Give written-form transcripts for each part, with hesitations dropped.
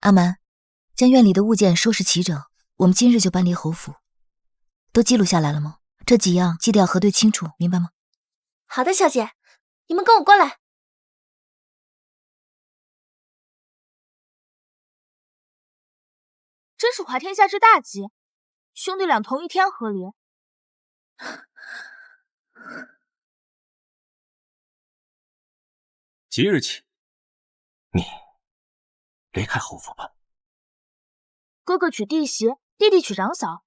阿蛮，将院里的物件收拾齐整，我们今日就搬离侯府。都记录下来了吗？这几样记得要核对清楚，明白吗？好的，小姐，你们跟我过来。真是怀天下之大吉，兄弟俩同一天合离。即日起，你离开侯府吧。哥哥娶弟媳，弟弟娶长嫂，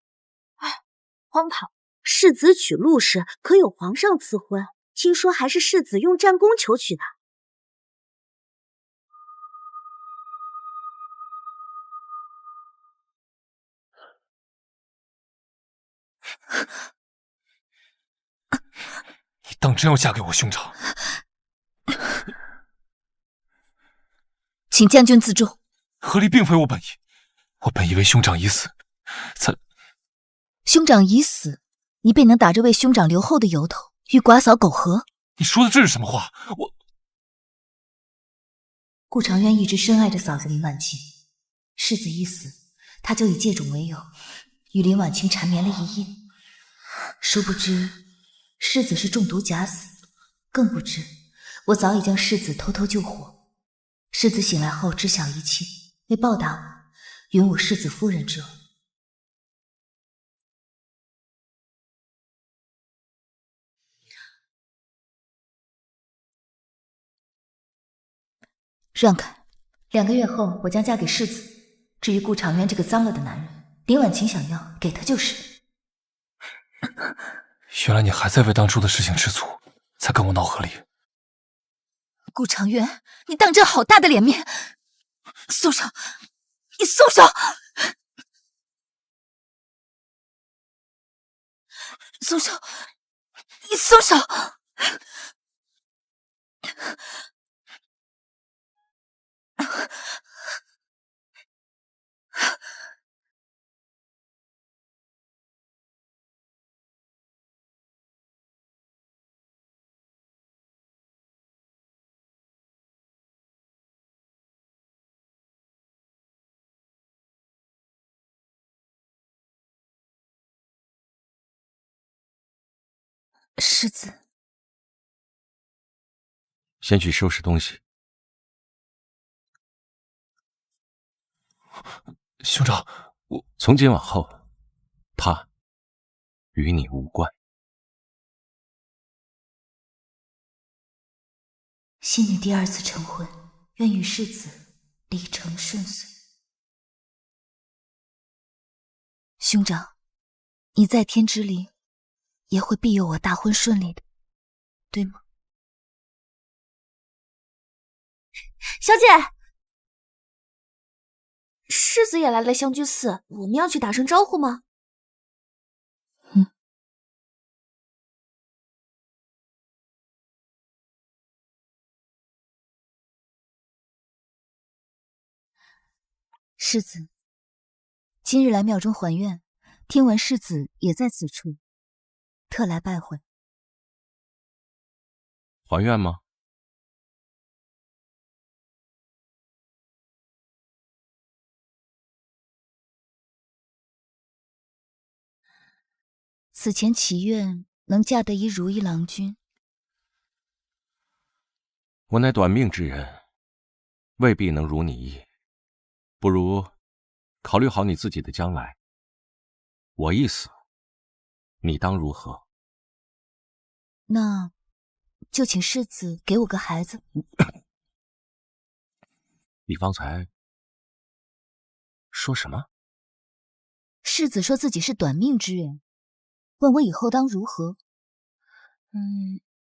哎，荒唐！世子娶陆氏可有皇上赐婚，听说还是世子用战功求娶的。你当真要嫁给我兄长？请将军自重。合离并非我本意，我本以为兄长已死，才……兄长已死，你便能打着为兄长留后的由头与寡嫂苟合？你说的这是什么话？顾长渊一直深爱着嫂子林婉清，世子一死，他就以借种为由，与林婉清缠绵了一夜。殊不知，世子是中毒假死，更不知我早已将世子偷偷救活。世子醒来后知晓一切，为报答我，允我世子夫人之恩。让开，2个月后我将嫁给世子。至于顾长渊这个脏了的男人，林婉清想要给他就是。原来你还在为当初的事情吃醋，才跟我闹合离。顾长渊，你当真好大的脸面！松手！你松手！松手！你松手！世子，先去收拾东西。兄长，我从今往后，他与你无关。新女第2次成婚，愿与世子礼成顺遂。兄长，你在天之灵，也会庇佑我大婚顺利的，对吗？小姐，世子也来了香居寺，我们要去打声招呼吗？世子，今日来庙中还愿，听闻世子也在此处，特来拜会。还愿吗？此前祈愿能嫁得一如意郎君。我乃短命之人，未必能如你意。不如考虑好你自己的将来。我一死，你当如何？那就请世子给我个孩子。你方才说什么？世子说自己是短命之人，问我以后当如何。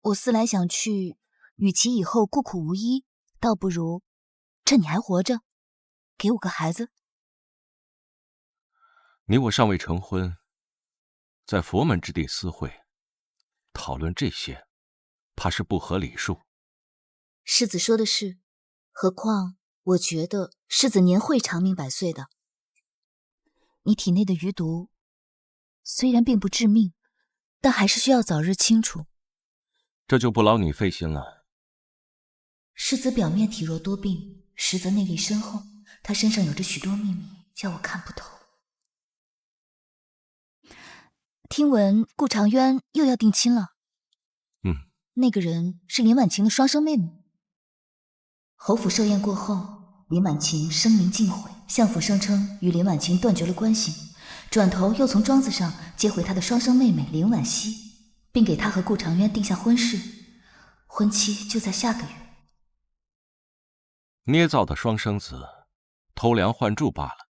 我思来想去，与其以后孤苦无依，倒不如趁你还活着，给我个孩子。你我尚未成婚，在佛门之地私会，讨论这些，怕是不合礼数。世子说的是，何况我觉得世子年会长命100岁的。你体内的余毒虽然并不致命，但还是需要早日清除。这就不劳你费心了。世子表面体弱多病，实则内力深厚，他身上有着许多秘密，叫我看不透。听闻顾长渊又要定亲了。那个人是林婉晴的双生妹妹。侯府设宴过后，林婉晴声名尽毁，相府声称与林婉晴断绝了关系，转头又从庄子上接回他的双生妹妹林婉熙，并给她和顾长渊定下婚事，婚期就在下个月。捏造的双生子，偷梁换柱罢了。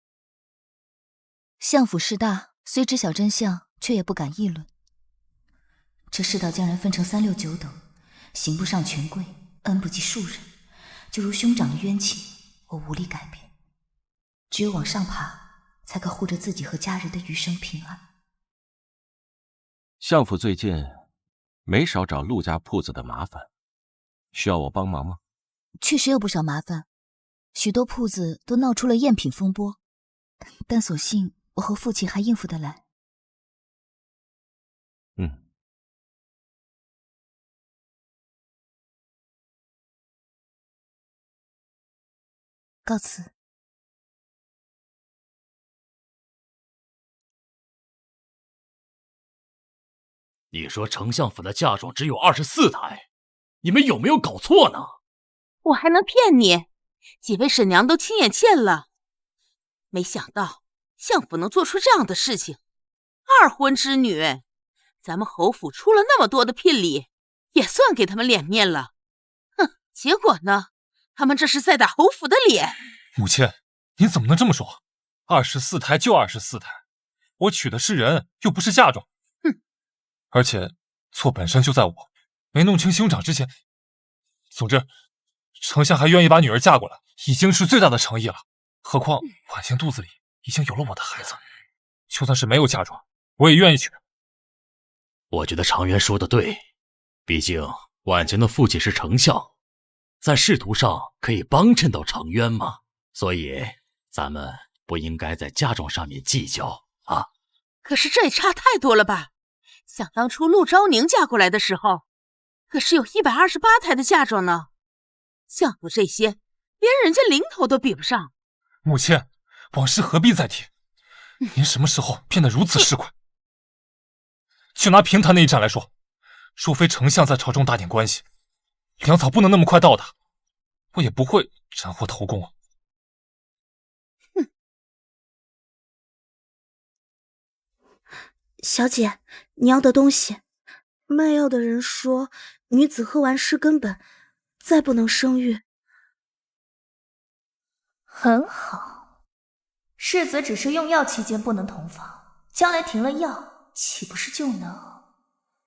相府势大，虽知晓真相，却也不敢议论。这世道将人分成3、6、9等，刑不上权贵，恩不及庶人。就如兄长的冤情，我无力改变，只有往上爬，才可护着自己和家人的余生平安。相府最近没少找陆家铺子的麻烦，需要我帮忙吗？确实有不少麻烦，许多铺子都闹出了赝品风波，但所幸我和父亲还应付得来。告辞。你说丞相府的嫁妆只有24台，你们有没有搞错呢？我还能骗你？几位婶娘都亲眼见了。没想到相府能做出这样的事情。二婚之女，咱们侯府出了那么多的聘礼，也算给他们脸面了。哼，结果呢？他们这是在打侯府的脸。母亲，您怎么能这么说？24台就24台，我娶的是人，又不是嫁妆。哼！而且错本身就在我，没弄清兄长之前。总之，丞相还愿意把女儿嫁过来，已经是最大的诚意了。何况婉晴肚子里已经有了我的孩子，就算是没有嫁妆，我也愿意娶。我觉得常元说的对，毕竟婉晴的父亲是丞相，在仕途上可以帮衬到常渊嘛。所以咱们不应该在嫁妆上面计较啊。可是这也差太多了吧？想当初陆昭宁嫁过来的时候，可是有128台的嫁妆呢。相府这些连人家零头都比不上。母亲，往事何必再提？您什么时候变得如此市侩？就拿平潭那一战来说，若非丞相在朝中打点关系，粮草不能那么快到达，我也不会斩获头功啊。小姐，你要的东西。卖药的人说，女子喝完湿根本再不能生育。很好，世子只是用药期间不能同房，将来停了药，岂不是就能？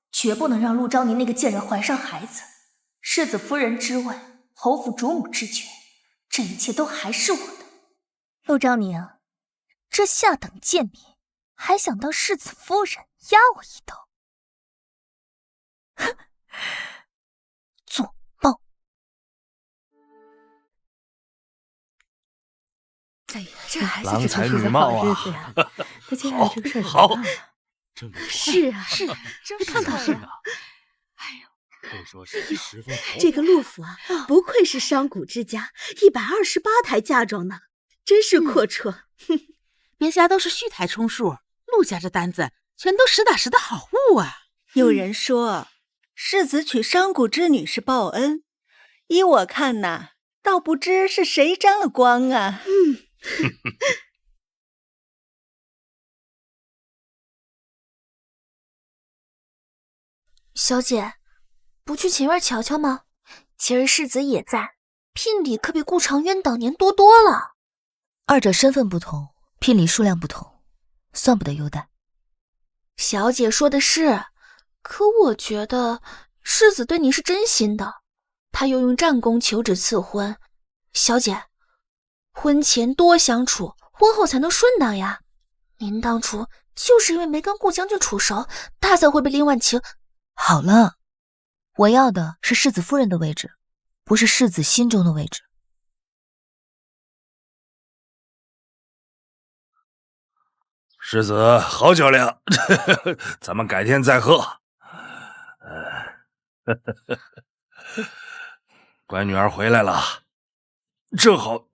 绝不能让陆昭宁那个贱人怀上孩子。世子夫人之位，侯府主母之权，这一切都还是我的。陆昭宁，这下等贱民，还想当世子夫人，压我一头？哼，做梦！哎呀，这孩子郎才女貌啊！他接下来这个事儿好，真不错。是啊，是啊，真看看是啊。哎呦，可以说是十分豪华。这个陆府啊，不愧是商贾之家，128台嫁妆呢，真是阔绰。别家都是续台充数，陆家这单子全都实打实的好物啊。有人说，世子娶商贾之女是报恩，依我看呐，倒不知是谁沾了光啊。小姐，不去前院瞧瞧吗？今儿世子也在，聘礼可比顾长渊当年多多了。二者身份不同，聘礼数量不同，算不得优待。小姐说的是，可我觉得世子对您是真心的，他又用战功求旨赐婚。小姐，婚前多相处，婚后才能顺当呀。您当初就是因为没跟顾将军处熟，他才会被林婉晴。好了，我要的是世子夫人的位置，不是世子心中的位置。世子好酒量，咱们改天再喝。乖女儿回来了，正好，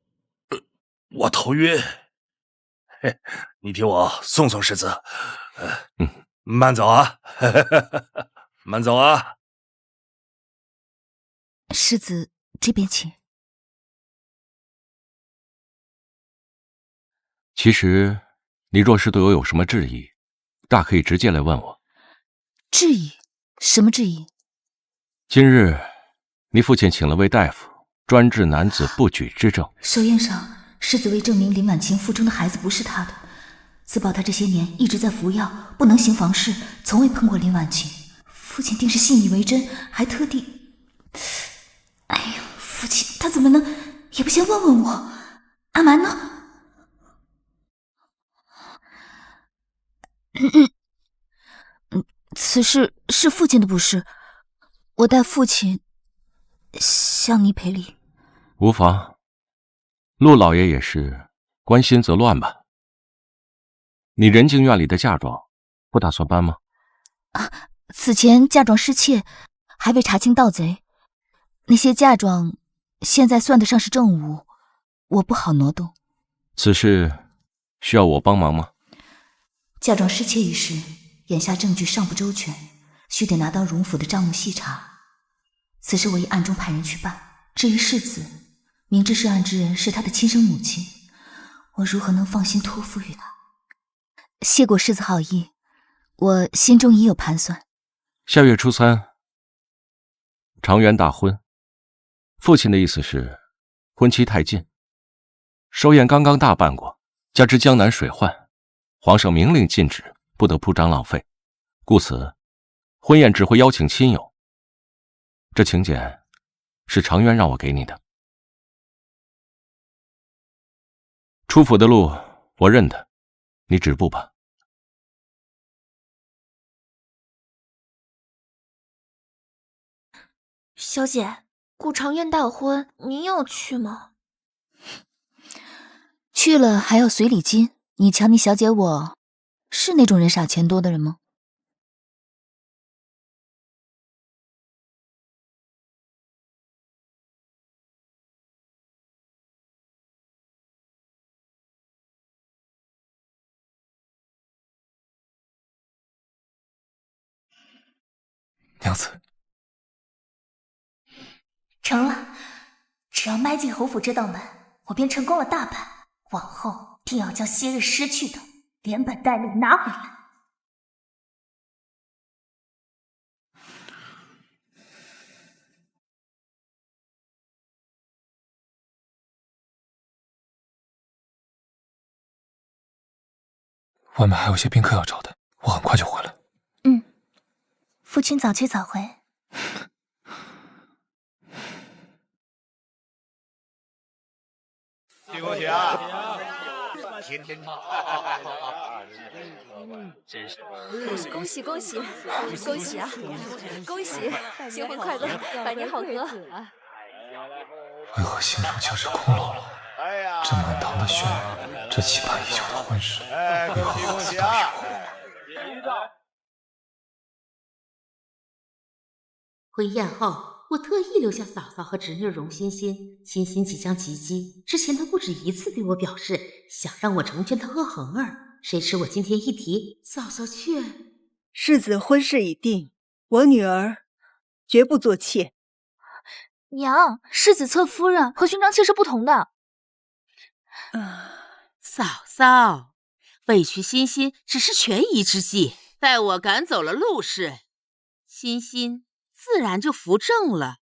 我头晕。嘿，你替我送送世子。慢走啊，慢走啊。世子这边请。其实，你若是对我有什么质疑，大可以直接来问我。质疑？什么质疑？今日，你父亲请了位大夫，专治男子不举之症。手印上，世子为证明林婉清腹中的孩子不是他的，自曝他这些年一直在服药，不能行房事，从未碰过林婉清。父亲定是信以为真，还特地……哎呀，父亲他怎么能也不先问问我？阿蛮呢？此事是父亲的不是，我代父亲向你赔礼。无妨，陆老爷也是关心则乱吧。你仁静院里的嫁妆不打算搬吗？此前嫁妆失窃，还未查清盗贼，那些嫁妆现在算得上是证物，我不好挪动。此事需要我帮忙吗？嫁妆失窃一事，眼下证据尚不周全，须得拿到荣府的账目细查。此事我已暗中派人去办。至于世子，明知涉案之人是他的亲生母亲，我如何能放心托付于他？谢过世子好意，我心中已有盘算。下月初3，长垣大婚。父亲的意思是，婚期太近，寿宴刚刚大办过，加之江南水患，皇上明令禁止，不得铺张浪费，故此，婚宴只会邀请亲友。这请柬是长渊让我给你的。出府的路我认得，你止步吧。小姐，顾长渊大婚，您要去吗？去了还要随礼金，你瞧你小姐我，是那种人傻钱多的人吗？娘子，成了，只要迈进侯府这道门，我便成功了大半。往后定要将昔日失去的连本带利拿回来。外面还有些宾客要招待，我很快就回来。父亲早去早回。恭喜啊！天天真是恭喜恭喜恭喜啊！恭喜，新婚快乐，百年好合。为何心中竟是空落落？这满堂的轩辕，这期盼已久的婚事，为何好似都与我无关？婚宴后，我特意留下嫂嫂和侄女荣欣欣。欣欣即将及笄，之前她不止一次对我表示想让我成全她和恒儿，谁知我今天一提，嫂嫂却……世子婚事已定，我女儿绝不做妾。娘，世子侧夫人和寻常妾是不同的。嫂嫂，委屈欣欣只是权宜之计，待我赶走了陆氏，欣欣自然就扶正了。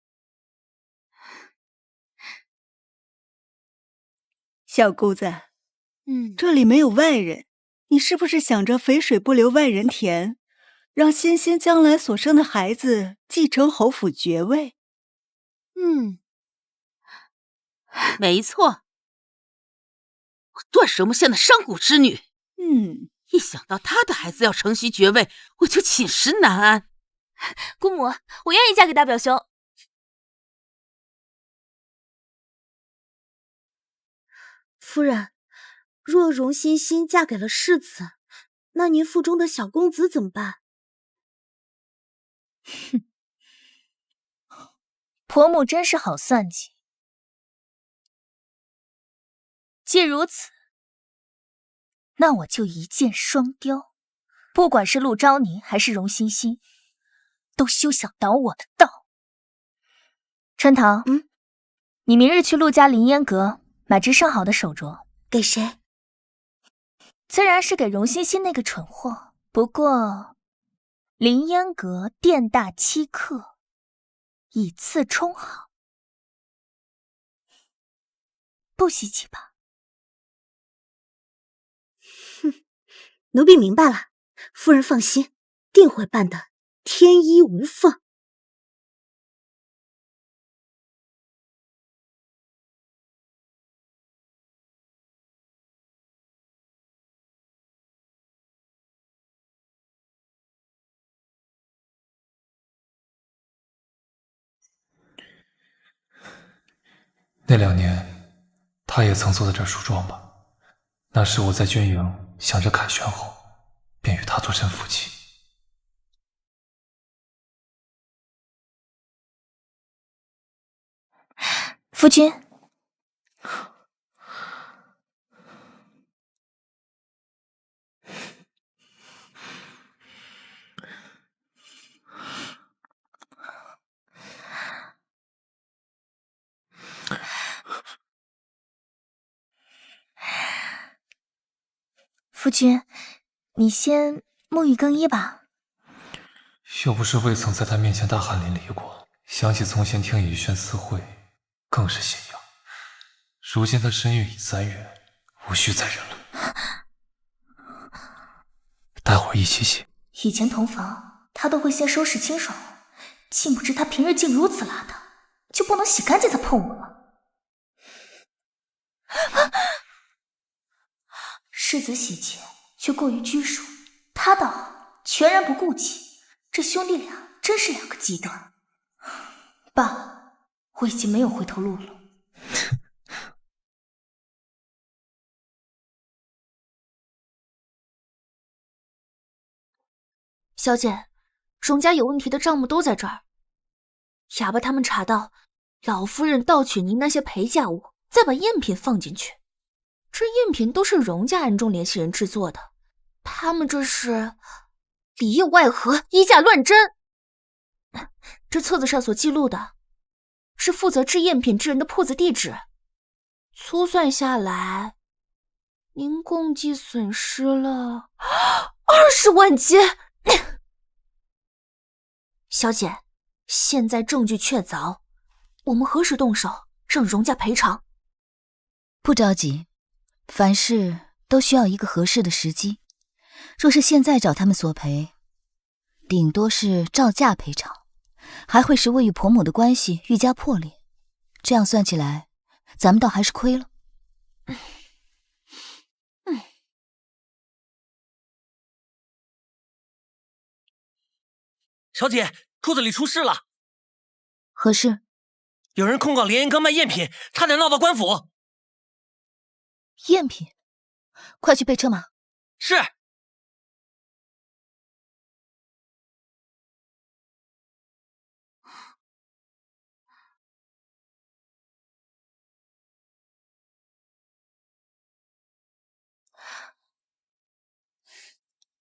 小姑子，这里没有外人，你是不是想着肥水不流外人田，让欣欣将来所生的孩子继承侯府爵位？没错，我断舌木县的商贾之女。一想到她的孩子要承袭爵位，我就寝食难安。姑母，我愿意嫁给大表兄。夫人，若荣欣欣嫁给了世子，那您腹中的小公子怎么办？婆母真是好算计。既如此，那我就一箭双雕，不管是陆昭宁还是荣欣欣，都休想挡我的道。春桃，你明日去陆家凌烟阁买只上好的手镯。给谁？自然是给荣欣欣那个蠢货，不过凌烟阁店大欺客，以次充好，不稀奇吧？哼，奴婢明白了，夫人放心，定会办得天衣无缝。那2年，他也曾坐在这儿梳妆吧？那时我在军营，想着凯旋后，便与他做真夫妻。夫君，夫君，你先沐浴更衣吧。又不是未曾在他面前大汗淋漓过，想起从前听雨轩私会，更是心痒。如今他身孕已3月，无需再忍了。待会儿一起洗。以前同房，他都会先收拾清爽，竟不知他平日竟如此邋遢，就不能洗干净再碰我吗？世子喜洁，却过于拘束，他倒好，全然不顾忌。这兄弟俩真是2个极端。罢了，我已经没有回头路了。小姐，荣家有问题的账目都在这儿。哑巴他们查到，老夫人盗取您那些陪嫁物，再把赝品放进去。这赝品都是荣家暗中联系人制作的，他们这是里应外合，以假乱真。这册子上所记录的是负责制赝品之人的铺子地址，粗算下来，您共计损失了20万金。小姐，现在证据确凿，我们何时动手让荣家赔偿？不着急，凡事都需要一个合适的时机。若是现在找他们索赔，顶多是照价赔偿，还会使未与婆母的关系愈加破裂。这样算起来，咱们倒还是亏了。小姐，铺子里出事了。何事？有人控告连云阁卖赝品，差点闹到官府。赝品？快去备车马。是。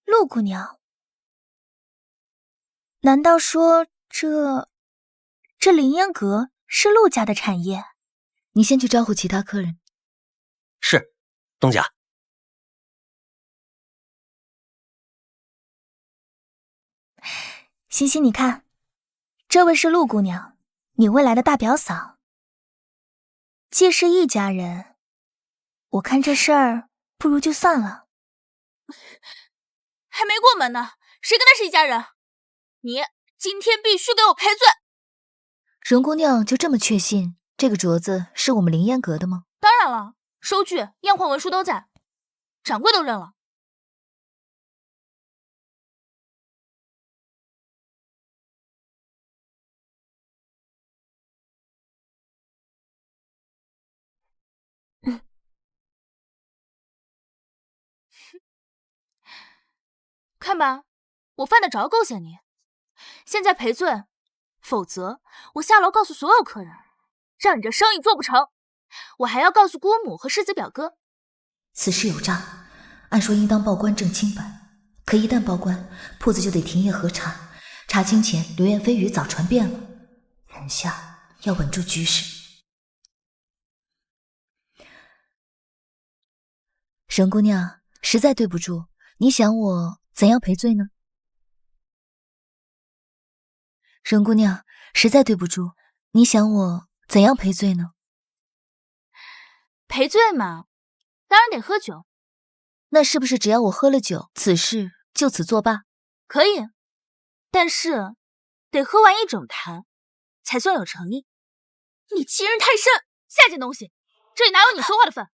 陆姑娘，难道说这凌烟阁是陆家的产业？你先去招呼其他客人。是，东家。欣欣，你看，这位是陆姑娘，你未来的大表嫂。既是一家人，我看这事儿不如就算了。还没过门呢，谁跟他是一家人？你今天必须给我赔罪！荣姑娘就这么确信这个镯子是我们凌烟阁的吗？当然了，收据、验货文书都在，掌柜都认了。看吧，我犯得着构陷你。现在赔罪，否则我下楼告诉所有客人，让你这生意做不成。我还要告诉姑母和世子表哥，此事有诈，按说应当报关证清白，可一旦报关，铺子就得停业核查，查清前流言蜚语早传遍了。眼下要稳住局势。沈姑娘，实在对不住，你想我怎样赔罪呢？沈姑娘，实在对不住，你想我怎样赔罪呢？赔罪嘛，当然得喝酒。那是不是只要我喝了酒，此事就此作罢？可以，但是得喝完一整坛，才算有诚意。你欺人太甚，下贱东西，这里哪有你说话的份？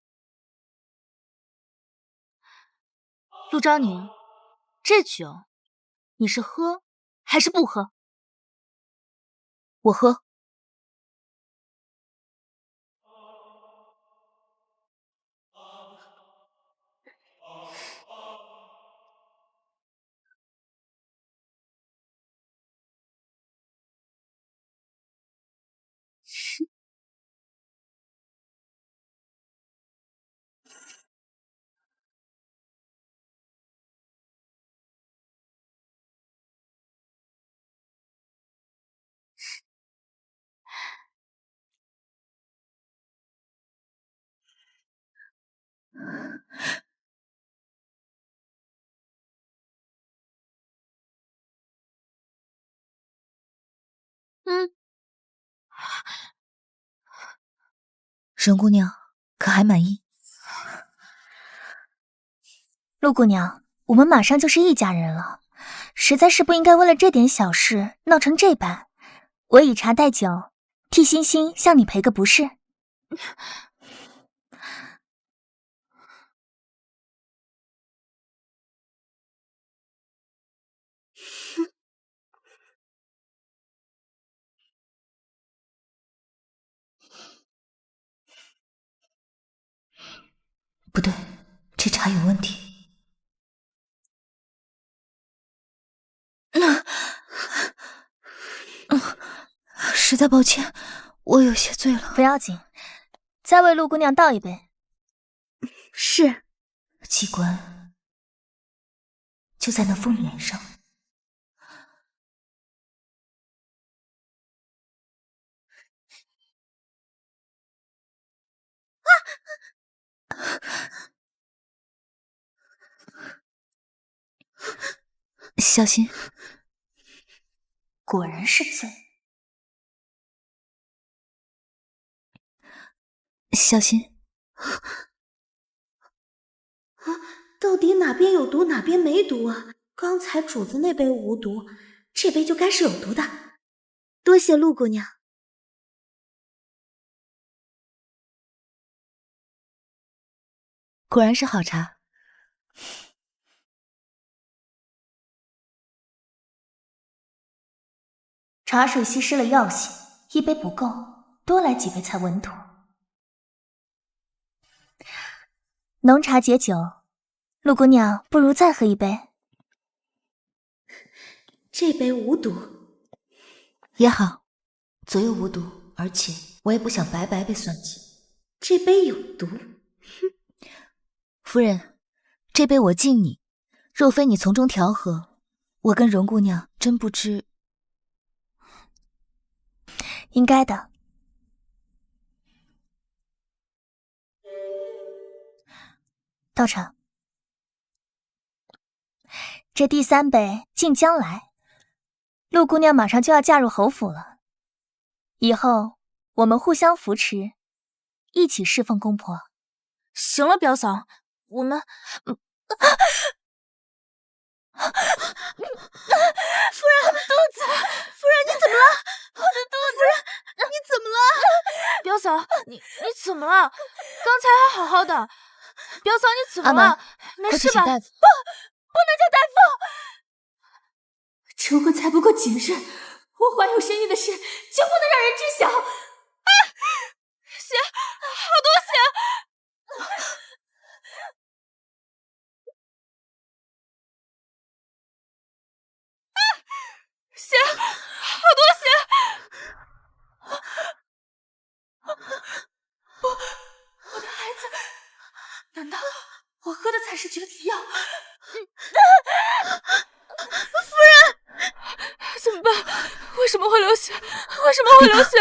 陆昭宁，这酒你是喝还是不喝？我喝。沈姑娘，可还满意？陆姑娘，我们马上就是一家人了，实在是不应该为了这点小事闹成这般。我以茶代酒，替欣欣向你赔个不是。不对，这茶有问题。实在抱歉，我有些醉了。不要紧，再为陆姑娘倒一杯。是。机关就在那凤脸上。小心！果然是醉。小心！到底哪边有毒，哪边没毒啊？刚才主子那杯无毒，这杯就该是有毒的。多谢陆姑娘。果然是好茶。茶水稀释了药性，一杯不够，多来几杯才稳妥。浓茶解酒，陆姑娘不如再喝一杯。这杯无毒也好，左右无毒，而且我也不想白白被算计。这杯有毒，夫人，这杯我敬你，若非你从中调和，我跟荣姑娘真不知。应该的。道成，这第3杯敬将来。陆姑娘马上就要嫁入侯府了，以后我们互相扶持，一起侍奉公婆。行了，表嫂，我们……夫人，我的肚子！夫人，你怎么了？我的肚子！夫人，你怎么了？表嫂，你怎么了？刚才还好好的。表嫂，你怎么了？没事吧？不能叫大夫！如果再不过几日，我怀有身孕的事就不能让人知晓。啊！血，好多血！血，好多血！不，我的孩子，难道是绝子药。夫人，怎么办？为什么会流血？为什么会流血？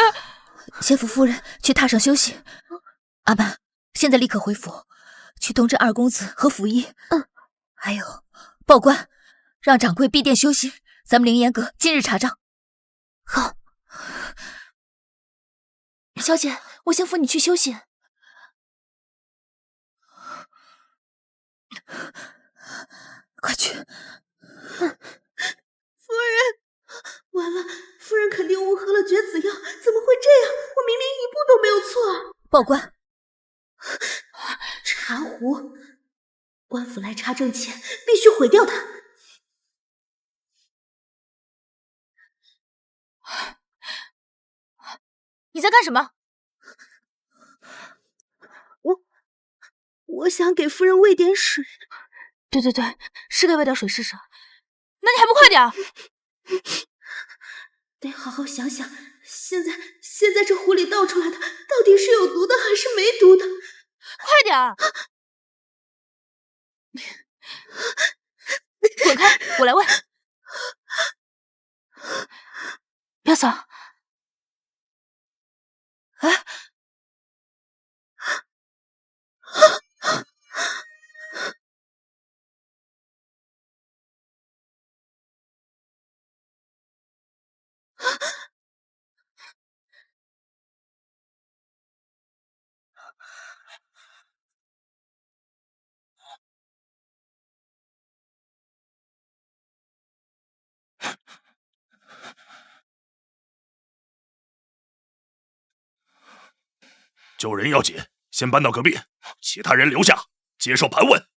先扶夫人去榻上休息。阿曼，现在立刻回府，去通知二公子和府医。还有报官，让掌柜闭店休息。咱们凌烟阁今日查账。好，小姐，我先扶你去休息。快去！夫人，完了，夫人肯定误喝了绝子药，怎么会这样？我明明一步都没有错。报官！茶壶，官府来查证前必须毁掉它。你在干什么？我想给夫人喂点水。对，是该喂点水试试。那你还不快点儿？得好好想想，现在这壶里倒出来的到底是有毒的还是没毒的？快点儿！滚开，我来喂。表嫂，哎。救人要紧，先搬到隔壁，其他人留下接受盘问。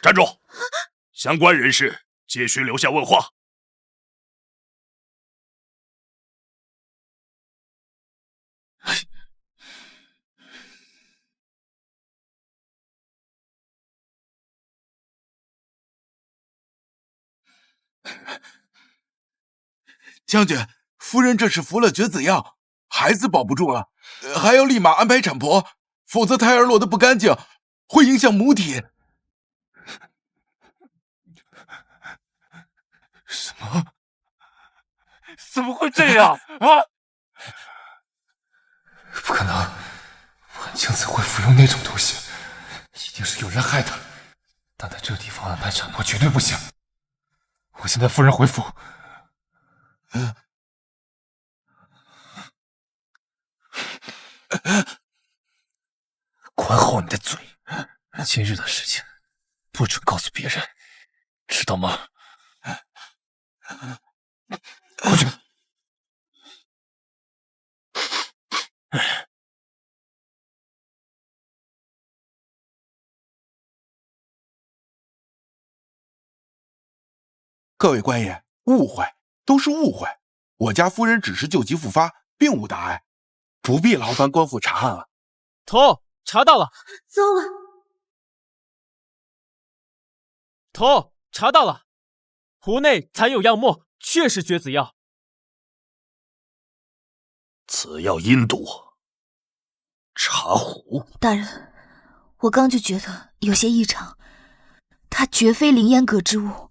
站住！相关人士皆需留下问话。将军，夫人这是服了绝子药，孩子保不住了，还要立马安排产婆，否则胎儿落得不干净，会影响母体。什么？怎么会这样啊？不可能，婉清怎会服用那种东西？一定是有人害她。但在这地方安排产婆绝对不行。我先带夫人回府。管好你的嘴！今日的事情不准告诉别人，知道吗？过去。各位官爷，误会，都是误会。我家夫人只是救急复发，并无大碍，不必劳烦官府查案了。头，查到了。糟了！头，查到了，壶内残有样墨，确是绝子药。此药阴毒，茶壶。大人，我刚就觉得有些异常，它绝非凌烟阁之物。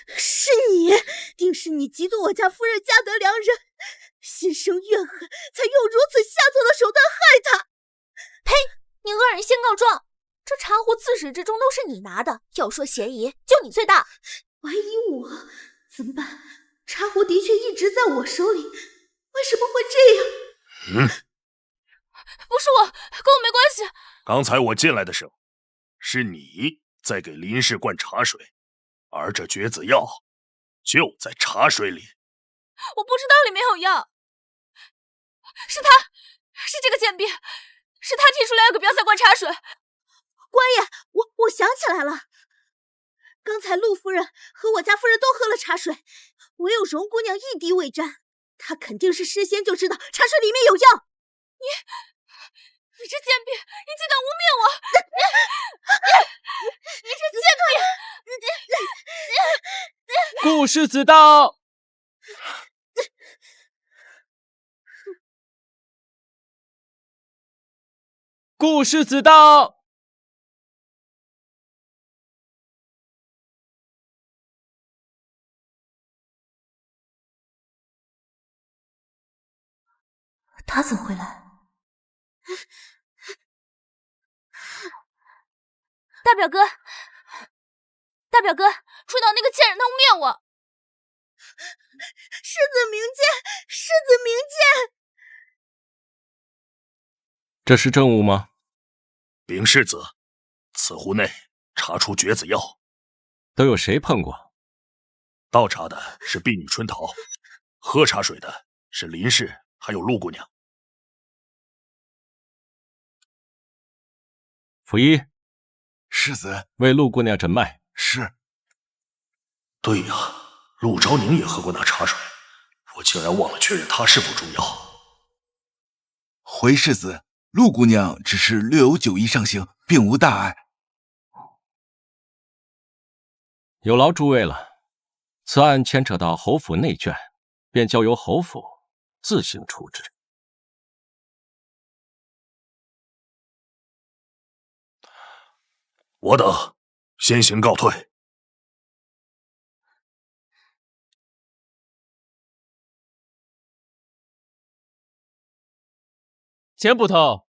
是你，定是你嫉妒我家夫人家得良人，心生怨恨，才用如此下作的手段害她。呸！你恶人先告状！这茶壶自始至终都是你拿的，要说嫌疑，就你最大。怀疑我？怎么办？茶壶的确一直在我手里，为什么会这样？不是我，跟我没关系。刚才我进来的时候，是你在给林氏灌茶水，而这绝子药就在茶水里。我不知道里面有药，是他，是这个贱婢，是他提出来要给彪赛灌茶水。官爷，我想起来了，刚才陆夫人和我家夫人都喝了茶水，唯有容姑娘一滴未沾，她肯定是事先就知道茶水里面有药。你这贱婢，你竟敢污蔑我！顾世子到。顾世子到。他怎么会来？大表哥，大表哥，追到那个贱人，他污蔑我！世子明鉴，世子明鉴。这是证物吗？禀世子，此壶内查出绝子药，都有谁碰过？倒茶的是婢女春桃，喝茶水的是林氏还有陆姑娘。溥仪，世子，为陆姑娘诊脉。是。对呀，陆昭宁也喝过那茶水，我竟然忘了确认她是否中药。回世子，陆姑娘只是略有酒意上行，并无大碍。有劳诸位了。此案牵扯到侯府内眷，便交由侯府自行处置。我等先行告退。钱捕头，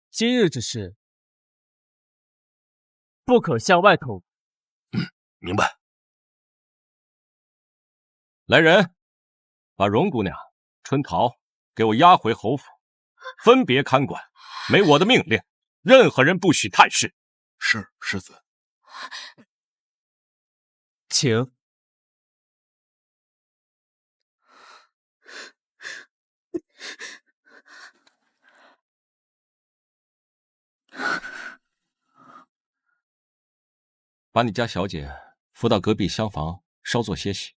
今日之事不可向外透。明白。来人，把荣姑娘、春桃给我押回侯府，分别看管。没我的命令，任何人不许探视。是，世子。请。把你家小姐扶到隔壁厢房稍作歇息。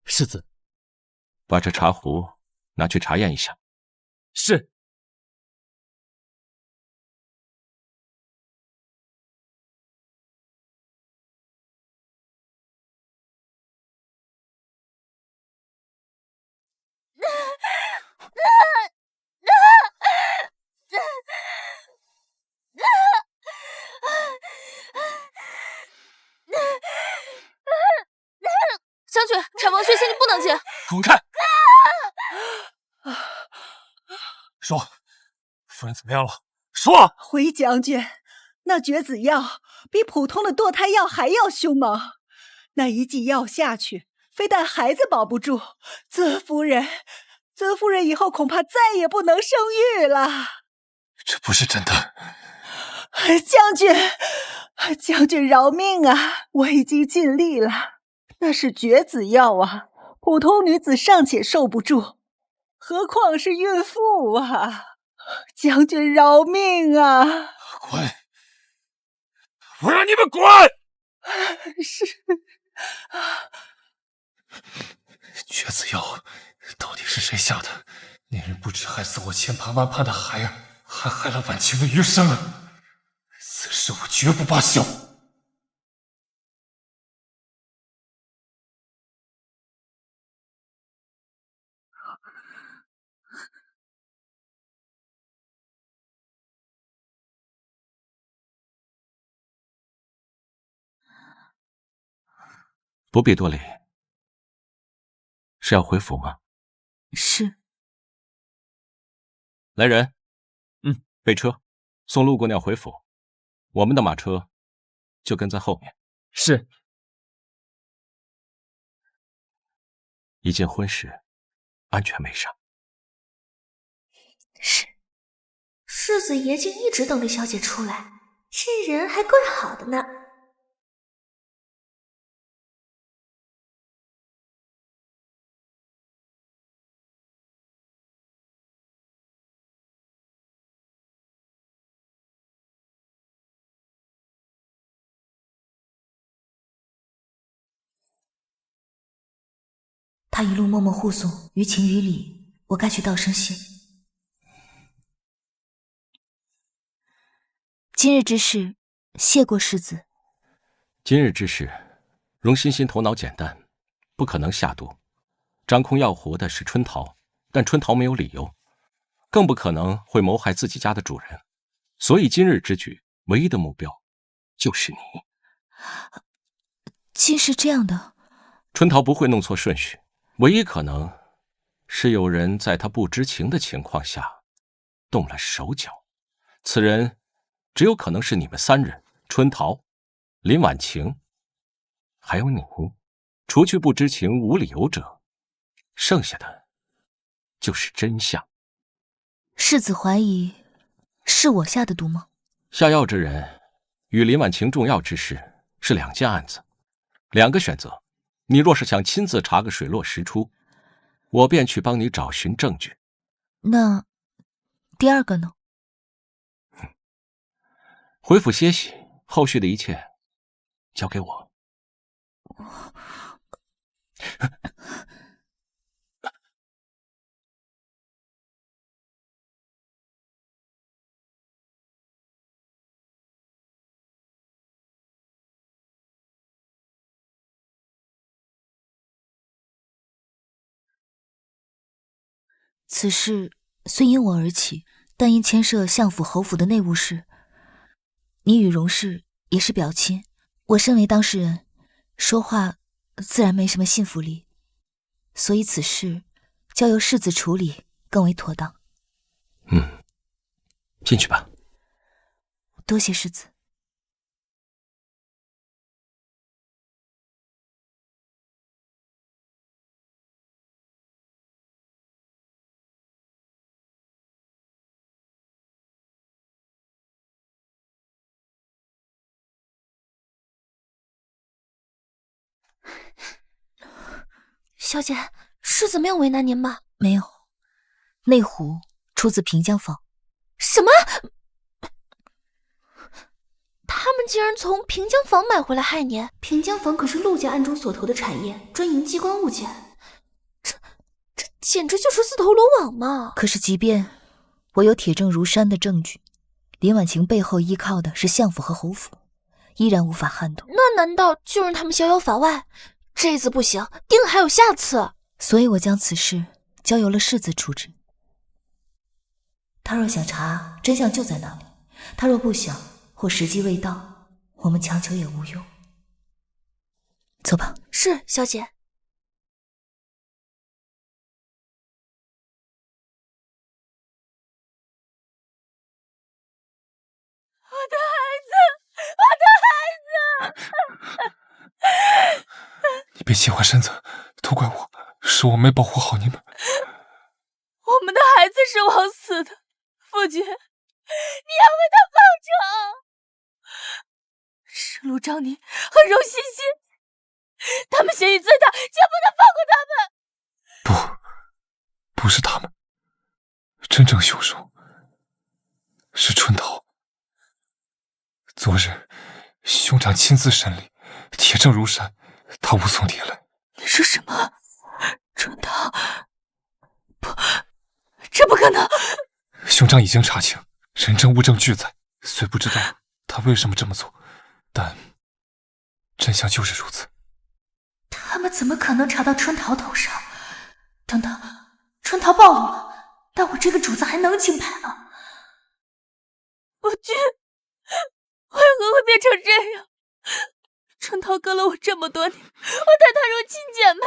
世子，把这茶壶拿去查验一下。是。将军，产房血腥，你不能进。滚开！说，夫人怎么样了？说。回将军，那绝子药比普通的堕胎药还要凶猛，那一剂药下去，非但孩子保不住，尊夫人以后恐怕再也不能生育了。这不是真的。将军饶命啊！我已经尽力了。那是绝子药啊，普通女子尚且受不住，何况是孕妇啊！将军饶命啊！滚！我让你们滚！是。绝子药到底是谁下的？那人不止害死我千盼万盼的孩儿，还害了婉清的余生。此事我绝不罢休。不必多礼。是要回府吗？是。来人，备车，送陆姑娘回府。我们的马车就跟在后面。是。一进婚事，安全为上。是。世子爷竟一直等着小姐出来，这人还怪好的呢。他一路默默护送，于情于理，我该去道声谢。今日之事，谢过世子。今日之事，荣欣欣头脑简单，不可能下毒。掌控药壶的是春桃，但春桃没有理由，更不可能会谋害自己家的主人。所以今日之举，唯一的目标就是你。竟是这样的。春桃不会弄错顺序，唯一可能是有人在他不知情的情况下动了手脚。此人只有可能是你们3人：春桃、林婉晴，还有你。除去不知情无理由者，剩下的就是真相。世子怀疑是我下的毒吗？下药之人与林婉晴重要之事是2件案子，2个选择。你若是想亲自查个水落石出，我便去帮你找寻证据。那第2个呢？回府歇息，后续的一切交给我。此事虽因我而起，但因牵涉相府、侯府的内务事，你与荣氏也是表亲，我身为当事人，说话自然没什么信服力，所以此事交由世子处理更为妥当。进去吧。多谢世子。小姐，世子没有为难您吧？没有，内壶出自平江坊。什么？他们竟然从平江坊买回来害您？平江坊可是陆家暗中所投的产业，专营机关物件，这简直就是自投罗网嘛！可是即便我有铁证如山的证据，林婉晴背后依靠的是相府和侯府，依然无法撼动。那难道就让他们逍遥法外？这次不行，定还有下次。所以我将此事交由了世子处置。他若想查，真相就在那里；他若不想，或时机未到，我们强求也无用。走吧。是，小姐。我的孩子，我的孩子！你别气坏身子，都怪我，是我没保护好你们。我们的孩子是枉死的，夫君，你要为他报仇。是陆昭宁和荣欣欣，他们嫌疑最大，绝不能放过他们。不是他们，真正凶手是春桃。昨日兄长亲自审理，铁证如山，他无从抵赖。你说什么？春桃？不，这不可能！兄长已经查清，人证物证俱在，虽不知道他为什么这么做，但真相就是如此。他们怎么可能查到春桃头上？等等，春桃暴露了，那我这个主子还能清白吗？夫君，为何会变成这样？春桃跟了我这么多年，我待她如亲姐妹，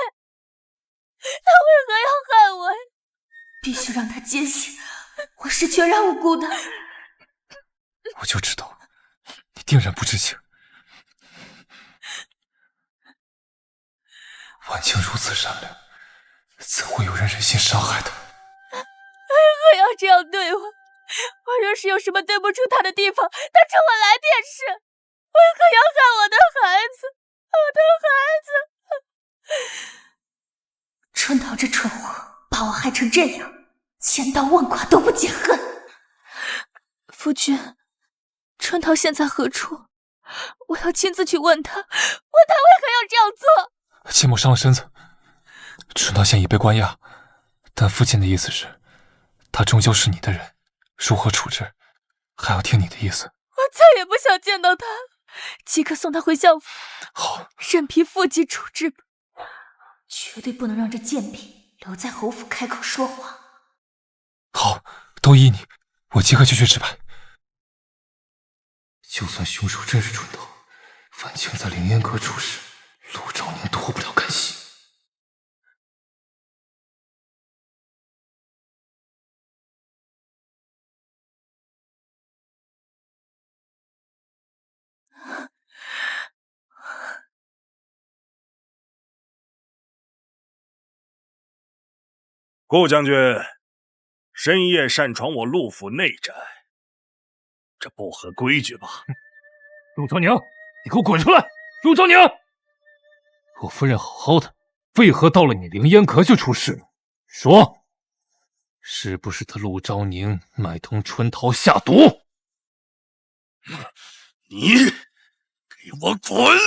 她为何要害我呀？必须让她坚信我是全然无辜的。我就知道你定然不知情。婉晴如此善良，怎会有人忍心伤害她？为何要这样对我？我若是有什么对不住她的地方，她冲我来便是。为何要害我的孩子？我的孩子！春桃这蠢货把我害成这样，千刀万剐都不解恨。夫君，春桃现在何处？我要亲自去问她，问她为何要这样做。切莫伤了身子，春桃现已被关押，但父亲的意思是，他终究是你的人，如何处置，还要听你的意思。我再也不想见到他了，即刻送他回相府。好，任凭父亲处置吧，绝对不能让这贱婢留在侯府开口说话。好，都依你，我即刻就去置办。就算凶手真是春桃，晚清在凌烟阁处时，陆兆宁脱不了干系。顾将军深夜擅闯我陆府内宅，这不合规矩吧？陆兆宁，你给我滚出来！陆兆宁，我夫人好好的，为何到了你凌烟阁就出事了？说，是不是他陆兆宁买通春桃下毒？你给我滚！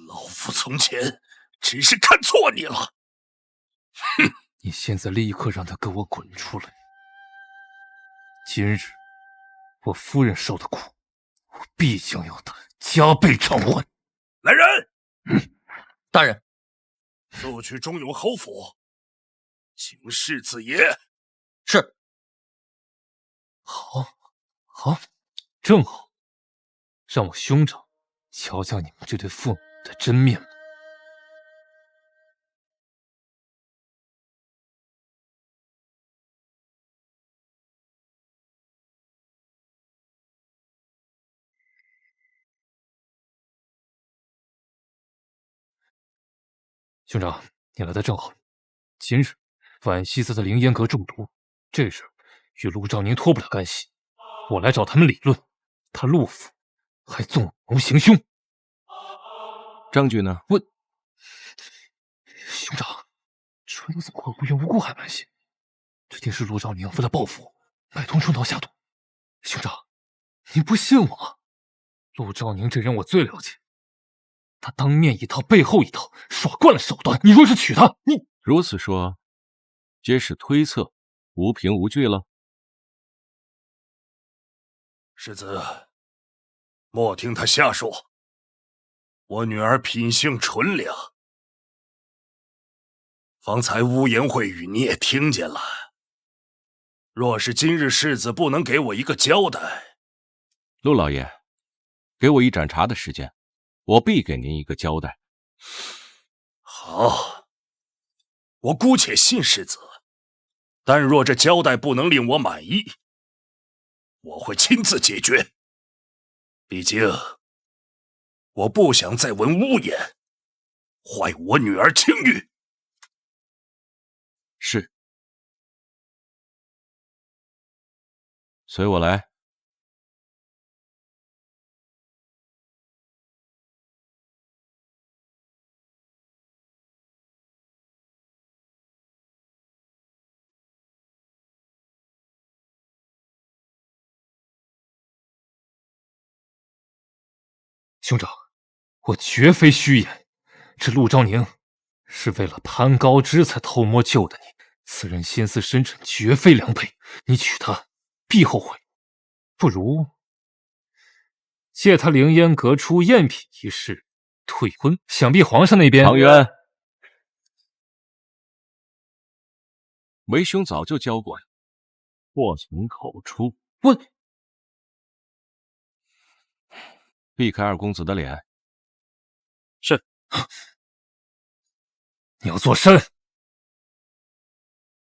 老夫从前只是看错你了。哼！你现在立刻让他给我滚出来！今日我夫人受的苦，我必将要他加倍偿还。来人！大人，速去中永侯府，请世子爷。是。好，好，正好，让我兄长瞧瞧你们这对父母的真面目。兄长，你来的正好。今日婉惜在凌烟阁中毒，这事与陆兆宁脱不了干系。我来找他们理论，他陆府还纵容行凶。证据呢？兄长，春桃怎么会无缘无故害婉惜？这定是陆兆宁为了报复，买通春桃下毒。兄长，您不信我？陆兆宁这人我最了解。他当面一套，背后一套，耍惯了手段。你若是娶她，你如此说，皆是推测，无凭无据了。世子，莫听他瞎说。我女儿品性纯良，方才污言秽语你也听见了。若是今日世子不能给我一个交代，陆老爷，给我一盏茶的时间。我必给您一个交代。好，我姑且信世子，但若这交代不能令我满意，我会亲自解决。毕竟，我不想再闻污言，坏我女儿清誉。是，随我来。兄长，我绝非虚言。这陆兆宁是为了潘高枝才偷摸救的你，此人心思深沉，绝非良配。你娶她必后悔，不如借他凌烟阁出赝品一事退婚。想必皇上那边……唐渊，为兄早就教过了，祸从口出。我避开二公子的脸。是。你要做甚？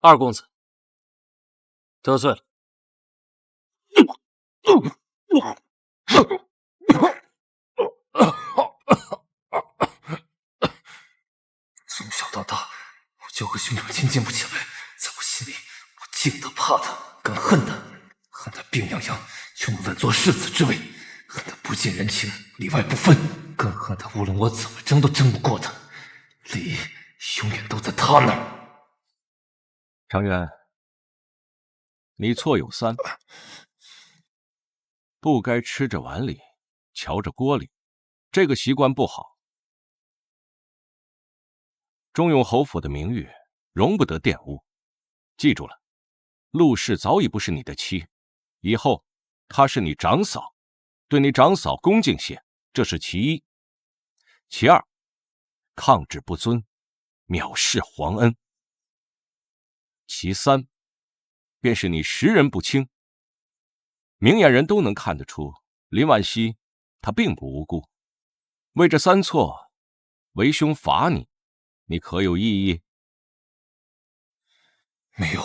二公子得罪了。从小到大，我就和兄长亲近不起来，在我心里，我敬他、怕他，更恨他，恨他病殃殃，却能稳坐世子之位。恨他不近人情，里外不分，更恨他无论我怎么争都争不过他，理永远都在他那儿。常远，你错有三，不该吃着碗里，瞧着锅里，这个习惯不好。中永侯府的名誉容不得玷污。记住了，陆氏早已不是你的妻，以后她是你长嫂，对你长嫂恭敬些，这是其一。其二，抗旨不遵，藐视皇恩。其三，便是你识人不清。明眼人都能看得出，林婉熙她并不无辜。为这3错，为兄罚你，你可有异议？没有。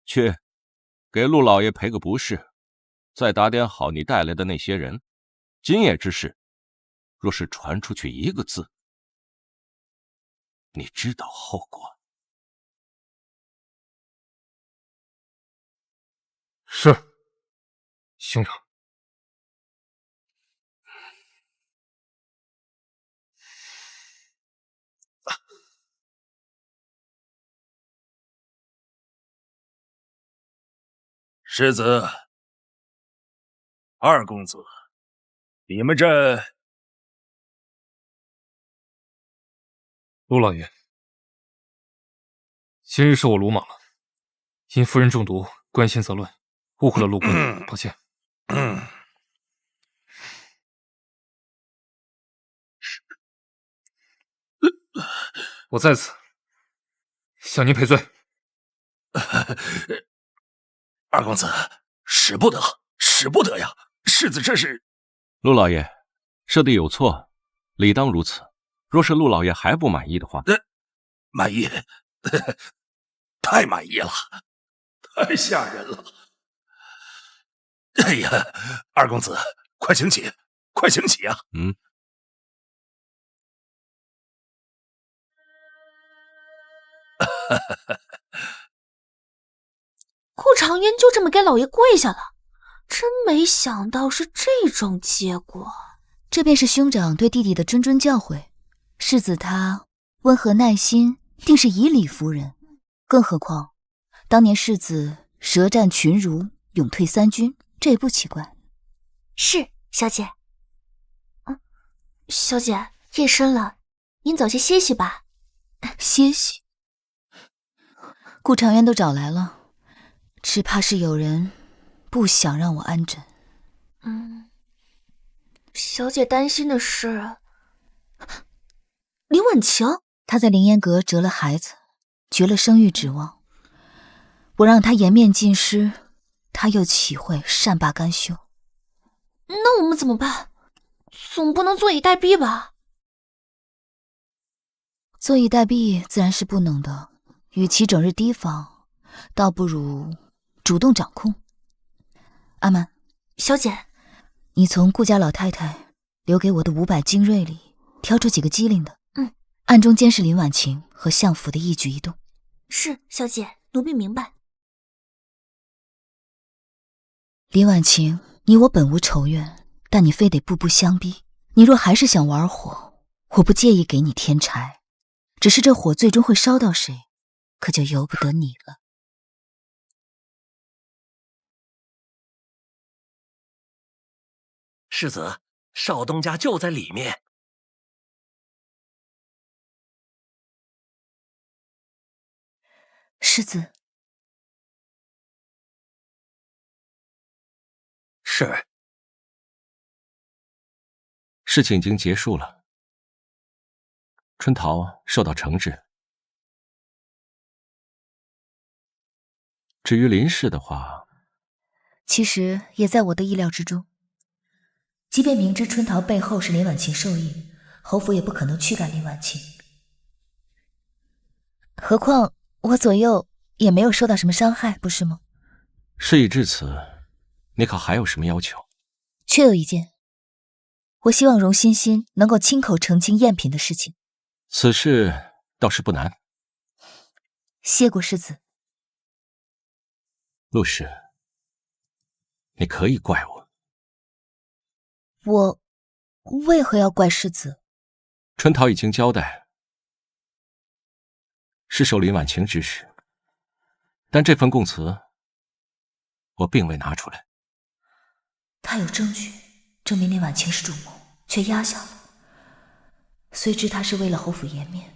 去，给陆老爷赔个不是，再打点好你带来的那些人。今夜之事，若是传出去一个字，你知道后果。是，兄长。世子，二公子，你们这……陆老爷，今日是我鲁莽了，因夫人中毒，关心则乱，误会了陆公，抱歉。我在此向您赔罪。二公子，使不得，使不得呀！世子这是……陆老爷，舍弟有错，理当如此。若是陆老爷还不满意的话，满意，太满意了，太吓人了！哎呀，二公子，快请起，快请起啊！顾长渊就这么给老爷跪下了，真没想到是这种结果。这便是兄长对弟弟的谆谆教诲。世子他温和耐心，定是以理服人。更何况当年世子舌战群儒，勇退3军，这也不奇怪。是，小姐。小姐，夜深了，您早些歇息吧。歇息？顾长渊都找来了，只怕是有人不想让我安枕。小姐担心的是林婉晴，她在凌烟阁折了孩子，绝了生育指望。我让她颜面尽失，她又岂会善罢甘休？那我们怎么办？总不能坐以待毙吧？坐以待毙自然是不能的，与其整日提防，倒不如主动掌控。阿曼，小姐，你从顾家老太太留给我的500精锐里挑出几个机灵的，暗中监视林婉晴和相府的一举一动。是，小姐，奴婢明白。林婉晴，你我本无仇怨，但你非得步步相逼。你若还是想玩火，我不介意给你添柴，只是这火最终会烧到谁，可就由不得你了。世子，少东家就在里面。世子。是。事情已经结束了，春桃受到惩治。至于林氏的话，其实也在我的意料之中。即便明知春桃背后是林婉晴授意，侯府也不可能驱赶林婉晴。何况我左右也没有受到什么伤害，不是吗？事已至此，你可还有什么要求？确有一件，我希望荣欣欣能够亲口澄清赝品的事情。此事倒是不难。谢过世子。陆氏，你可以怪我。我为何要怪世子？春桃已经交代，是受林婉晴指使，但这份供词我并未拿出来。他有证据证明林婉晴是主谋，却压下了。虽知他是为了侯府颜面，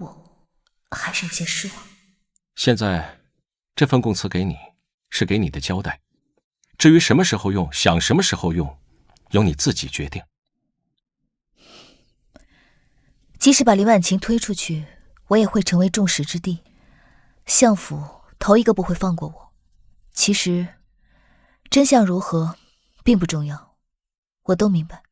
我还是有些失望。现在这份供词给你，是给你的交代。至于什么时候用，想什么时候用，由你自己决定。即使把林婉晴推出去，我也会成为众矢之的。相府头一个不会放过我。其实，真相如何，并不重要，我都明白。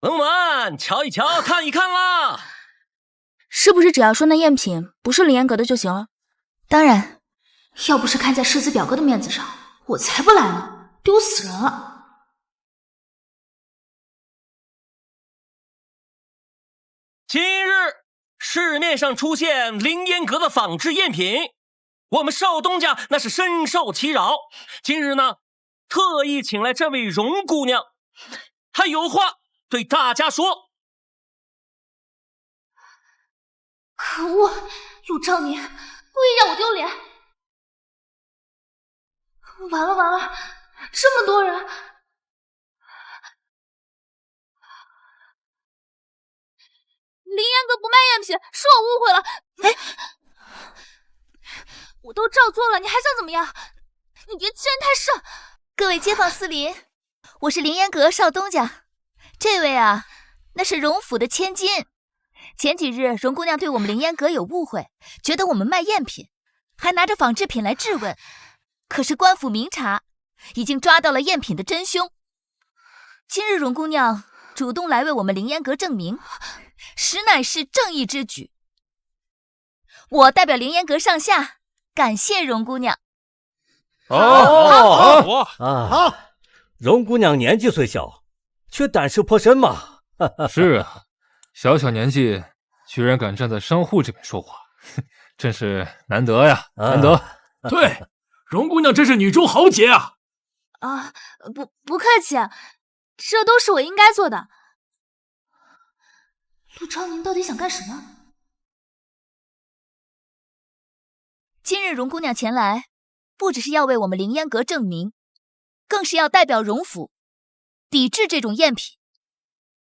文文，瞧一瞧，看一看啦！是不是只要说那赝品不是凌烟阁的就行了？当然，要不是看在世子表哥的面子上，我才不来呢，丢死人了！今日市面上出现凌烟阁的仿制赝品，我们少东家那是深受其扰。今日呢，特意请来这位荣姑娘，还有话对大家说。可恶，陆昭宁故意让我丢脸！完了完了，这么多人！凌烟阁不卖赝品，是我误会了。哎，我都照做了，你还想怎么样？你别欺人太甚！各位街坊四邻，我是凌烟阁少东家。这位啊，那是荣府的千金。前几日荣姑娘对我们凌烟阁有误会，觉得我们卖赝品，还拿着仿制品来质问。可是官府明察，已经抓到了赝品的真凶。今日荣姑娘主动来为我们凌烟阁证明，实乃是正义之举。我代表凌烟阁上下感谢荣姑娘。荣姑娘年纪虽小，却胆识颇深嘛。是啊，小小年纪居然敢站在商户这边说话，真是难得呀，难得。对，荣姑娘真是女中豪杰啊！啊，不客气，这都是我应该做的。陆超宁到底想干什么？今日荣姑娘前来，不只是要为我们凌烟阁证明，更是要代表荣府抵制这种赝品。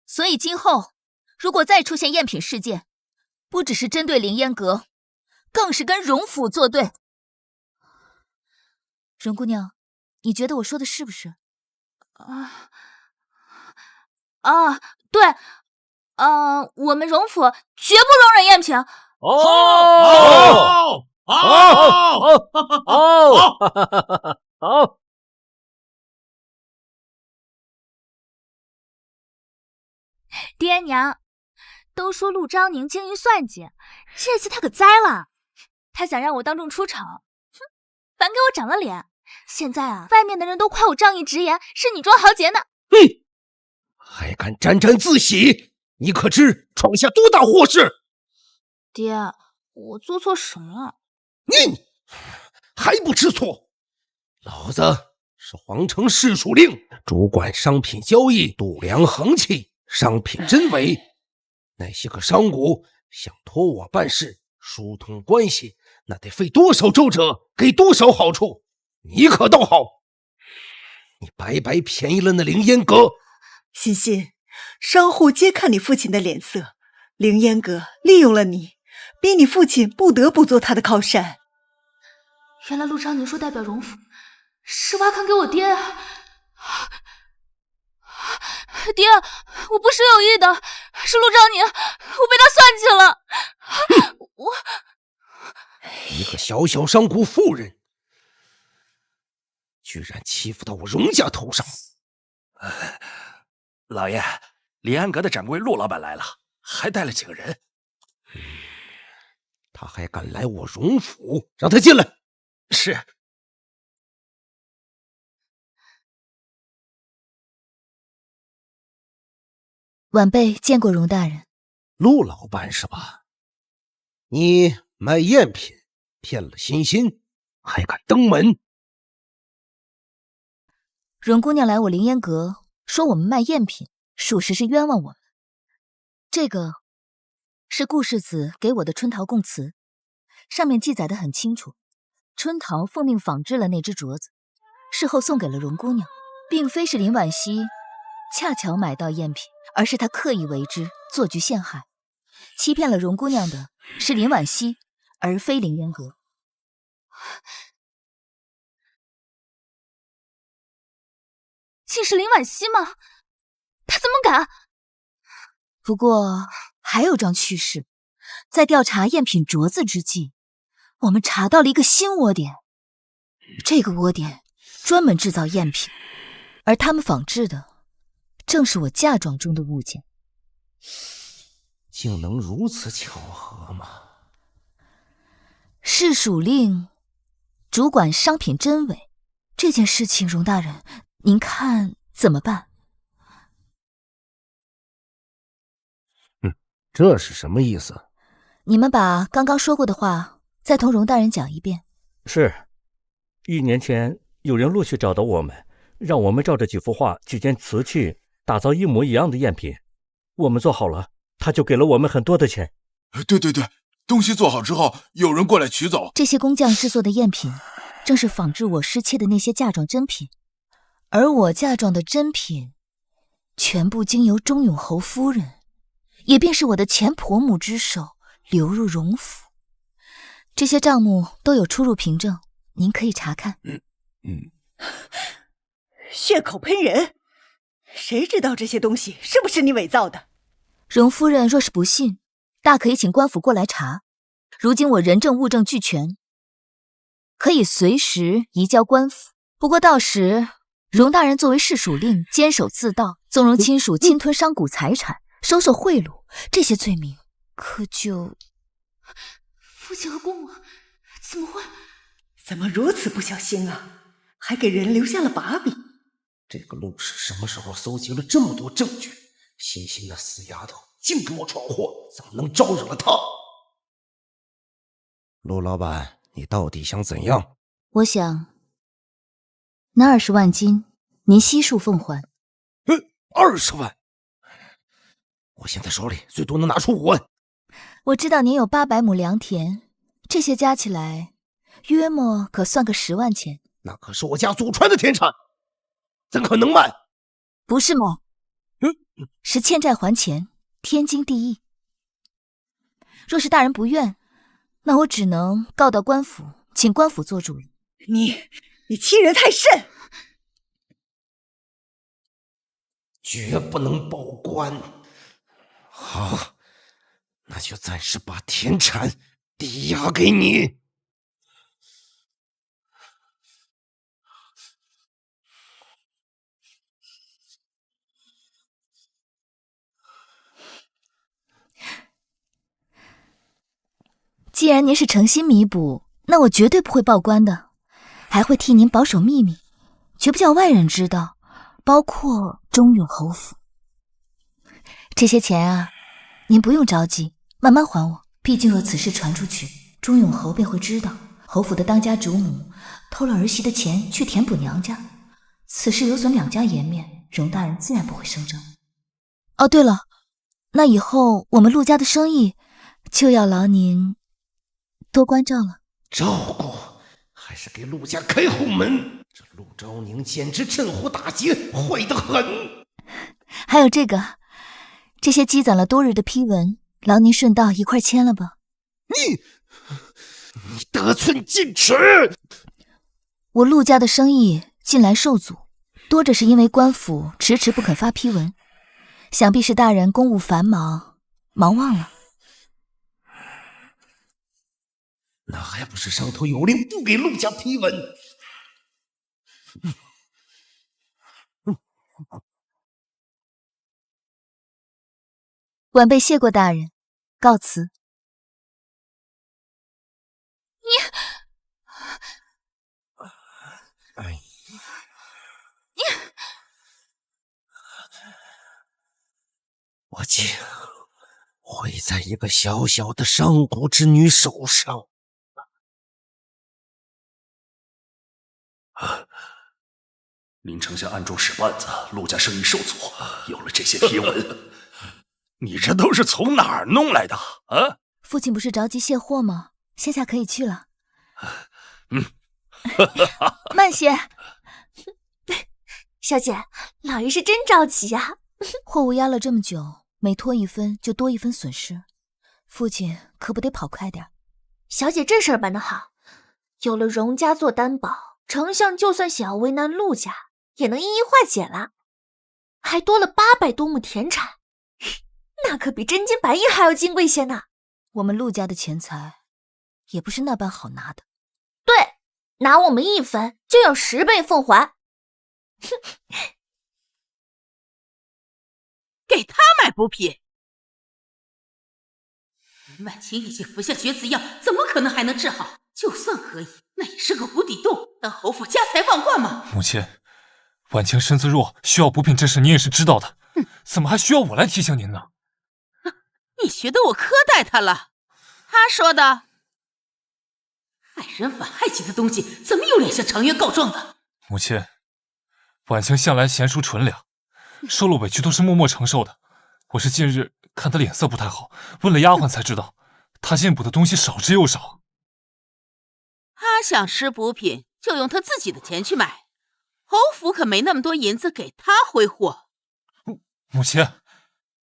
所以今后如果再出现赝品事件，不只是针对凌烟阁，更是跟荣府作对。荣姑娘，你觉得我说的是不是？对，我们荣府绝不容忍赝品。爹娘，都说陆昭宁精于算计，这次他可栽了。他想让我当众出丑，反给我长了脸。现在啊，外面的人都夸我仗义直言，是女中豪杰呢。还敢沾沾自喜，你可知闯下多大祸事？爹，我做错什么了？你还不知错？老子是皇城市属令，主管商品交易，度量衡器，商品真伪。那些个商贾想托我办事，疏通关系，那得费多少周折，给多少好处。你可倒好，你白白便宜了那凌烟阁。欣欣，商户皆看你父亲的脸色，凌烟阁利用了你，逼你父亲不得不做他的靠山。原来陆昭宁说代表荣府，是挖坑给我爹啊！爹，我不是有意的，是陆昭宁，我被他算计了。我一个小小商贾妇人，居然欺负到我荣家头上。老爷，临安阁的掌柜陆老板来了，还带了几个人。他还敢来我荣府，让他进来。是。晚辈见过荣大人。陆老板是吧？你卖赝品骗了欣欣，还敢登门？荣姑娘来我凌烟阁，说我们卖赝品，属实是冤枉我们。这个是顾世子给我的春桃供词，上面记载的很清楚，春桃奉命仿制了那只镯子，事后送给了荣姑娘，并非是林婉熙恰巧买到赝品，而是她刻意为之，做局陷害，欺骗了荣姑娘的是林婉熙，而非凌渊阁。竟是林婉熙吗？她怎么敢？不过还有桩趣事，在调查赝品镯子之际，我们查到了一个新窝点。这个窝点专门制造赝品，而他们仿制的正是我嫁妆中的物件。竟能如此巧合吗？市属令主管商品真伪，这件事情，荣大人，您看怎么办？这是什么意思？你们把刚刚说过的话再同荣大人讲一遍。是，1年前有人陆续找到我们，让我们照着几幅画、几件瓷器打造一模一样的赝品。我们做好了，他就给了我们很多的钱。对，东西做好之后，有人过来取走。这些工匠制作的赝品，正是仿制我失窃的那些嫁妆真品，而我嫁妆的真品，全部经由钟永侯夫人，也便是我的前婆母之手流入荣府。这些账目都有出入凭证，您可以查看。血口喷人，谁知道这些东西是不是你伪造的？荣夫人若是不信，大可以请官府过来查。如今我人证物证俱全，可以随时移交官府。不过到时荣大人作为市属令，监守自盗，纵容亲属侵吞商贾财产，收受贿赂，这些罪名可就……父亲和姑母怎么会？怎么如此不小心啊？还给人留下了把柄。这个陆氏什么时候搜集了这么多证据？欣欣那死丫头净给我闯祸，怎么能招惹了她？陆老板，你到底想怎样？我想那20万金，您悉数奉还。20万？我现在手里最多能拿出5万。我知道您有800亩良田，这些加起来，约莫可算个10万钱。那可是我家祖传的田产，怎可能卖？不是吗？是欠债还钱，天经地义。若是大人不愿，那我只能告到官府，请官府做主意。你欺人太甚！绝不能报官。好，那就暂时把田产抵押给你。既然您是诚心弥补，那我绝对不会报官的，还会替您保守秘密，绝不叫外人知道，包括钟永侯府。这些钱啊，您不用着急，慢慢还我。毕竟若此事传出去，钟永侯便会知道侯府的当家主母偷了儿媳的钱去填补娘家，此事有损两家颜面，荣大人自然不会声张。哦，对了，那以后我们陆家的生意就要劳您多关照了。照顾还是给陆家开后门？这陆昭宁简直趁火打劫，坏得很。还有这些积攒了多日的批文，劳您顺道一块签了吧。你得寸进尺！我陆家的生意近来受阻，多着是因为官府迟迟不肯发批文，想必是大人公务繁忙，忙忘了。那还不是上头有令不给陆家批文？晚辈谢过大人，告辞。我竟毁在一个小小的商贾之女手上。林丞相暗中使绊子，陆家生意受阻，有了这些批文。你这都是从哪儿弄来的啊？父亲不是着急卸货吗？现下可以去了。慢些，小姐，老爷是真着急呀。货物压了这么久，每拖一分就多一分损失，父亲可不得跑快点。小姐这事儿办得好，有了荣家做担保，丞相就算想要为难陆家，也能一一化解了，还多了800多亩田产，那可比真金白银还要金贵些呢。我们陆家的钱财也不是那般好拿的。对，拿我们1分就要10倍奉还。给他买补品。婉清已经服下绝子药，怎么可能还能治好？就算可以，那也是个无底洞。当侯府家财万贯吗？母亲，婉清身子弱，需要补品，这事你也是知道的，怎么还需要我来提醒您呢？你觉得我苛待他了？他说的，害人反害己的东西，怎么有脸向常渊告状的？母亲，婉清向来贤淑纯良，受了委屈都是默默承受的。我是近日看他脸色不太好，问了丫鬟才知道，他进补的东西少之又少。他想吃补品，就用他自己的钱去买，侯府可没那么多银子给他挥霍。母亲，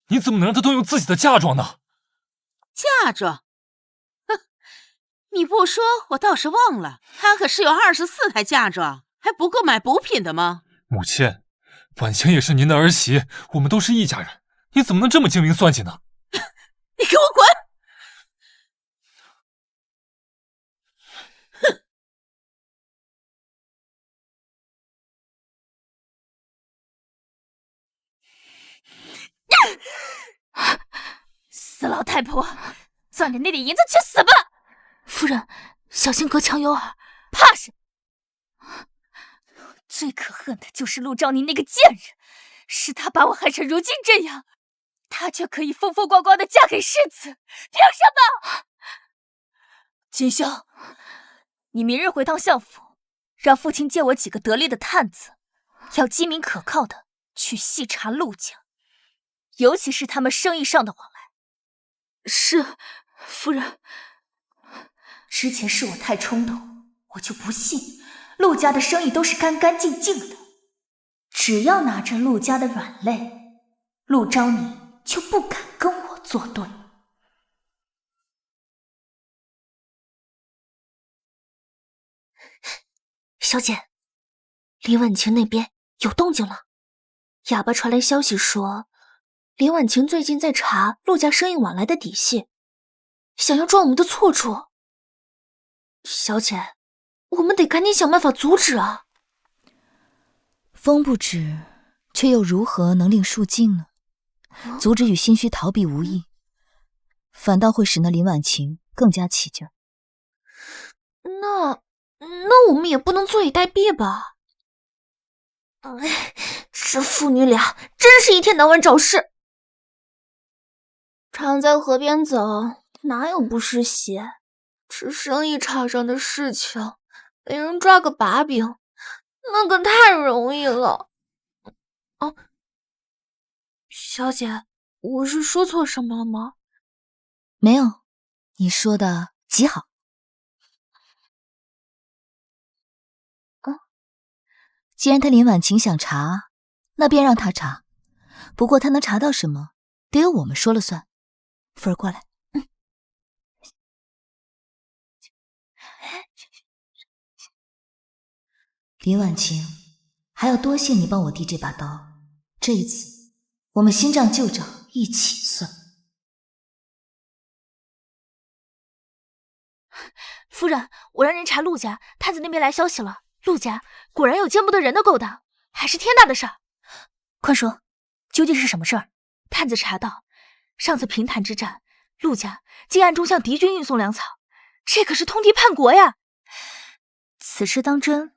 你怎么能让他动用自己的嫁妆呢？嫁妆？哼，你不说我倒是忘了，他可是有24台嫁妆，还不够买补品的吗？母亲，婉清也是您的儿媳，我们都是一家人，你怎么能这么精明算计呢？你给我滚！死老太婆，攥着那点银子去死吧！夫人，小心隔墙有耳。怕什么？最可恨的就是陆昭宁那个贱人，是他把我害成如今这样，他却可以风风光光的嫁给世子，凭什么？锦绣，你明日回趟相府，让父亲借我几个得力的探子，要机敏可靠的去细查陆家，尤其是他们生意上的往来。是，夫人。之前是我太冲动，我就不信陆家的生意都是干干净净的。只要拿着陆家的软肋，陆昭宁就不敢跟我作对。小姐，林婉晴那边有动静了。哑巴传来消息说，林婉晴最近在查陆家生意往来的底细，想要抓我们的错处。小姐，我们得赶紧想办法阻止啊！风不止，却又如何能令树静呢？阻止与心虚逃避无异，反倒会使那林婉晴更加起劲儿。那我们也不能坐以待毙吧？这父女俩真是一天到晚找事。常在河边走，哪有不湿鞋？这生意场上的事情，被人抓个把柄，那可太容易了。哦，小姐，我是说错什么了吗？没有，你说的极好。既然他林婉晴想查，那便让他查。不过他能查到什么，得由我们说了算。福儿过来。林婉晴，还要多谢你帮我递这把刀。这一次，我们新账旧账一起算。夫人，我让人查陆家，探子那边来消息了。陆家果然有见不得人的勾当，还是天大的事儿。快说，究竟是什么事儿？探子查到，上次平潭之战，陆家竟暗中向敌军运送粮草，这可是通敌叛国呀！此事当真，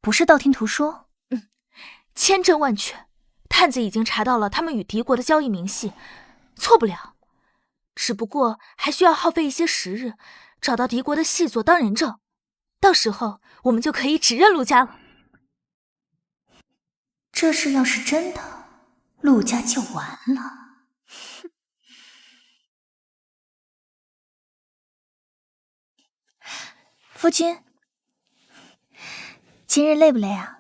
不是道听途说。千真万确。探子已经查到了他们与敌国的交易明细，错不了。只不过还需要耗费一些时日，找到敌国的细作当人证。到时候我们就可以指认陆家了。这事要是真的，陆家就完了。夫君，今日累不累啊？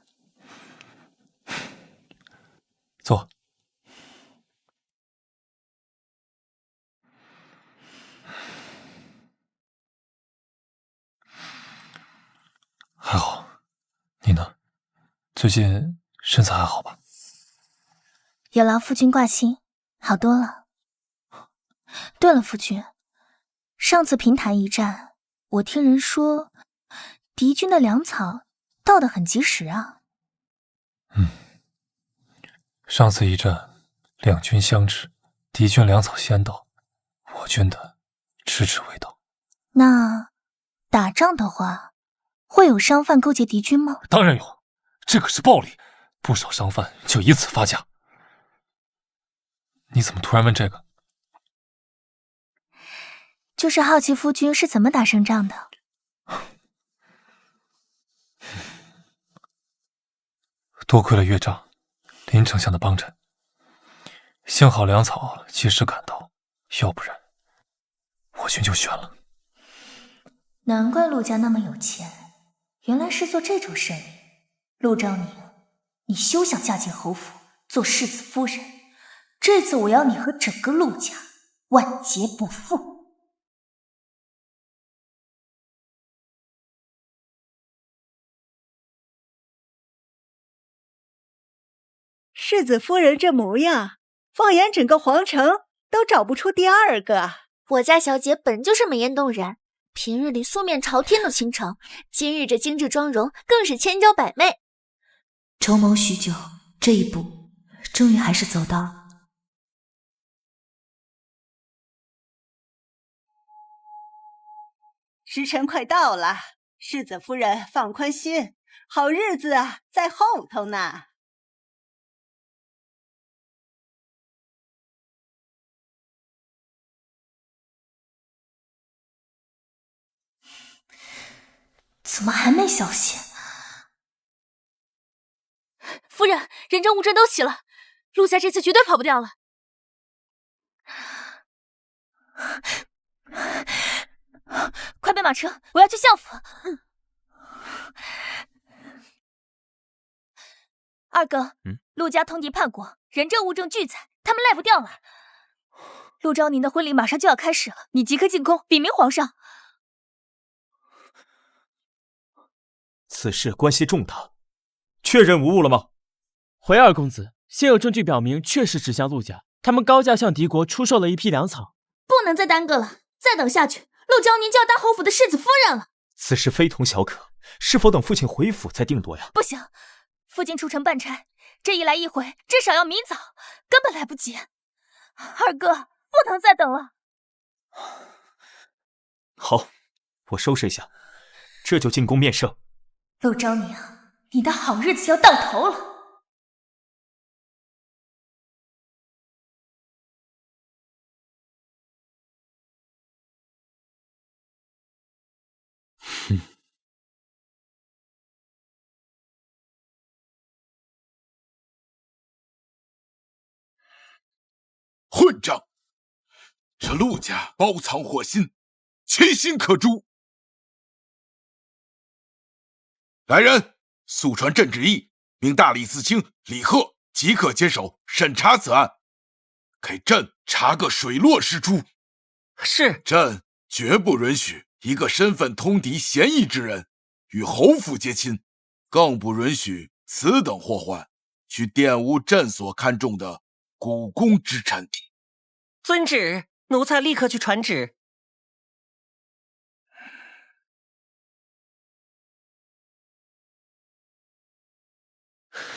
坐。还好，你呢？最近身子还好吧？有劳夫君挂心，好多了。对了，夫君，上次平潭一战，我听人说敌军的粮草到得很及时啊。上次一战，两军相持，敌军粮草先到，我军的迟迟未到。那打仗的话，会有商贩勾结敌军吗？当然有，这可是暴利，不少商贩就以此发家。你怎么突然问这个？就是好奇夫君是怎么打胜仗的。多亏了岳丈、林丞相的帮衬，幸好粮草及时赶到，要不然我军就悬了。难怪陆家那么有钱，原来是做这种生意。陆昭宁，你休想嫁进侯府做世子夫人，这次我要你和整个陆家万劫不复。世子夫人这模样，放眼整个皇城都找不出第二个。我家小姐本就是美艳动人，平日里素面朝天都倾城，今日这精致妆容更是千娇百媚。筹谋许久，这一步终于还是走到了。时辰快到了，世子夫人放宽心，好日子啊在后头呢。怎么还没消息？夫人，人证物证都齐了，陆家这次绝对跑不掉了。快备马车，我要去相府。二哥，陆家通敌叛国，人证物证俱在，他们赖不掉了。陆昭宁的婚礼马上就要开始了，你即刻进宫禀明皇上。此事关系重大，确认无误了吗？回二公子，现有证据表明，确实指向陆家，他们高价向敌国出售了一批粮草。不能再耽搁了，再等下去，陆昭宁就要当侯府的世子夫人了。此事非同小可，是否等父亲回府再定夺呀？不行，父亲出城办差，这一来一回，至少要明早，根本来不及。二哥，不能再等了。好，我收拾一下，这就进宫面圣。陆昭宁，你的好日子要到头了。混账！这陆家包藏祸心，其心可诛。来人，速传朕旨意，命大理寺卿李贺即刻接手审查此案，给朕查个水落石出。是，朕绝不允许一个身份通敌嫌疑之人与侯府结亲，更不允许此等祸患去玷污朕所看重的古宫之臣。遵旨，奴才立刻去传旨。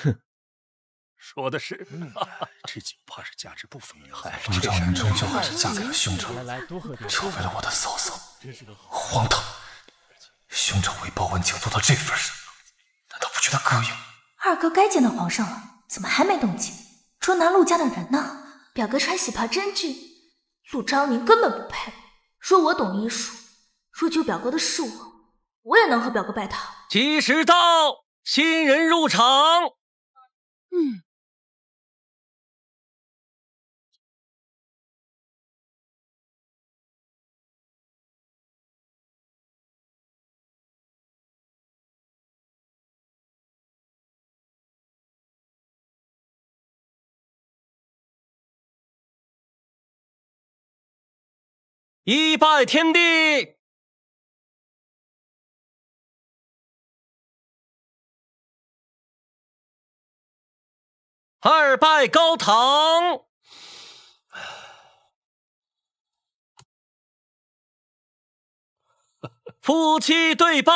哼，说的是，这酒怕是价值不菲呀。陆昭宁终究还是嫁给了兄长，成为了我的嫂嫂，荒唐！兄长为报恩情做到这份上，难道不觉得膈应？二哥该见到皇上了，怎么还没动静？捉拿陆家的人呢？表哥穿喜袍真俊，陆昭宁根本不配。说我懂医术，若救表哥的是我也能和表哥拜堂。吉时到，新人入场。一拜天地，二拜高堂，夫妻对拜。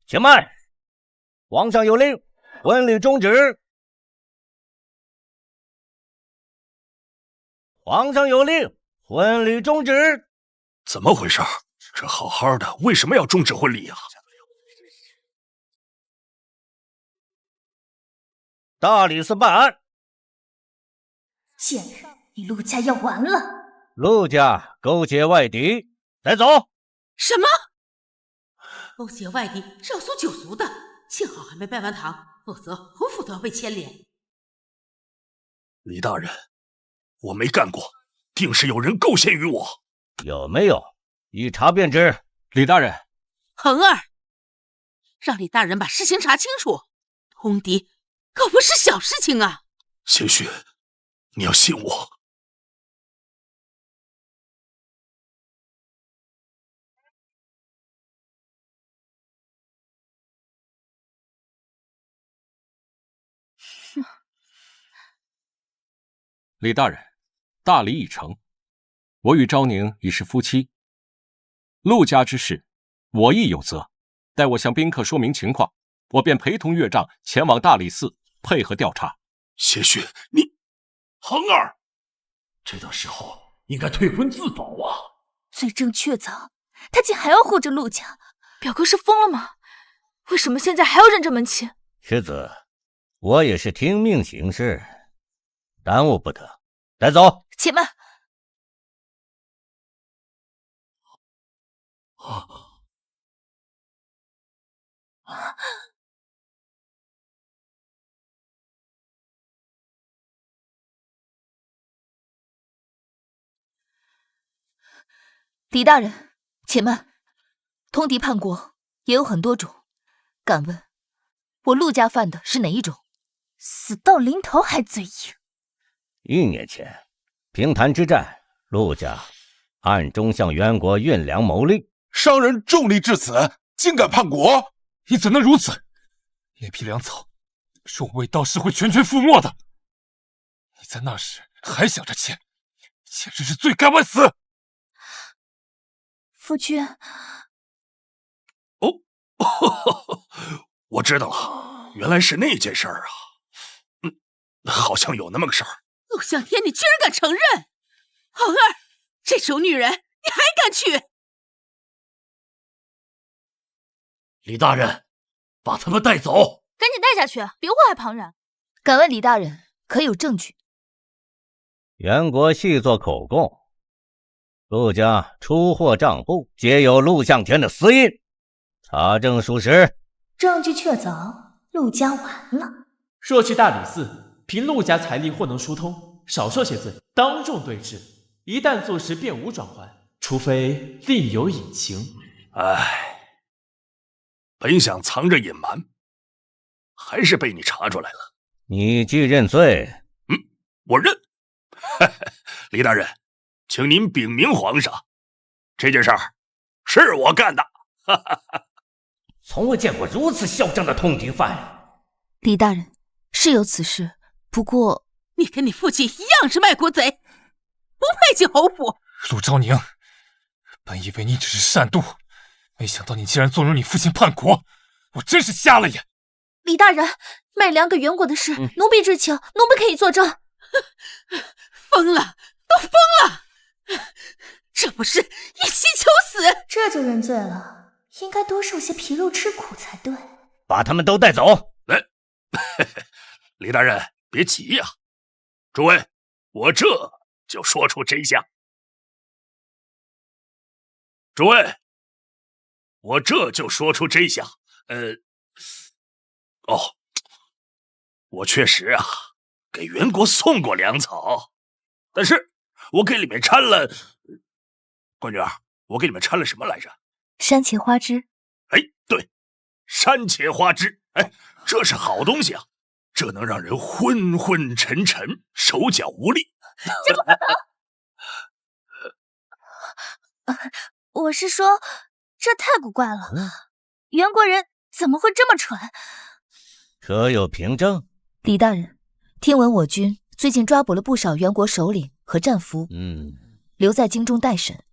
且慢！皇上有令，婚礼终止。皇上有令，婚礼终止。怎么回事？这好好的，为什么要终止婚礼啊？大理寺办案。贱人，你陆家要完了！陆家勾结外敌，带走。什么？勾结外敌是要诉九族的，幸好还没拜完堂，否则侯府都要被牵连。李大人，我没干过，定是有人构陷于我。有没有？一查便知。李大人，恒儿，让李大人把事情查清楚。通敌可不是小事情啊！贤婿，你要信我。李大人，大礼已成，我与昭宁已是夫妻。陆家之事，我亦有责。待我向宾客说明情况，我便陪同岳丈前往大理寺配合调查。贤婿，你恒儿，这种时候应该退婚自保啊！罪证确凿，他竟还要护着陆家，表哥是疯了吗？为什么现在还要认这门亲？世子，我也是听命行事，耽误不得，带走。且慢。李大人，且慢。通敌叛国也有很多种，敢问我陆家犯的是哪一种？死到临头还嘴硬。1年前，平潭之战，陆家暗中向袁国运粮谋利，商人重利至此，竟敢叛国！你怎能如此？那批粮草是我为道士会全权覆没的。你在那时还想着钱，简直是罪该万死！夫君，我知道了，原来是那件事儿啊。好像有那么个事儿。陆向天，你居然敢承认！恒儿，这种女人你还敢娶？李大人，把他们带走！赶紧带下去，别祸害旁人。敢问李大人，可有证据？袁国细作口供，陆家出货账簿皆有陆向天的私印，查证属实。证据确凿，陆家完了。若去大理寺，凭陆家财力或能疏通，少受些罪，当众对质。一旦坐实，便无转圜，除非另有隐情。唉，本想藏着隐瞒，还是被你查出来了。你既认罪，我认。李大人，请您禀明皇上，这件事儿是我干的。从未见过如此嚣张的通敌犯。李大人，是有此事，不过你跟你父亲一样是卖国贼，不配进侯府。陆昭宁，本以为你只是善妒，没想到你竟然纵容你父亲叛国，我真是瞎了眼。李大人，卖粮给袁国的事，奴婢知情，奴婢可以作证。疯了，都疯了！这不是一心求死？这就认罪了，应该多受些皮肉吃苦才对。把他们都带走。来，李大人别急呀，诸位，我这就说出真相。诸位，我这就说出真相。我确实啊，给袁国送过粮草，但是我给里面掺了，官女儿，我给你们掺了什么来着？山茄花枝。哎，对，山茄花枝，哎，这是好东西啊，这能让人昏昏沉沉，手脚无力。这不可能！我是说，这太古怪了，袁国人怎么会这么蠢？可有凭证？李大人，听闻我军最近抓捕了不少袁国首领和战俘，留在京中待审，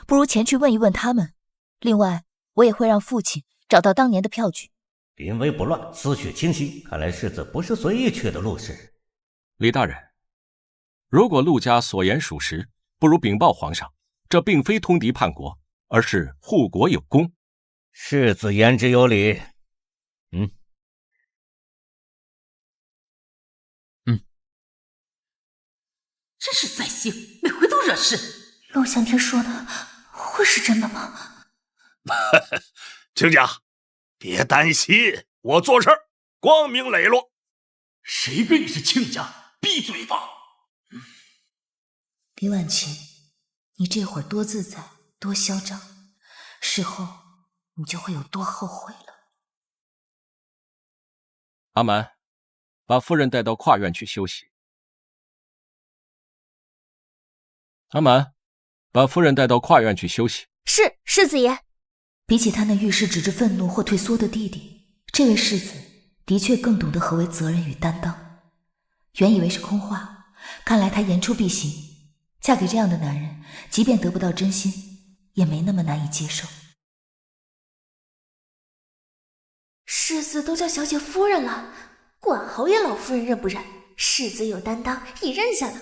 不如前去问一问他们。另外，我也会让父亲找到当年的票据。临危不乱，思绪清晰，看来世子不是随意去的陆氏。李大人，如果陆家所言属实，不如禀报皇上，这并非通敌叛国，而是护国有功。世子言之有理。真是灾星，每回都惹事。陆向天说的会是真的吗？亲家，别担心，我做事光明磊落。谁跟你是亲家？闭嘴吧！李婉晴，你这会儿多自在，多嚣张，事后你就会有多后悔了。阿蛮，把夫人带到跨院去休息。阿蛮，把夫人带到跨院去休息。是，世子爷。比起他那遇事只知愤怒或退缩的弟弟，这位世子的确更懂得何为责任与担当。原以为是空话，看来他言出必行。嫁给这样的男人，即便得不到真心，也没那么难以接受。世子都叫小姐夫人了，管侯爷老夫人认不认？世子有担当，已认下了。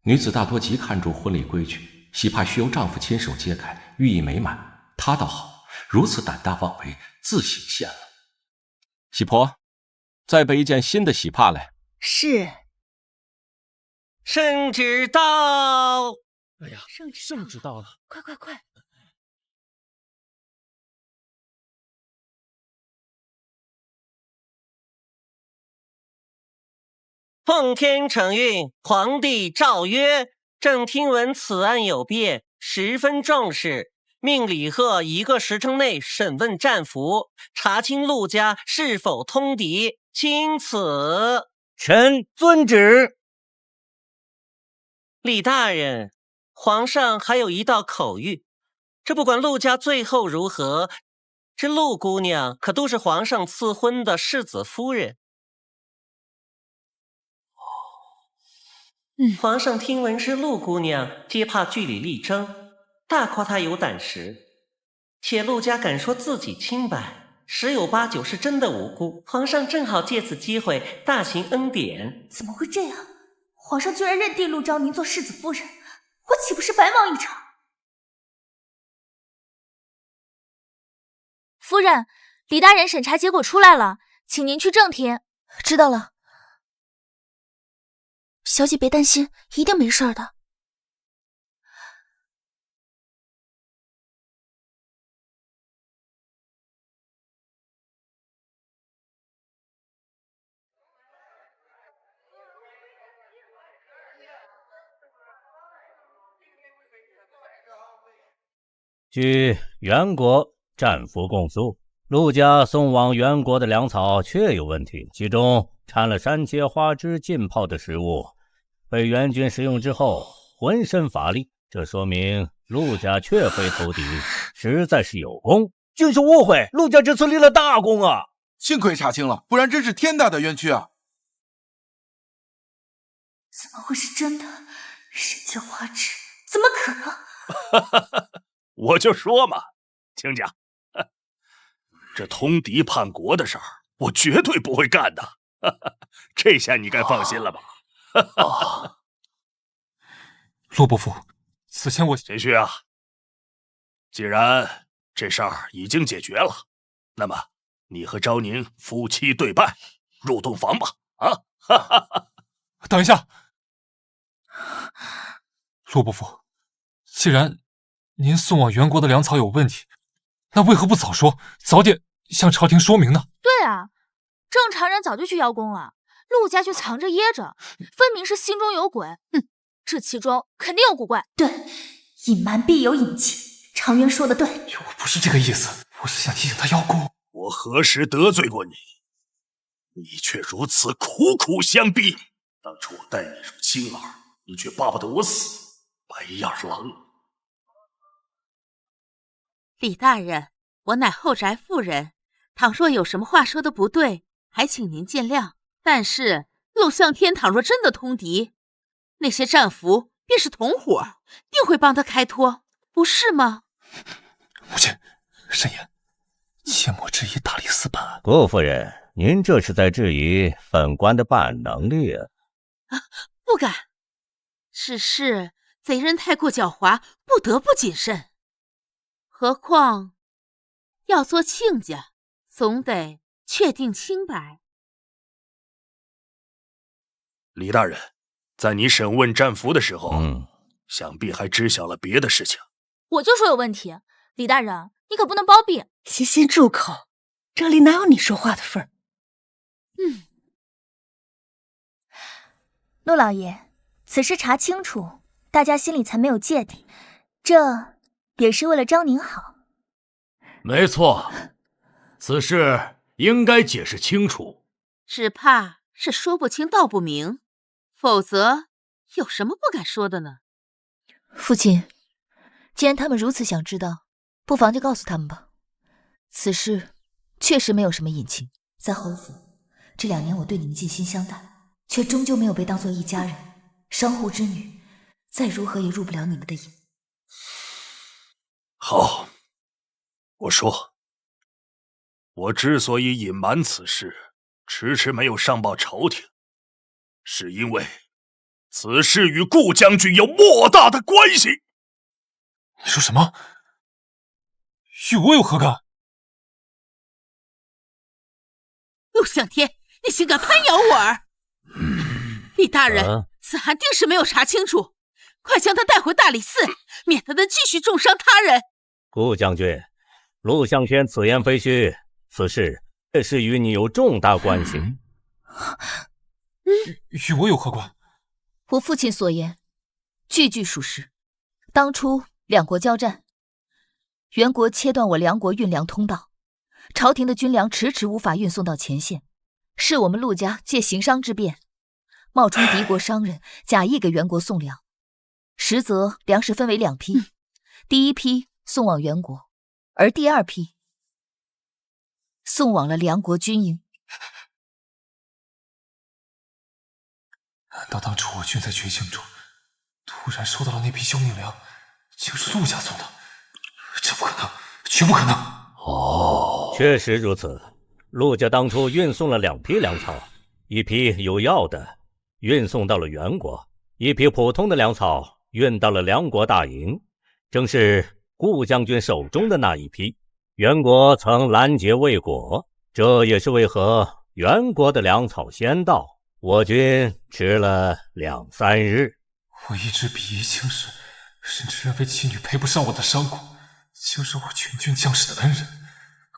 女子大多极看重婚礼规矩，喜怕须由丈夫亲手揭开，寓意美满。她倒好，如此胆大妄为，自行现了。喜婆，再备一件新的喜帕来。是。圣旨到！哎呀，圣旨到了，快快快！奉天承运，皇帝诏曰：正听闻此案有变，十分重视，命李贺1个时辰内审问战俘，查清陆家是否通敌。钦此。臣遵旨。李大人，皇上还有一道口谕，这不管陆家最后如何，这陆姑娘可都是皇上赐婚的世子夫人。皇上听闻是陆姑娘，皆怕据理力争，大夸她有胆识。且陆家敢说自己清白，十有八九是真的无辜。皇上正好借此机会大行恩典。怎么会这样？皇上居然认定陆昭宁做世子夫人，我岂不是白忙一场？夫人，李大人审查结果出来了，请您去正厅。知道了。小姐别担心，一定没事的。据袁国战俘供述，陆家送往袁国的粮草确有问题，其中掺了山茄花枝浸泡的食物，被袁军食用之后浑身乏力，这说明陆家确非投敌，实在是有功。均是误会，陆家这次立了大功啊！幸亏查清了，不然真是天大的冤屈啊！怎么会是真的？山茄花枝怎么可能？我就说嘛，亲家，这通敌叛国的事儿，我绝对不会干的。这下你该放心了吧？陆伯父，此前我贤婿啊，既然这事儿已经解决了，那么你和昭宁夫妻对拜，入洞房吧。啊！等一下，陆伯父，既然您送往袁国的粮草有问题，那为何不早说，早点向朝廷说明呢？对啊，正常人早就去邀功了，陆家却藏着掖着，分明是心中有鬼。这其中肯定有古怪。对，隐瞒必有隐情，常渊说的对。我不是这个意思，我是想提醒他邀功。我何时得罪过你？你却如此苦苦相逼。当初我待你如亲儿，你却巴不得我死，白眼狼。李大人，我乃后宅妇人，倘若有什么话说的不对，还请您见谅。但是陆向天倘若真的通敌，那些战俘便是同伙，定会帮他开脱，不是吗？母亲，慎言，切莫质疑大理寺办案。顾夫人，您这是在质疑本官的办案能力啊！不敢，只是贼人太过狡猾，不得不谨慎。何况要做亲家，总得确定清白。李大人，在你审问战俘的时候，想必还知晓了别的事情。我就说有问题，李大人，你可不能包庇。先住口，这里哪有你说话的份儿？陆老爷，此事查清楚，大家心里才没有芥蒂，这也是为了招您好。没错，此事应该解释清楚。只怕是说不清道不明，否则有什么不敢说的呢？父亲，既然他们如此想知道，不妨就告诉他们吧。此事确实没有什么隐情，在侯府这2年，我对你们尽心相待，却终究没有被当作一家人。商户之女，再如何也入不了你们的眼。好，我说，我之所以隐瞒此事，迟迟没有上报朝廷，是因为此事与顾将军有莫大的关系。你说什么？与我有何干？陆向天，你竟敢攀咬我儿！李大人，此案定是没有查清楚，快将他带回大理寺，免得他继续重伤他人。顾将军，陆向天此言非虚，此事确实与你有重大关系。与我有何关？我父亲所言，句句属实。当初两国交战，元国切断我梁国运粮通道，朝廷的军粮迟迟无法运送到前线，是我们陆家借行商之便，冒充敌国商人，假意给元国送粮。实则粮食分为2批，第一批送往元国，而第2批送往了梁国军营。难道当初我军在绝境中，突然收到了那批救命粮，竟是陆家送的？这不可能，绝不可能！确实如此。陆家当初运送了2批粮草，一批有药的运送到了元国，一批普通的粮草运到了梁国大营，正是顾将军手中的那一批。元国曾拦截未果，这也是为何元国的粮草先到，我军迟了2、3日。我一直鄙夷轻视，甚至认为妻女配不上我的商贾，竟是我全军将士的恩人，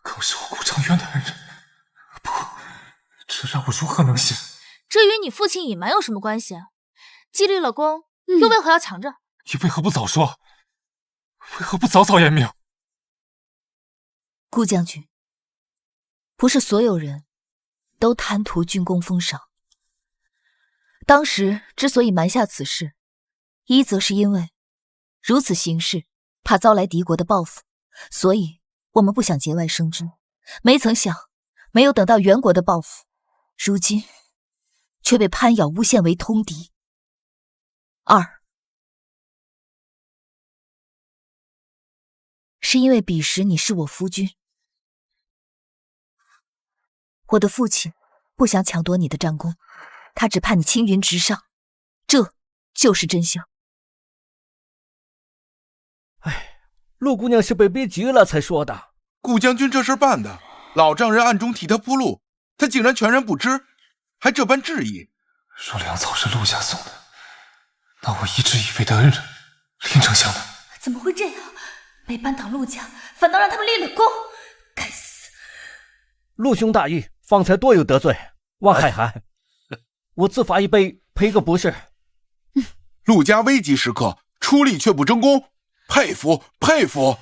更是我顾长渊的恩人。不，这让我如何能信？这与你父亲隐瞒有什么关系？既立了功，又为何要藏着？你为何不早说？为何不早早言明？顾将军，不是所有人都贪图军功封赏。当时之所以瞒下此事，一则是因为如此行事怕遭来敌国的报复，所以我们不想节外生枝。没曾想，没有等到元国的报复，如今却被攀咬诬陷为通敌。2是因为彼时你是我夫君，我的父亲不想抢夺你的战功，他只怕你青云直上，这就是真相。陆姑娘是被逼急了才说的。顾将军这事办的，老丈人暗中替他铺路，他竟然全然不知，还这般质疑。若粮草是陆家送的，那我一直以为的恩人林丞相呢？怎么会这样？没扳倒陆家，反倒让他们立了功，该死！陆兄大义，方才多有得罪，望海涵。我自罚一杯，赔个不是。陆家危急时刻出力却不争功，佩服佩服。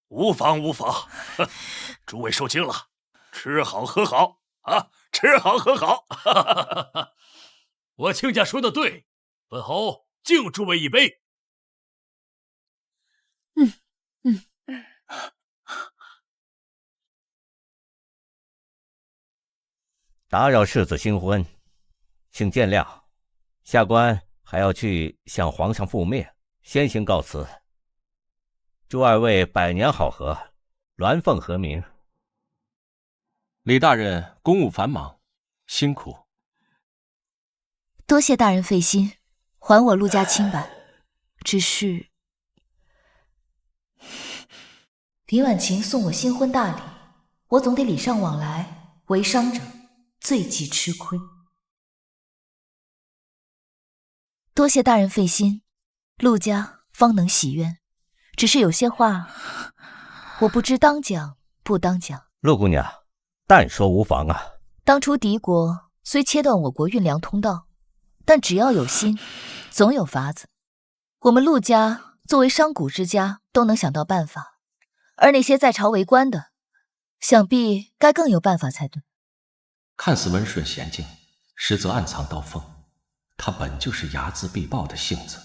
无妨无妨，诸位受惊了，吃好喝好啊，吃好喝好。我亲家说的对，本侯敬诸位一杯。打扰世子新婚，请见谅。下官还要去向皇上复命，先行告辞。祝二位百年好合，鸾凤和鸣。李大人公务繁忙，辛苦。多谢大人费心，还我陆家清白。只是李婉晴送我新婚大礼，我总得礼尚往来，为商者最忌吃亏。多谢大人费心，陆家方能洗冤。只是有些话，我不知当讲不当讲。陆姑娘，但说无妨啊。当初敌国虽切断我国运粮通道，但只要有心，总有法子。我们陆家作为商贾之家，都能想到办法，而那些在朝为官的，想必该更有办法才对。看似温顺娴静，实则暗藏刀锋。他本就是睚眦必报的性子。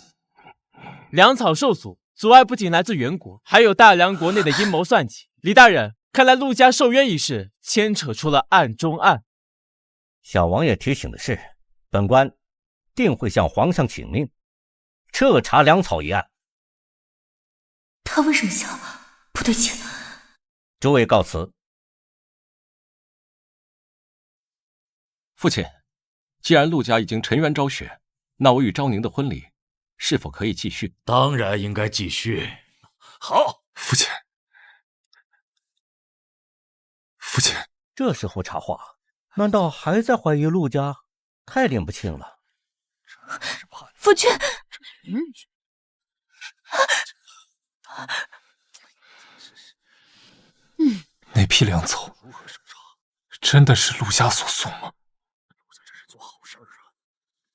粮草受阻，阻碍不仅来自元国，还有大梁国内的阴谋算计。李大人，看来陆家受冤一事牵扯出了暗中暗。小王爷提醒的是，本官定会向皇上请命，彻查粮草一案。他为什么笑？不对劲。诸位告辞。父亲，既然陆家已经沉冤昭雪，那我与昭宁的婚礼是否可以继续？当然应该继续。好，父亲，父亲，这时候插话，难道还在怀疑陆家？太拎不清了。夫君，那批粮草真的是陆家所送吗？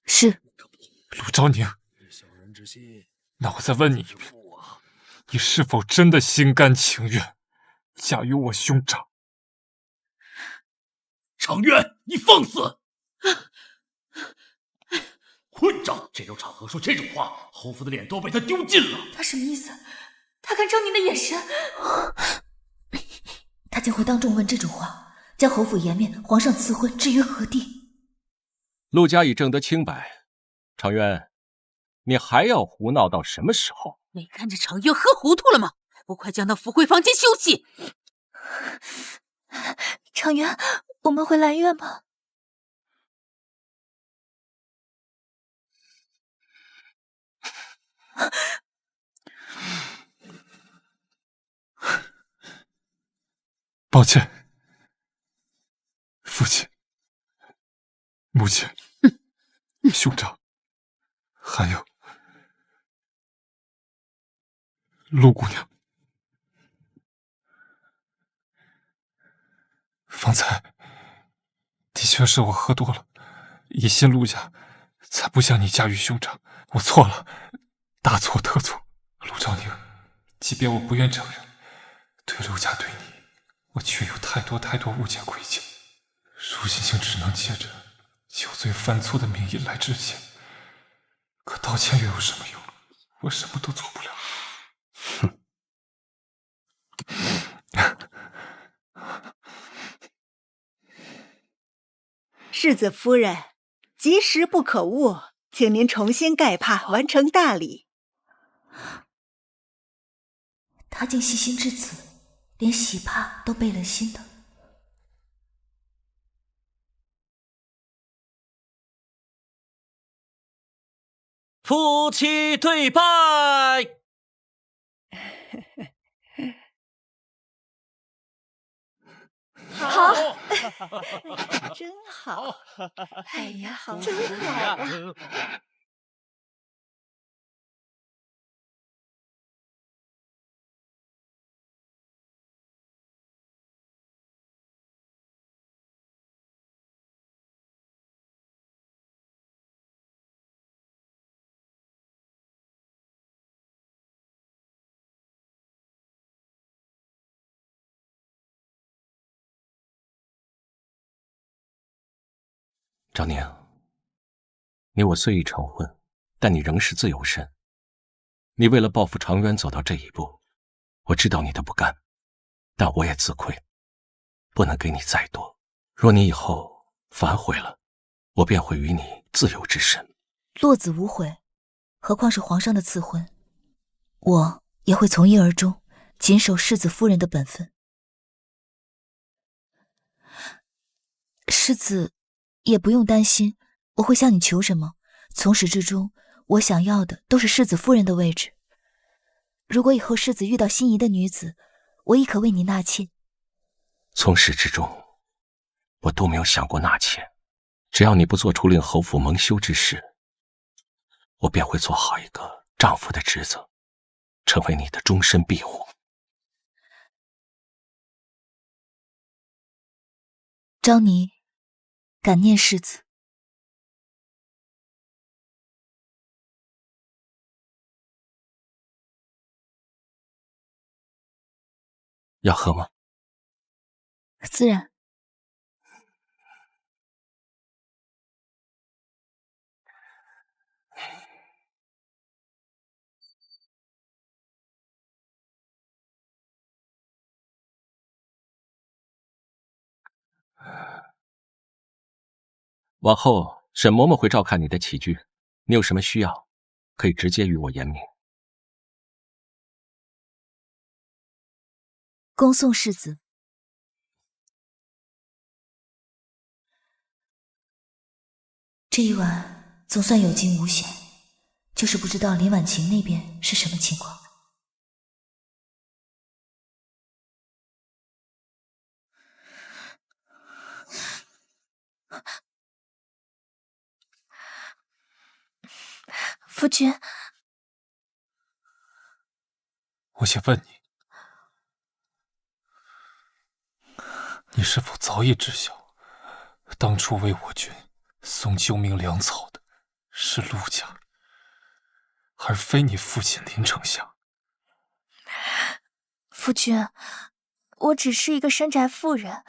是。陆昭宁，那我再问你一遍，你是否真的心甘情愿嫁与我兄长？程渊，你放肆！混账！这种场合说这种话，侯府的脸都被他丢尽了。他什么意思？他看昭宁的眼神。他竟会当众问这种话，将侯府颜面、皇上赐婚置于何地？陆家已挣得清白，程渊，你还要胡闹到什么时候？没看着程渊喝糊涂了吗？不快将他扶回房间休息。程渊，我们回兰苑吧。抱歉，父亲、母亲、兄长，还有陆姑娘。方才的确是我喝多了，疑心陆家，才不想你嫁与兄长。我错了，大错特错。陆昭宁，即便我不愿承认，对陆家对你，我却有太多误解亏欠。如今竟只能借着酒醉犯错的名义来致歉，可道歉又有什么用？我什么都做不了。哼。世子夫人，吉时不可误，请您重新盖帕，完成大礼。他竟细心至此，连洗帕都备了新的。夫妻对拜。好，真好。哎呀，好，真好啊。张宁，你我虽已成婚，但你仍是自由身。你为了报复长渊走到这一步，我知道你的不甘，但我也自愧，不能给你再多。若你以后反悔了，我便会与你自由之身。落子无悔，何况是皇上的赐婚，我也会从一而终，谨守世子夫人的本分。世子也不用担心我会向你求什么，从始至终我想要的都是世子夫人的位置。如果以后世子遇到心仪的女子，我亦可为你纳妾。从始至终我都没有想过纳妾，只要你不做出令侯府蒙羞之事，我便会做好一个丈夫的职责，成为你的终身庇护。昭妮，感念世子。要喝吗？自然。往后沈嬷嬷会照看你的起居，你有什么需要，可以直接与我言明。恭送世子。这一晚总算有惊无险，就是不知道林婉晴那边是什么情况。夫君，我先问你，你是否早已知晓，当初为我军送救命粮草的是陆家，而非你父亲林丞相？夫君，我只是一个山宅妇人，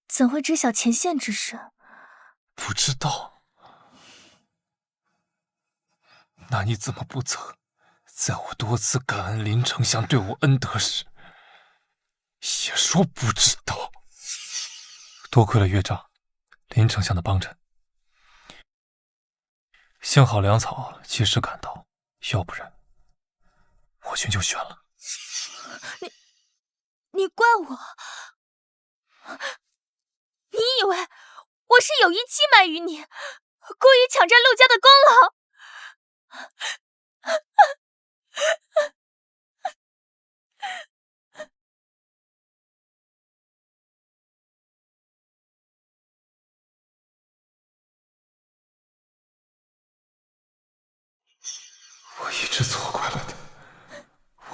怎会知晓前线之事？不知道？那你怎么不曾在我多次感恩林丞相对我恩德时，也说不知道？多亏了岳丈、林丞相的帮衬，幸好粮草及时赶到，要不然我军就悬了。你怪我？你以为我是有意欺瞒于你，故意抢占陆家的功劳？我一直错怪了他。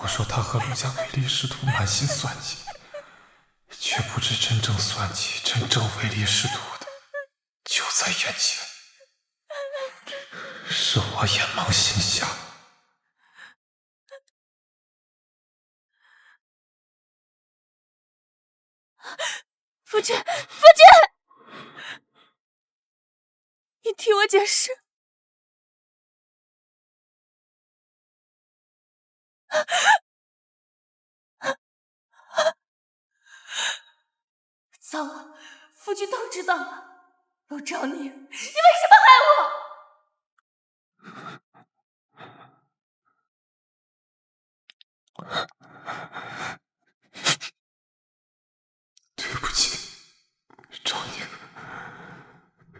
我说他和陆家唯利是图，满心算计，却不知真正算计、真正唯利是图的就在眼前。是我眼盲心瞎。夫君，夫君，你替我解释。糟了，夫君都知道了。陆昭宁，你为什么害我？对不起，昭宁，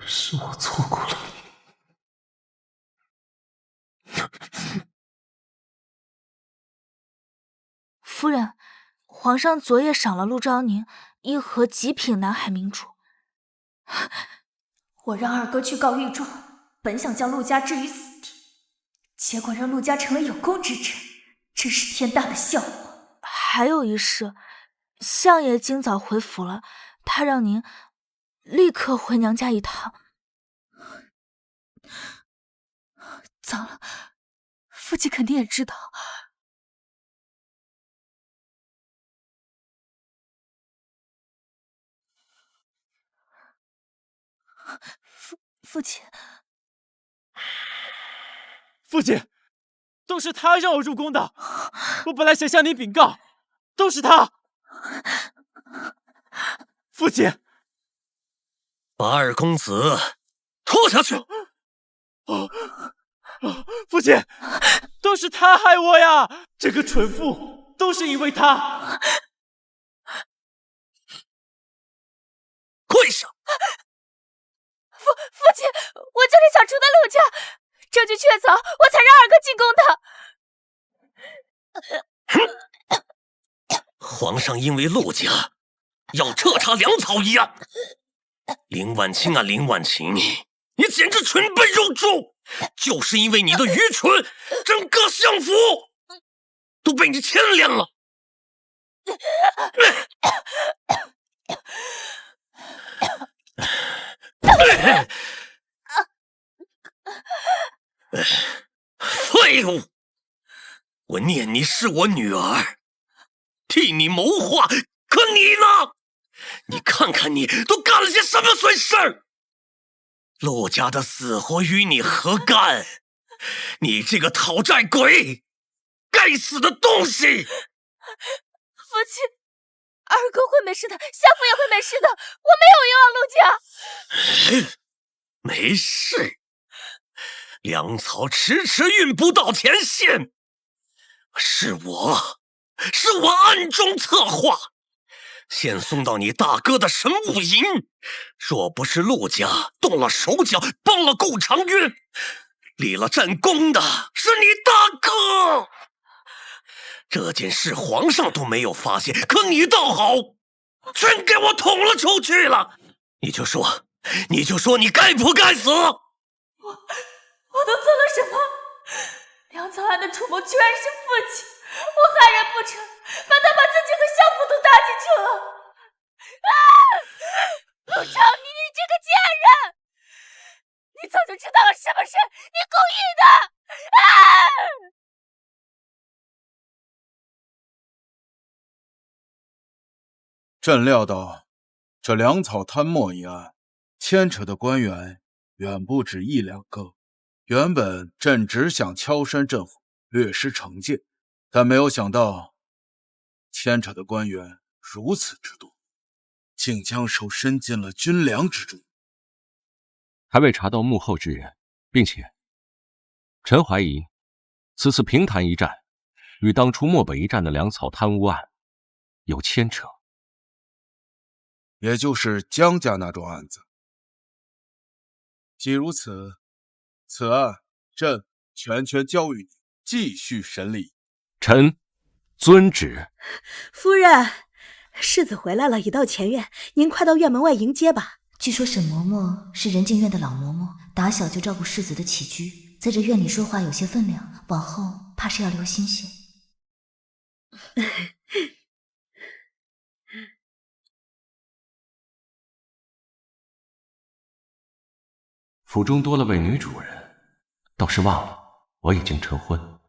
是我错过了你。夫人，皇上昨夜赏了陆昭宁一盒极品南海明珠。我让二哥去告御状，本想将陆家置于死地，结果让陆家成了有功之臣，真是天大的笑话。还有一事，相爷今早回府了，他让您立刻回娘家一趟。糟了，父亲肯定也知道。父亲，父亲，都是他让我入宫的。我本来想向你禀告，都是他。父亲，把二公子拖下去。父亲，都是他害我呀！这个蠢妇，都是因为他。跪下！父亲，我就是想出的陆家，这句确凿，我才让二哥进宫的。皇上因为陆家要彻查粮草一案，林婉清啊，林婉清，你简直蠢笨肉猪！就是因为你的愚蠢，整个相府都被你牵连了。废物！我念你是我女儿，替你谋划，可你呢？你看看你都干了些什么损事！陆家的死活与你何干？你这个讨债鬼，该死的东西！父亲，二哥会没事的，夏父也会没事的，我没有冤枉陆家。没事，粮草迟迟运不到前线，是我暗中策划，先送到你大哥的神武营。若不是陆家动了手脚，帮了顾长渊，立了战功的是你大哥。这件事皇上都没有发现，可你倒好，全给我捅了出去了。你就说你该不该死？我都做了什么？粮草案的主谋居然是父亲，我害人不成，反倒把自己和相府都搭进去了。陆长，你这个贱人！你早就知道了什么事，你故意的！朕料到，这粮草贪墨一案牵扯的官员远不止一两个。原本朕只想敲山震虎，略施惩戒，但没有想到牵扯的官员如此之多，竟将手伸进了军粮之中。还未查到幕后之人，并且臣怀疑此次平潭一战与当初漠北一战的粮草贪污案有牵扯，也就是江家那桩案子。既如此，此案朕全权交予你继续审理。臣遵旨。夫人，世子回来了，已到前院，您快到院门外迎接吧。据说沈嬷嬷是人静院的老嬷嬷，打小就照顾世子的起居，在这院里说话有些分量，往后怕是要留心些。府中多了位女主人，倒是忘了我已经成婚，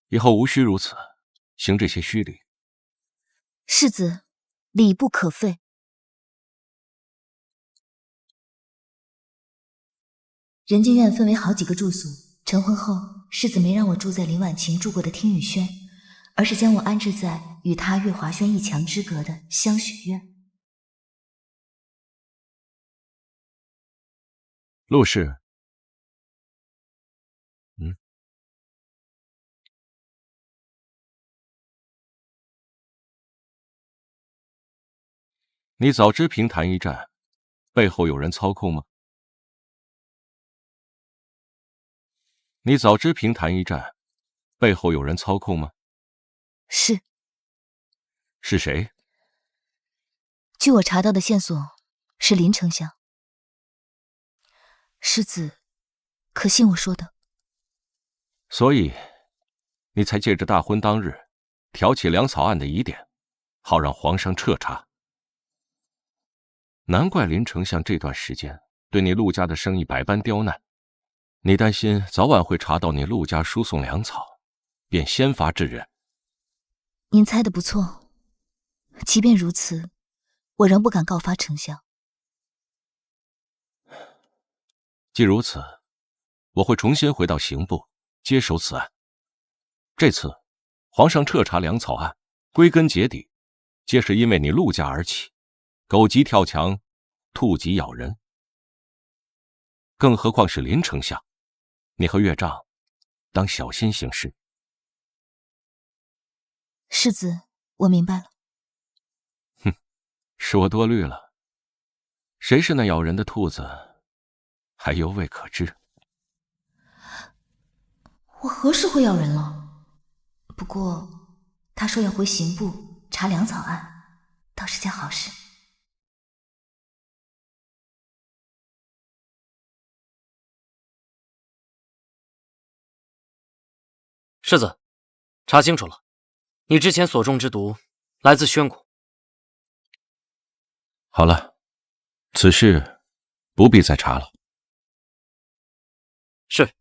以后无需如此行这些虚礼。世子，礼不可废。人静院分为好几个住宿，成婚后，世子没让我住在林婉晴住过的听雨轩，而是将我安置在与他月华轩一墙之隔的香雪院。陆氏，你早知平潭一战背后有人操控吗？你早知平潭一战背后有人操控吗？是。是谁？据我查到的线索，是林丞相。世子，可信我说的？所以，你才借着大婚当日，挑起粮草案的疑点，好让皇上彻查。难怪林丞相这段时间对你陆家的生意百般刁难，你担心早晚会查到你陆家输送粮草，便先发制人。您猜得不错，即便如此，我仍不敢告发丞相。既如此，我会重新回到刑部接手此案。这次皇上彻查粮草案，归根结底，皆是因为你陆家而起，狗急跳墙，兔急咬人。更何况是林丞相，你和岳丈当小心行事。世子，我明白了。哼，是我多虑了。谁是那咬人的兔子，还犹未可知。我何时会咬人了？不过他说要回刑部查粮草案，倒是件好事。世子，查清楚了，你之前所中之毒来自宣谷。好了，此事不必再查了。是。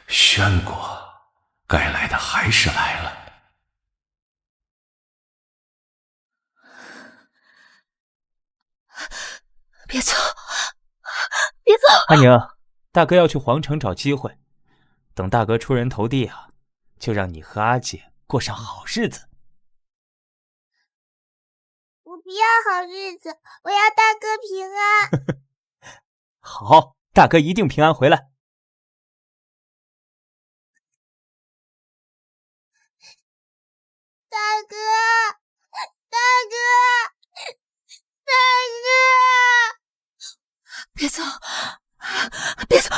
宣国，该来的还是来了。别走，别走！阿宁，大哥要去皇城找机会，等大哥出人头地啊，就让你和阿姐过上好日子。我不要好日子，我要大哥平安。好，大哥一定平安回来。大哥，大哥，大哥！别走，别走！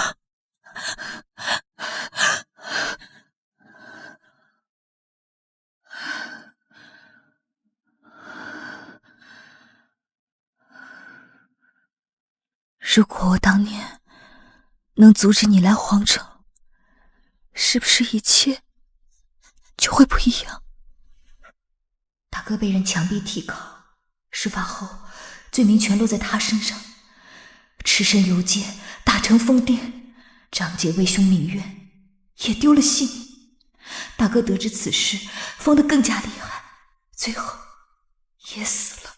如果我当年能阻止你来皇城，是不是一切就会不一样？大哥被人强逼替考，事发后罪名全落在他身上，赤身游街，大成疯癫，张杰为兄鸣冤，也丢了性命。大哥得知此事，疯得更加厉害，最后也死了。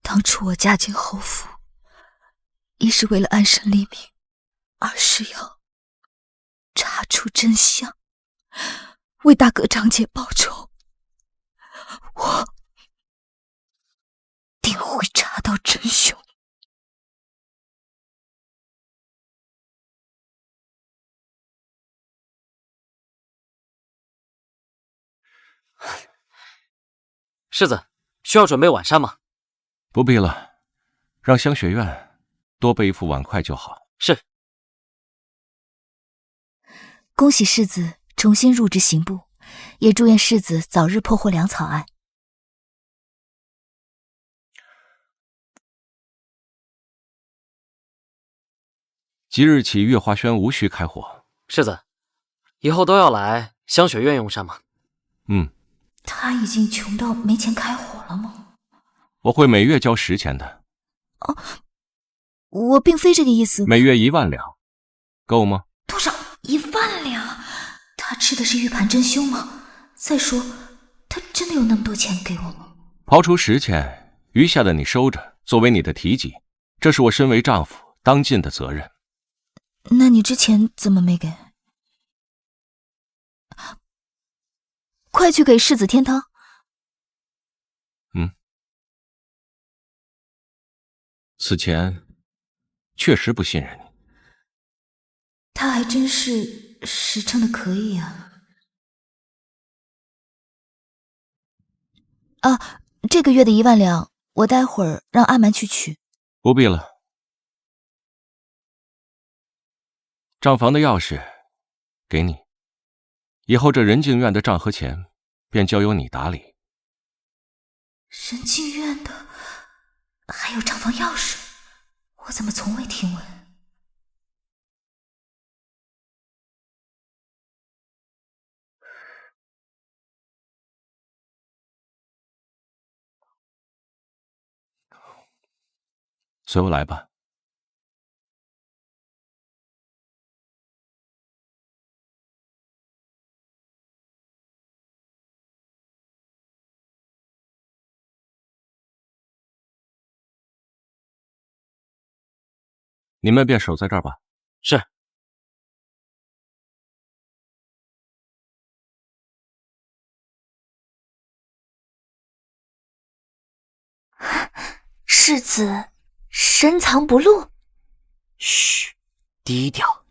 当初我嫁进侯府，一是为了安身立命，二是要查出真相，为大哥张杰报仇。我定会查到真凶。世子，需要准备晚膳吗？不必了，让香雪院多备一副碗筷就好。是。恭喜世子重新入职刑部，也祝愿世子早日破获粮草案。即日起，月华轩无需开火。世子，以后都要来香雪院用膳吗？他已经穷到没钱开火了吗？我会每月交10钱的。我并非这个意思。每月1万两，够吗？多少？1万两？他吃的是玉盘真凶吗？再说，他真的有那么多钱给我吗？刨出10钱，余下的你收着，作为你的提己，这是我身为丈夫当尽的责任。那你之前怎么没给？快去给世子添汤。此前确实不信任你。他还真是实诚的可以啊。这个月的1万两，我待会儿让阿蛮去取。不必了。账房的钥匙给你，以后这仁静院的账和钱便交由你打理。仁静院的还有账房钥匙，我怎么从未听闻？随我来吧。你们便守在这儿吧。是。世子深藏不露。嘘，低调。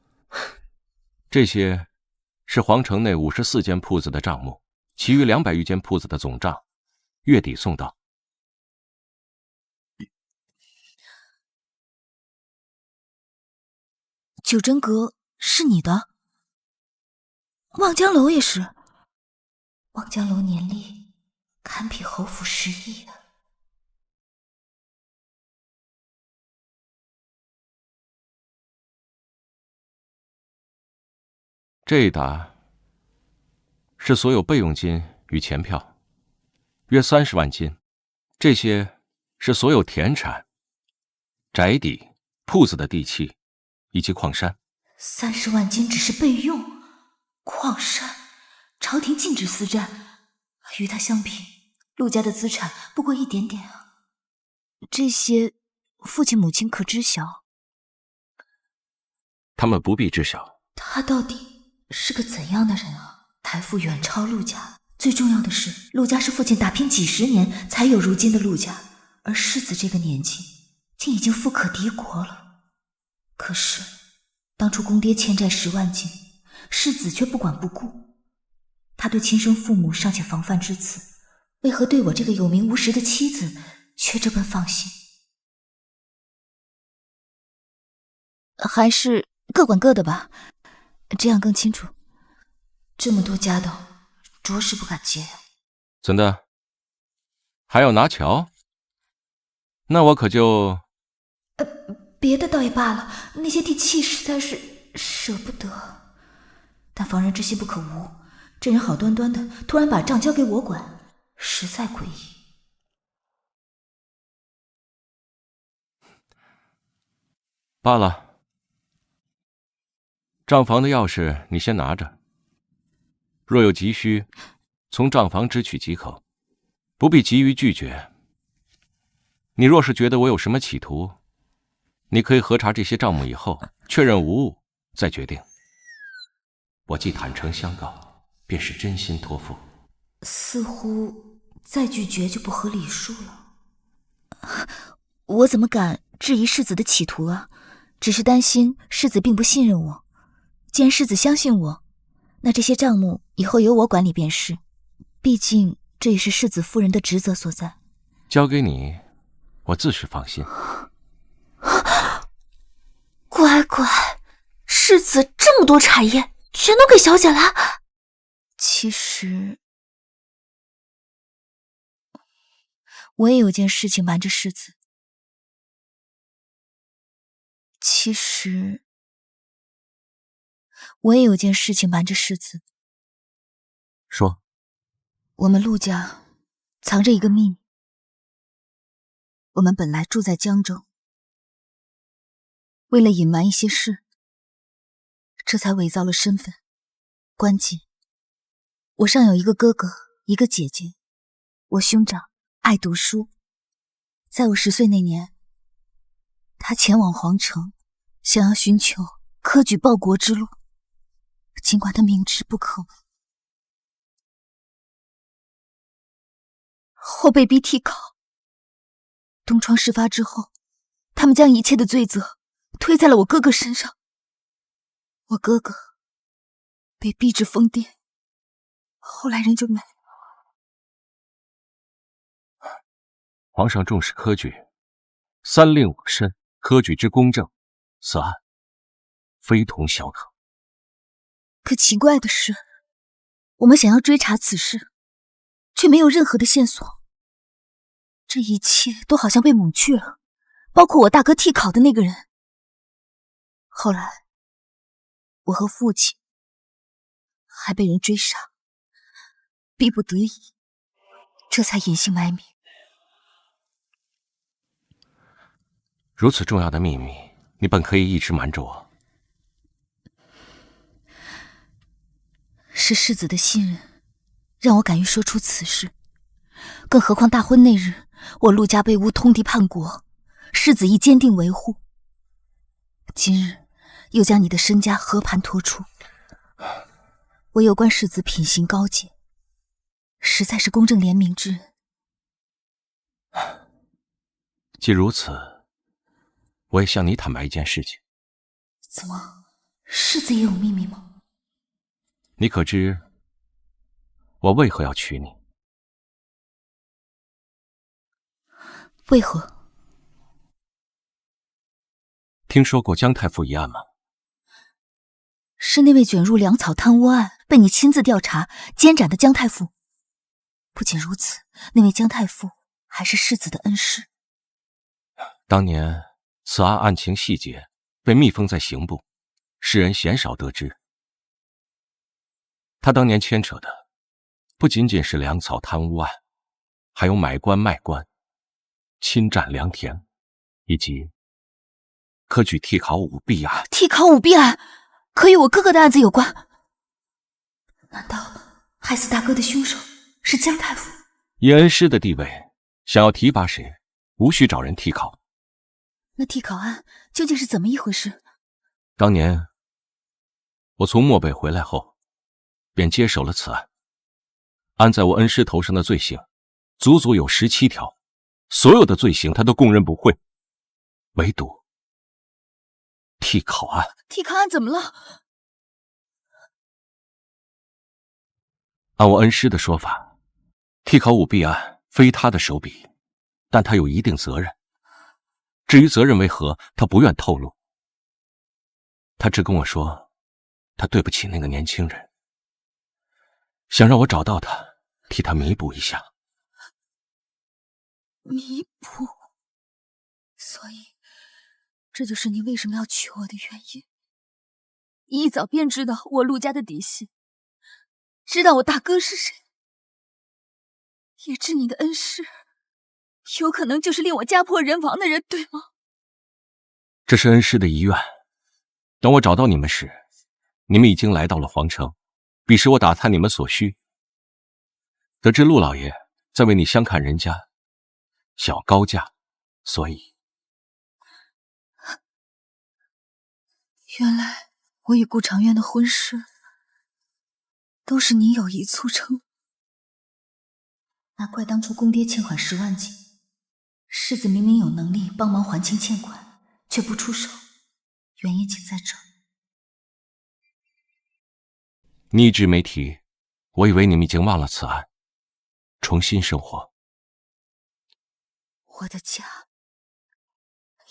这些是皇城内54间铺子的账目，其余200余间铺子的总账，月底送到。九真阁是你的？望江楼也是？望江楼年力堪比侯府10亿啊！这一沓是所有备用金与钱票，约30万金。这些是所有田产、宅邸、铺子的地契以及矿山。30万金只是备用，矿山朝廷禁止私占，与他相比，陆家的资产不过一点点啊。这些父亲母亲可知晓？他们不必知晓。他到底是个怎样的人啊？财富远超陆家，最重要的是，陆家是父亲打拼几10年才有如今的陆家，而世子这个年纪，竟已经富可敌国了。可是，当初公爹欠债10万金，世子却不管不顾。他对亲生父母尚且防范至此，为何对我这个有名无实的妻子却这般放心？还是各管各的吧，这样更清楚。这么多家当，着实不敢接呀。怎的？还要拿桥？那我可就……别的倒也罢了，那些地契实在是舍不得。但防人之心不可无，这人好端端的突然把账交给我管，实在诡异。罢了，账房的钥匙你先拿着，若有急需，从账房支取即可，不必急于拒绝。你若是觉得我有什么企图，你可以核查这些账目以后，确认无误，再决定。我既坦诚相告，便是真心托付。似乎再拒绝就不合礼数了。我怎么敢质疑世子的企图啊？只是担心世子并不信任我。既然世子相信我，那这些账目以后由我管理便是。毕竟这也是世子夫人的职责所在。交给你，我自是放心。乖乖，世子这么多产业，全都给小姐了。其实我也有件事情瞒着世子。说。我们陆家藏着一个秘密。我们本来住在江州，为了隐瞒一些事，这才伪造了身份、关系。我尚有一个哥哥，一个姐姐。我兄长爱读书，在我10岁那年，他前往皇城，想要寻求科举报国之路。尽管他明知不可，后被逼替考。东窗事发之后，他们将一切的罪责推在了我哥哥身上。我哥哥被逼至疯癫，后来人就没了。皇上重视科举，三令五申，科举之公正，此案非同小可。可奇怪的是，我们想要追查此事，却没有任何的线索。这一切都好像被抹去了，包括我大哥替考的那个人。后来，我和父亲还被人追杀，逼不得已，这才隐姓埋名。如此重要的秘密，你本可以一直瞒着我。是世子的信任，让我敢于说出此事。更何况大婚那日，我陆家被诬通敌叛国，世子亦坚定维护。今日又将你的身家和盘托出，我有关世子品行高洁，实在是公正廉明之人。既如此，我也向你坦白一件事情。怎么，世子也有秘密吗？你可知我为何要娶你？为何？听说过姜太傅一案吗？是那位卷入粮草贪污案被你亲自调查监斩的姜太傅。不仅如此，那位姜太傅还是世子的恩师。当年此案案情细节被密封在刑部，世人鲜少得知。他当年牵扯的不仅仅是粮草贪污案，还有买官卖官、侵占良田，以及科举替考舞弊案。替考舞弊案可与我哥哥的案子有关？难道害死大哥的凶手是姜太傅？以恩师的地位，想要提拔谁，无需找人替考。那替考案究竟是怎么一回事？当年我从漠北回来后，便接手了此案。安在我恩师头上的罪行足足有17条，所有的罪行他都供认不讳，唯独替考案。替考案怎么了？按我恩师的说法，替考舞弊案非他的手笔，但他有一定责任。至于责任为何，他不愿透露。他只跟我说，他对不起那个年轻人，想让我找到他，替他弥补一下。弥补？所以，这就是你为什么要娶我的原因。你一早便知道我陆家的底细，知道我大哥是谁，也知你的恩师有可能就是令我家破人亡的人，对吗？这是恩师的遗愿。等我找到你们时，你们已经来到了皇城，彼时我打探你们所需，得知陆老爷在为你相看人家，小高价，所以原来我与顾长渊的婚事都是你有意促成，难怪当初公爹欠款10万金，世子明明有能力帮忙还清欠款，却不出手，原因竟在这儿。你一直没提，我以为你们已经忘了此案，重新生活。我的家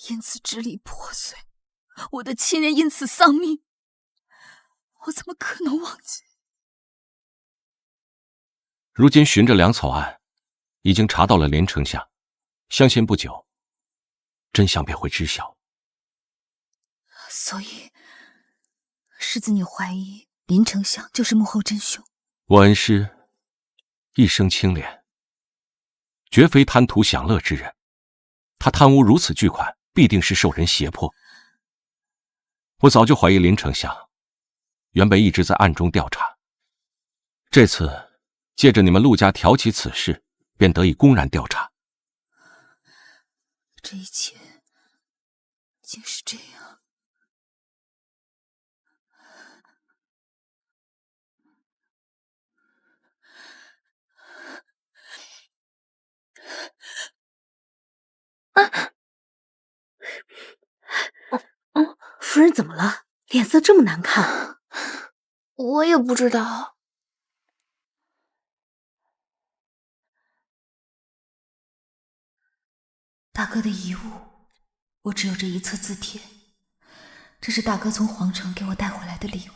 因此支离破碎，我的亲人因此丧命，我怎么可能忘记？如今循着粮草案，已经查到了林丞相，相信不久，真相便会知晓。所以，世子你怀疑林丞相就是幕后真凶？我恩师一生清廉，绝非贪图享乐之人。他贪污如此巨款，必定是受人胁迫。我早就怀疑林丞相，原本一直在暗中调查。这次借着你们陆家挑起此事，便得以公然调查。这一切竟是这样。夫人怎么了？脸色这么难看。我也不知道。大哥的遗物，我只有这一册字帖，这是大哥从皇城给我带回来的礼物，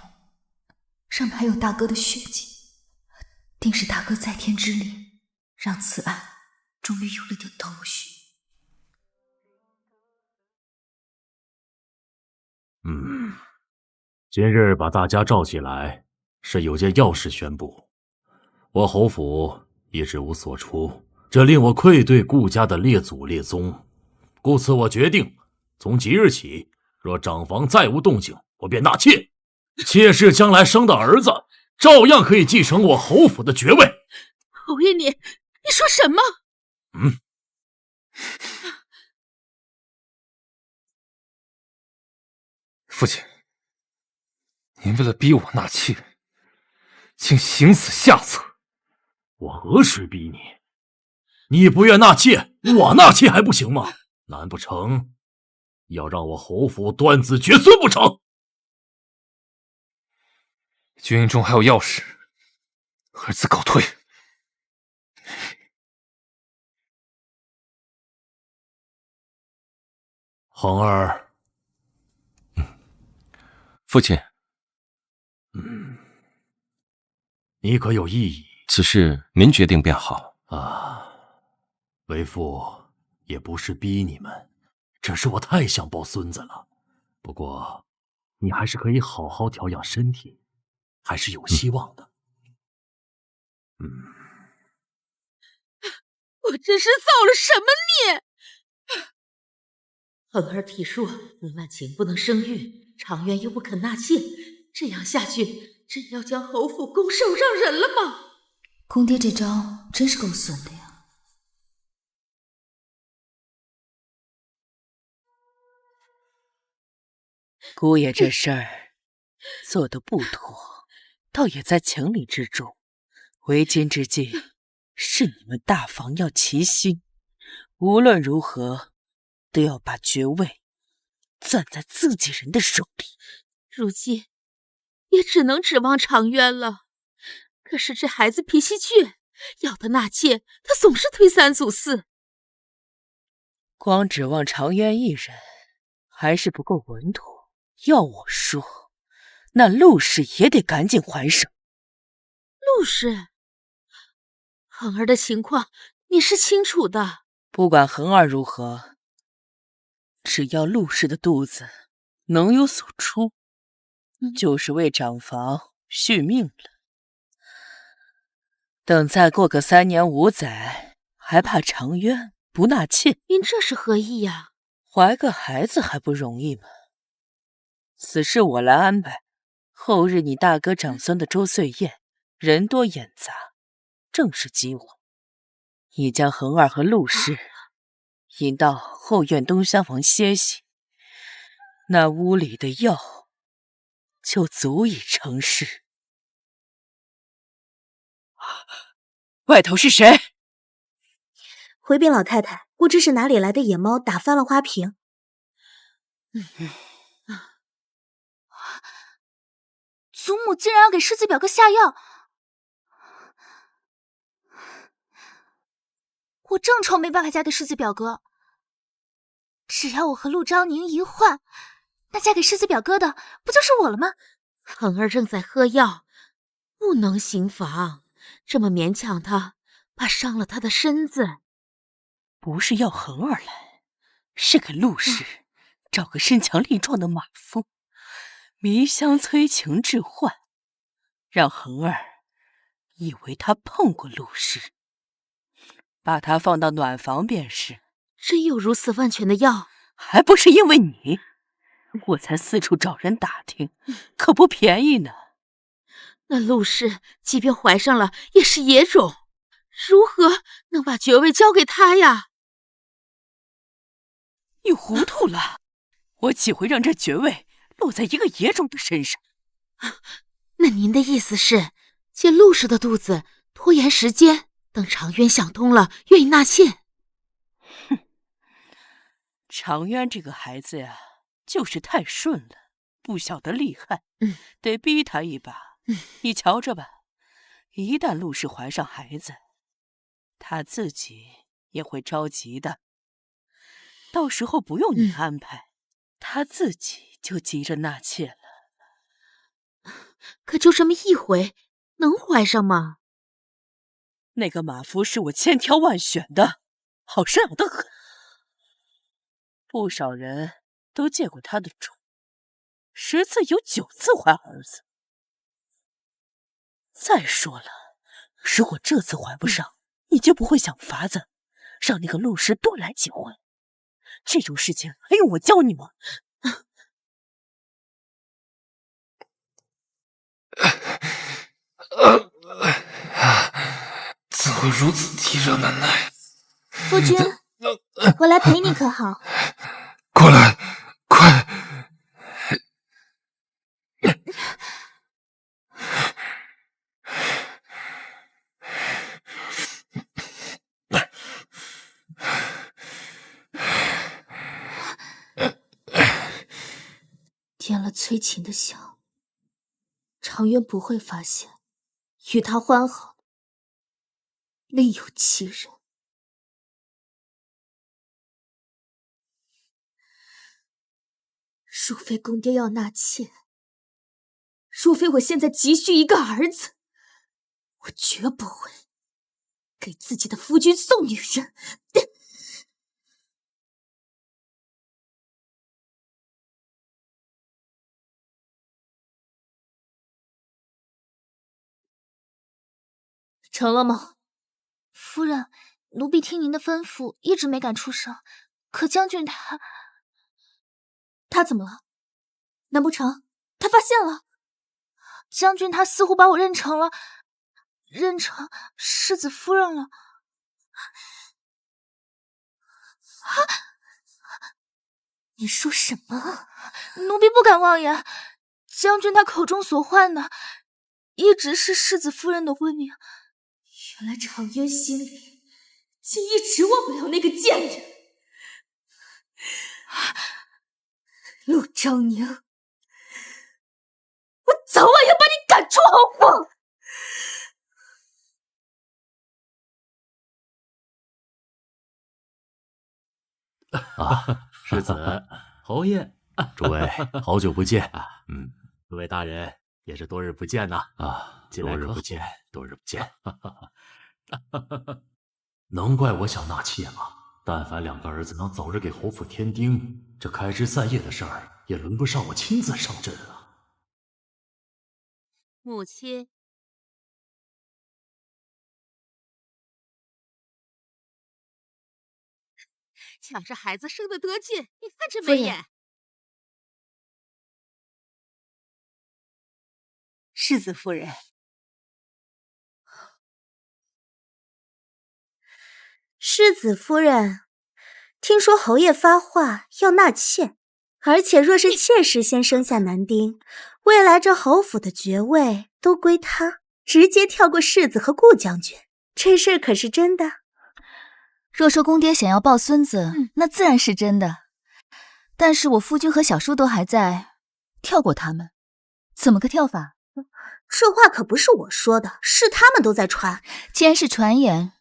上面还有大哥的血迹，定是大哥在天之灵，让此案终于有了点头绪。今日把大家召起来，是有件要事宣布。我侯府一直无所出，这令我愧对顾家的列祖列宗，故此我决定，从即日起，若长房再无动静，我便纳妾。妾室将来生的儿子，照样可以继承我侯府的爵位。侯爷，你说什么？父亲，您为了逼我纳妾，竟行此下策。我何时逼你？你不愿纳妾，我纳妾还不行吗？难不成要让我侯府断子绝孙不成？军营中还有要事，儿子告退。恒儿，父亲，你可有异议？此事您决定便好。为父也不是逼你们，只是我太想抱孙子了。不过，你还是可以好好调养身体，还是有希望的。我这是造了什么孽？恒儿体弱，林婉晴不能生育，常渊又不肯纳妾，这样下去，真要将侯府拱手让人了吗？公爹这招真是够损的呀！姑爷这事儿做得不妥，倒也在情理之中。为今之计，是你们大房要齐心，无论如何都要把爵位攥在自己人的手里。如今也只能指望常渊了。可是这孩子脾气倔，要他纳妾，他总是推三阻四。光指望常渊一人，还是不够稳妥。要我说，那陆氏也得赶紧还手。陆氏，恒儿的情况你是清楚的。不管恒儿如何，只要陆氏的肚子能有所出，就是为长房续命了。等再过个3年5载，还怕常渊不纳妾？您这是何意呀？怀个孩子还不容易吗？此事我来安排。后日你大哥长孙的周岁宴，人多眼杂，正是机会。你将恒儿和陆氏引到后院东厢房歇息，那屋里的药就足以成事。外头是谁？回禀老太太，不知是哪里来的野猫打翻了花瓶。祖母竟然要给世子表哥下药，我正愁没办法嫁给世子表哥。只要我和陆昭宁一换，那嫁给世子表哥的不就是我了吗？恒儿正在喝药，不能行房，这么勉强他，怕伤了他的身子。不是要恒儿来，是给陆氏找个身强力壮的马蜂，迷香催情致幻，让恒儿以为他碰过陆氏，把他放到暖房便是。真有如此万全的药？还不是因为你，我才四处找人打听，可不便宜呢。那陆氏即便怀上了，也是野种，如何能把爵位交给他呀？你糊涂了，我岂会让这爵位落在一个野种的身上？那您的意思是，借陆氏的肚子拖延时间，等常渊想通了，愿意纳妾？哼，常渊这个孩子呀，就是太顺了，不晓得厉害，得逼他一把。你瞧着吧，一旦陆氏怀上孩子，他自己也会着急的。到时候不用你安排，他自己就急着纳妾了。可就这么一回，能怀上吗？那个马夫是我千挑万选的，好生养得很，不少人都借过他的种，10次有9次怀儿子。再说了，如果这次怀不上，你就不会想法子让那个陆氏多来几回。这种事情还用我教你吗？怎会如此体热难耐？夫君，我来陪你可好？过来，快！催情的笑，常渊不会发现与他欢好的另有其人。若非公爹要纳妾，若非我现在急需一个儿子，我绝不会给自己的夫君送女人。成了吗？夫人，奴婢听您的吩咐，一直没敢出声。可将军他怎么了？难不成他发现了？将军他似乎把我认成世子夫人了。你说什么？奴婢不敢妄言。将军他口中所唤的，一直是世子夫人的闺名。原来常渊心里竟一直忘不了那个贱人。陆昭宁，我早晚要把你赶出侯府！世子、侯爷，诸位好久不见。诸位大人也是多日不见呐。多日不见，多日不见。能怪我想纳妾吗？但凡两个儿子能早日给侯府添丁，这开枝散叶的事儿也轮不上我亲自上阵啊。母亲，瞧这孩子生得多俊，你看这眉眼。世子夫人，世子夫人，听说侯爷发话要纳妾，而且若是妾室先生下男丁，未来这侯府的爵位都归他，直接跳过世子和顾将军，这事可是真的？若说公爹想要抱孙子，那自然是真的。但是我夫君和小叔都还在，跳过他们，怎么个跳法？这话可不是我说的，是他们都在传。既然是传言，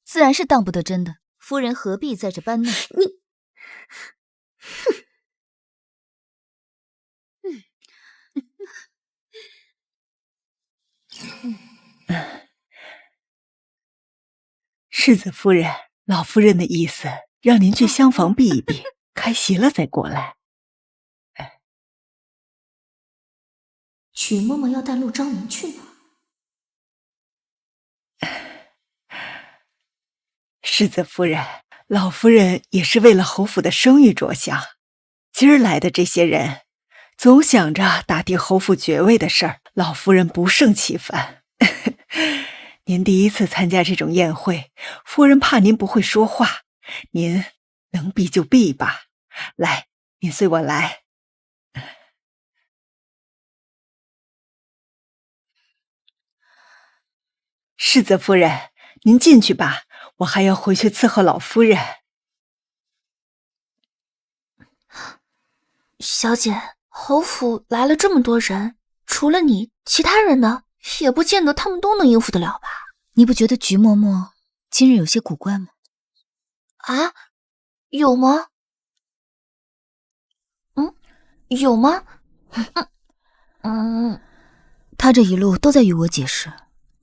自然是当不得真的。夫人何必在这搬弄？你，世子夫人，老夫人的意思让您去厢房避一避，开席了再过来。曲嬷嬷要带陆昭宁去哪？世子夫人，老夫人也是为了侯府的声誉着想。今儿来的这些人，总想着打听侯府爵位的事儿，老夫人不胜其烦。您第一次参加这种宴会，夫人怕您不会说话，您能避就避吧。来，您随我来。世子夫人，您进去吧，我还要回去伺候老夫人。小姐，侯府来了这么多人，除了你，其他人呢？也不见得他们都能应付得了吧？你不觉得菊嬷嬷今日有些古怪吗？啊，有吗？有吗？她这一路都在与我解释，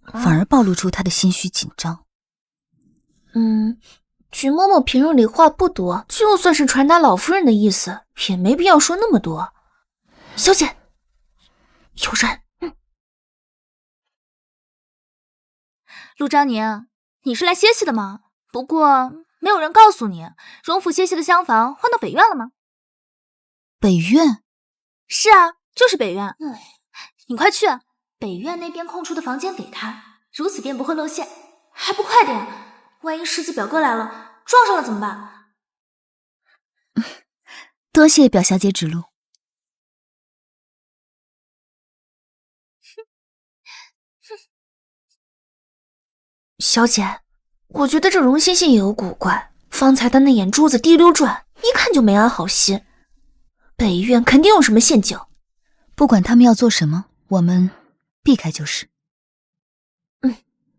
反而暴露出她的心虚紧张。菊嬷嬷平日里话不多，就算是传达老夫人的意思，也没必要说那么多。小姐，有人。陆昭宁，你是来歇息的吗？不过没有人告诉你，荣府歇息的厢房换到北院了吗？北院？是啊，就是北院。你快去，北院那边空出的房间给他，如此便不会露馅。还不快点，万一世子表哥来了，撞上了怎么办？多谢表小姐指路。小姐，我觉得这荣欣欣也有古怪，方才她那眼珠子滴溜转，一看就没安好心。北院肯定有什么陷阱。不管他们要做什么，我们避开就是。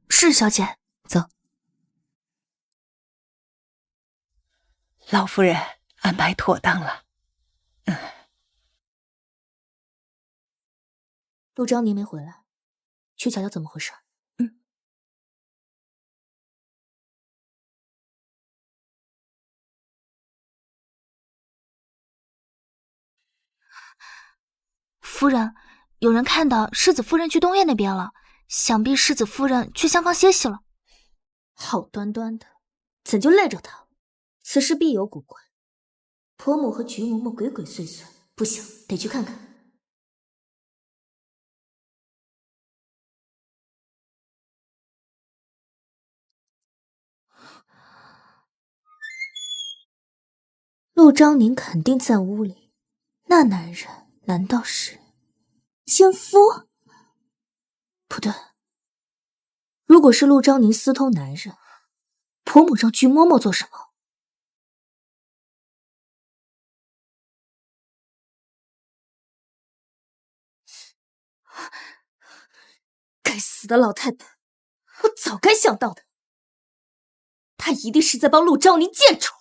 是小姐。走。老夫人安排妥当了。陆昭宁没回来，去瞧瞧怎么回事。夫人，有人看到世子夫人去东院那边了，想必世子夫人去厢房歇息了。好端端的，怎就赖着他？此事必有古怪。婆母和菊嬷嬷鬼鬼祟祟，不行，得去看看。陆昭宁肯定在屋里，那男人难道是奸夫？不对，如果是陆昭宁私通男人，婆母让菊嬷嬷做什么？该死的老太婆，我早该想到的，她一定是在帮陆昭宁见丑。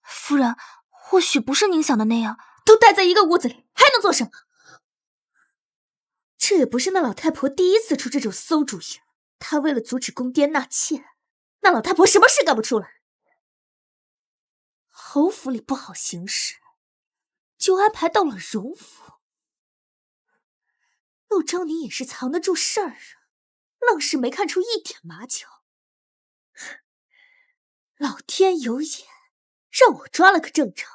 夫人，或许不是您想的那样。都待在一个屋子里，还能做什么？这也不是那老太婆第一次出这种馊主意。她为了阻止宫爹纳妾，那老太婆什么事干不出来？侯府里不好行事，就安排到了荣府。陆昭宁也是藏得住事儿啊，愣是没看出一点马脚。老天有眼，让我抓了个正着，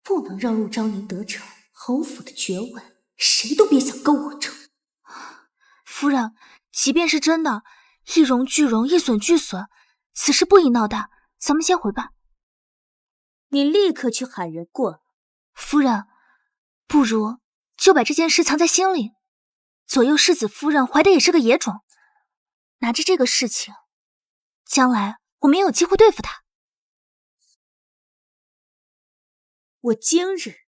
不能让陆昭宁得逞。侯府的爵位，谁都别想跟我争。夫人，即便是真的，一荣俱荣，一损俱损，此事不宜闹大，咱们先回吧。你立刻去喊人过来。夫人，不如就把这件事藏在心里。左右世子夫人怀的也是个野种，拿着这个事情，将来我们也有机会对付他。我今日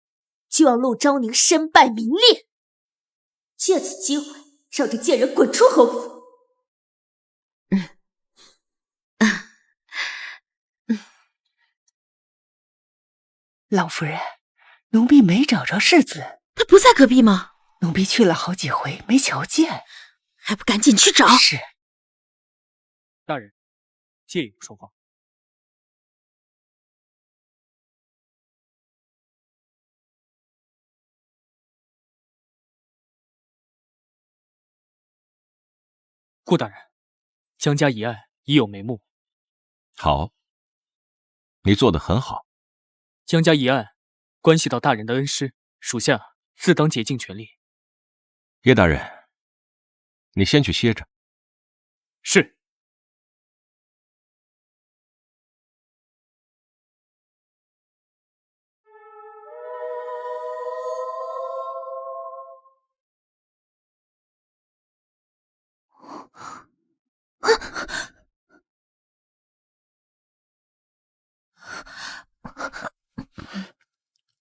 就要陆昭宁身败名裂，借此机会让这贱人滚出侯府。老夫人，奴婢没找着世子。他不在隔壁吗？奴婢去了好几回，没瞧见，还不赶紧去找！是。大人，借有说话。顾大人，江家一案已有眉目。好，你做得很好。江家一案关系到大人的恩师，属下自当竭尽全力。叶大人，你先去歇着。是。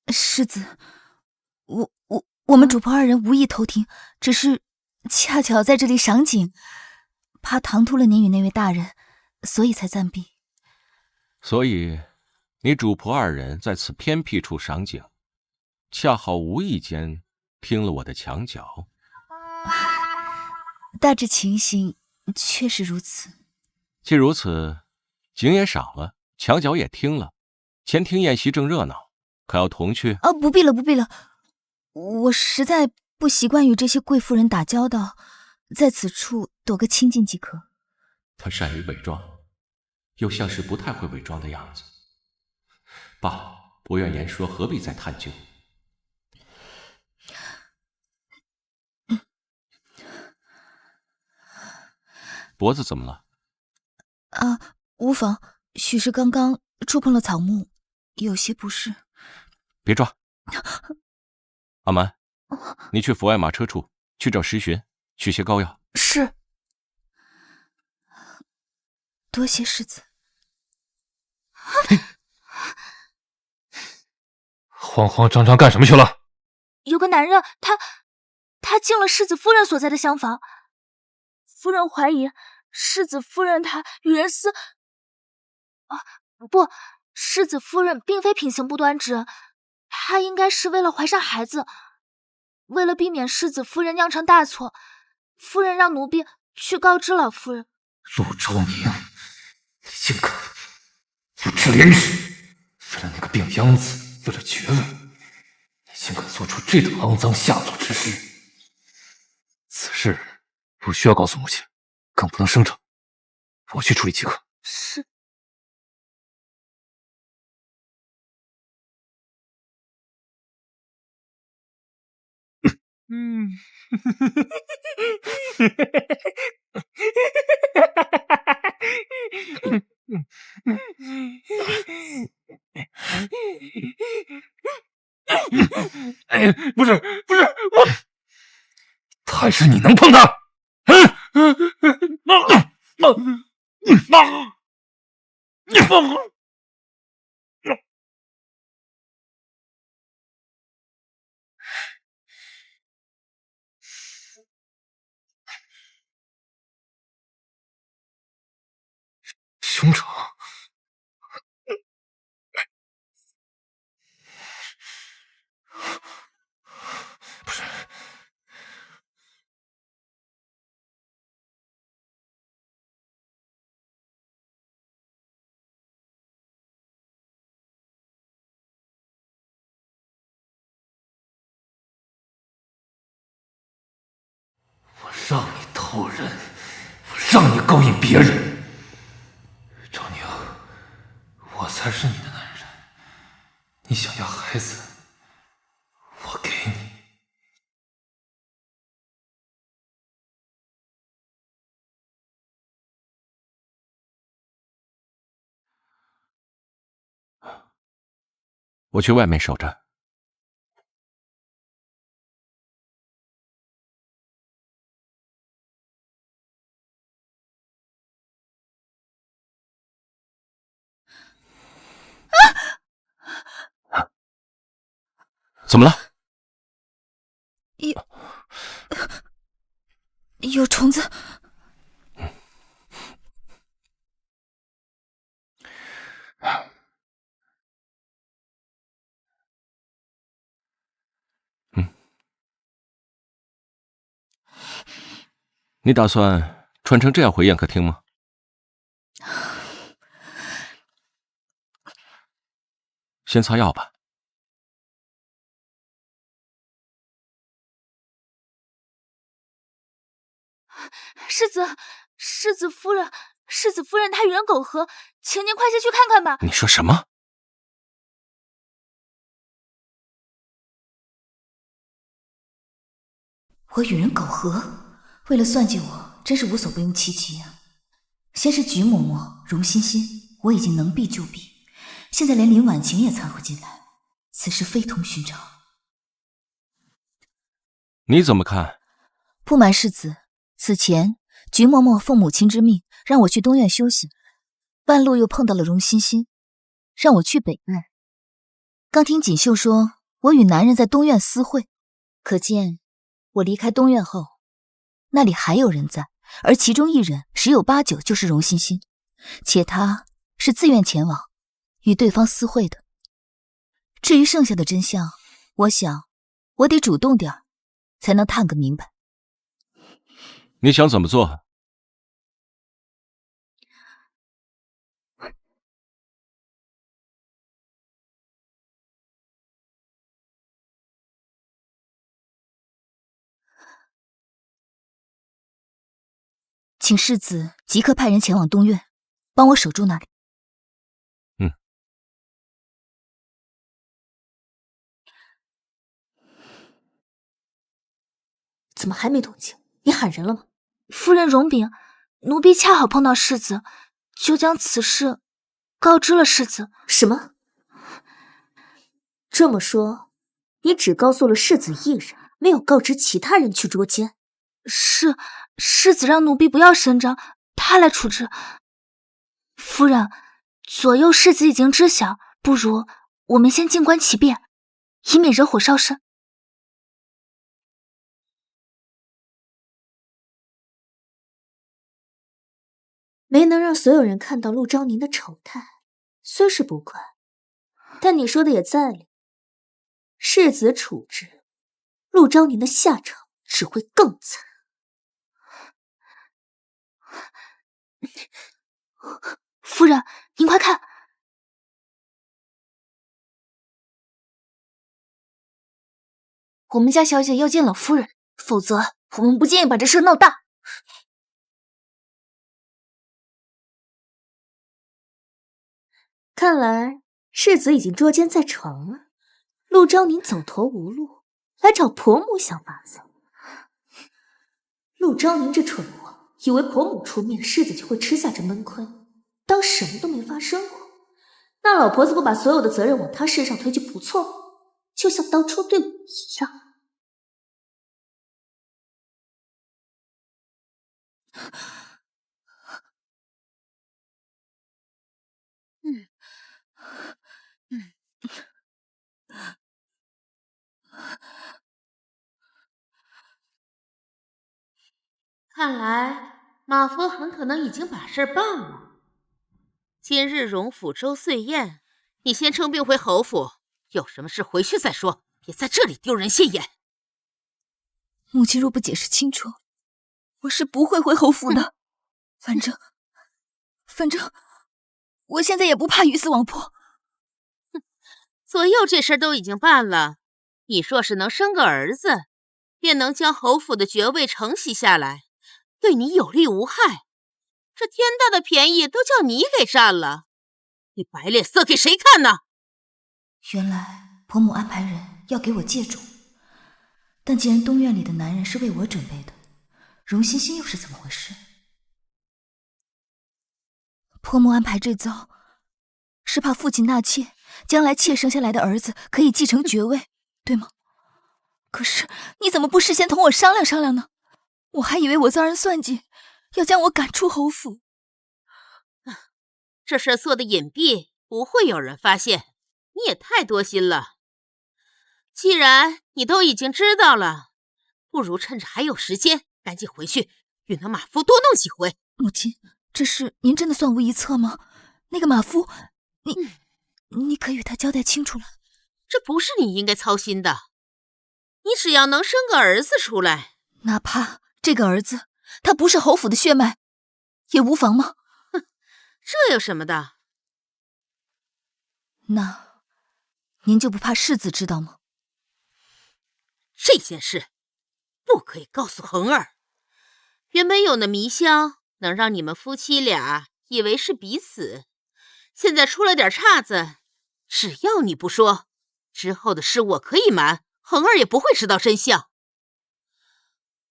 世子，我们主仆二人无意偷听，只是恰巧在这里赏景，怕唐突了您与那位大人，所以才暂避。所以，你主仆二人在此偏僻处赏景，恰好无意间听了我的墙角。大致情形确实如此。既如此，景也赏了，墙角也听了，前厅宴席正热闹，可要同去？不必了，不必了。我实在不习惯与这些贵妇人打交道，在此处躲个清静即可。他善于伪装，又像是不太会伪装的样子。罢了，不愿言说，何必再探究？脖子怎么了？无妨，许是刚刚触碰了草木，有些不适。别抓。阿蛮，你去府外马车处去找石寻，取些膏药。是。多谢世子。慌慌张张干什么去了？有个男人，他进了世子夫人所在的厢房。夫人怀疑世子夫人她与人私……不，世子夫人并非品行不端直，她应该是为了怀上孩子。为了避免世子夫人酿成大错，夫人让奴婢去告知老夫人。陆昭明，你竟敢不知廉耻！为了那个病秧子，为了爵位，你竟敢做出这等肮脏下作之事！此事不需要告诉母亲，更不能声张。我去处理即可。是。不是，我，还是你能碰他？兄长，不是，我让你偷人，我让你勾引别人。赵宁，我才是你的男人，你想要孩子，我给你。我去外面守着。怎么了？有虫子。你打算穿成这样回宴客厅吗？先擦药吧。世子夫人她与人苟合，请您快些去看看吧。你说什么？我与人苟合，为了算计我，真是无所不用其极啊！先是菊嬷嬷、荣欣欣，我已经能避就避，现在连林婉晴也掺和进来，此事非同寻常。你怎么看？不瞒世子，此前菊嬷嬷奉母亲之命让我去东院休息，半路又碰到了荣欣欣，让我去北院。刚听锦绣说我与男人在东院私会，可见我离开东院后，那里还有人在，而其中一人十有八九就是荣欣欣，且他是自愿前往与对方私会的。至于剩下的真相，我想我得主动点才能探个明白。你想怎么做？请世子即刻派人前往东院，帮我守住那里。怎么还没动静？你喊人了吗？夫人容禀，奴婢恰好碰到世子，就将此事告知了世子。什么？这么说，你只告诉了世子一人，没有告知其他人去捉奸？是，世子让奴婢不要声张，他来处置。夫人，左右世子已经知晓，不如我们先静观其变，以免惹火烧身。没能让所有人看到陆昭宁的丑态，虽是不快，但你说的也在理。世子处置，陆昭宁的下场只会更惨。夫人，您快看！我们家小姐要见老夫人，否则我们不建议把这事闹大。看来世子已经捉奸在床了。陆昭宁走投无路，来找婆母想法子。陆昭宁这蠢货，以为婆母出面，世子就会吃下这闷亏，当什么都没发生过。那老婆子不把所有的责任往他身上推就不错吗？就像当初对我一样。看来马夫很可能已经把事办了。今日荣府周岁宴，你先称病回侯府，有什么事回去再说，别在这里丢人现眼。母亲若不解释清楚，我是不会回侯府的。反正，我现在也不怕鱼死网破。左右这事都已经办了，你若是能生个儿子，便能将侯府的爵位承袭下来，对你有利无害。这天大的便宜都叫你给占了，你摆脸色给谁看呢？原来婆母安排人要给我借种，但既然东院里的男人是为我准备的，荣欣欣又是怎么回事？婆母安排这遭，是怕父亲纳妾，将来妾生下来的儿子可以继承爵位，对吗？可是你怎么不事先同我商量商量呢？我还以为我遭人算计，要将我赶出侯府。这事做的隐蔽，不会有人发现，你也太多心了。既然你都已经知道了，不如趁着还有时间，赶紧回去与那马夫多弄几回。母亲，这事您真的算无一策吗？那个马夫，你可与他交代清楚了。这不是你应该操心的，你只要能生个儿子出来，哪怕这个儿子他不是侯府的血脉，也无妨吗？这有什么的？那您就不怕世子知道吗？这件事不可以告诉恒儿。原本有那迷香，能让你们夫妻俩以为是彼此，现在出了点岔子，只要你不说，之后的事我可以瞒，恒儿也不会知道真相。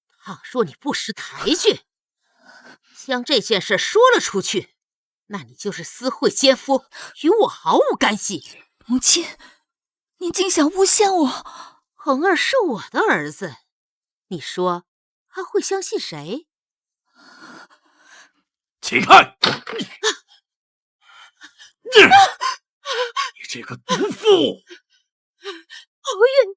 倘若你不识抬举，将这件事说了出去，那你就是私会奸夫，与我毫无干系。母亲，您竟想诬陷我？恒儿是我的儿子，你说他会相信谁？起开！你这个毒妇！侯爷，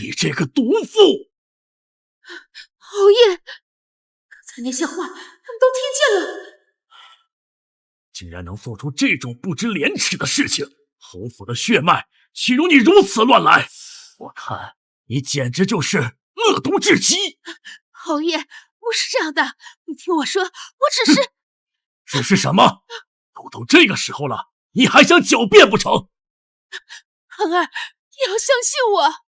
你这个毒妇！侯爷，刚才那些话他们都听见了。竟然能做出这种不知廉耻的事情，侯府的血脉岂容你如此乱来？我看你简直就是恶毒至极！侯爷，不是这样的，你听我说，我只是……只是什么？都这个时候了，你还想狡辩不成？恒儿，你要相信我。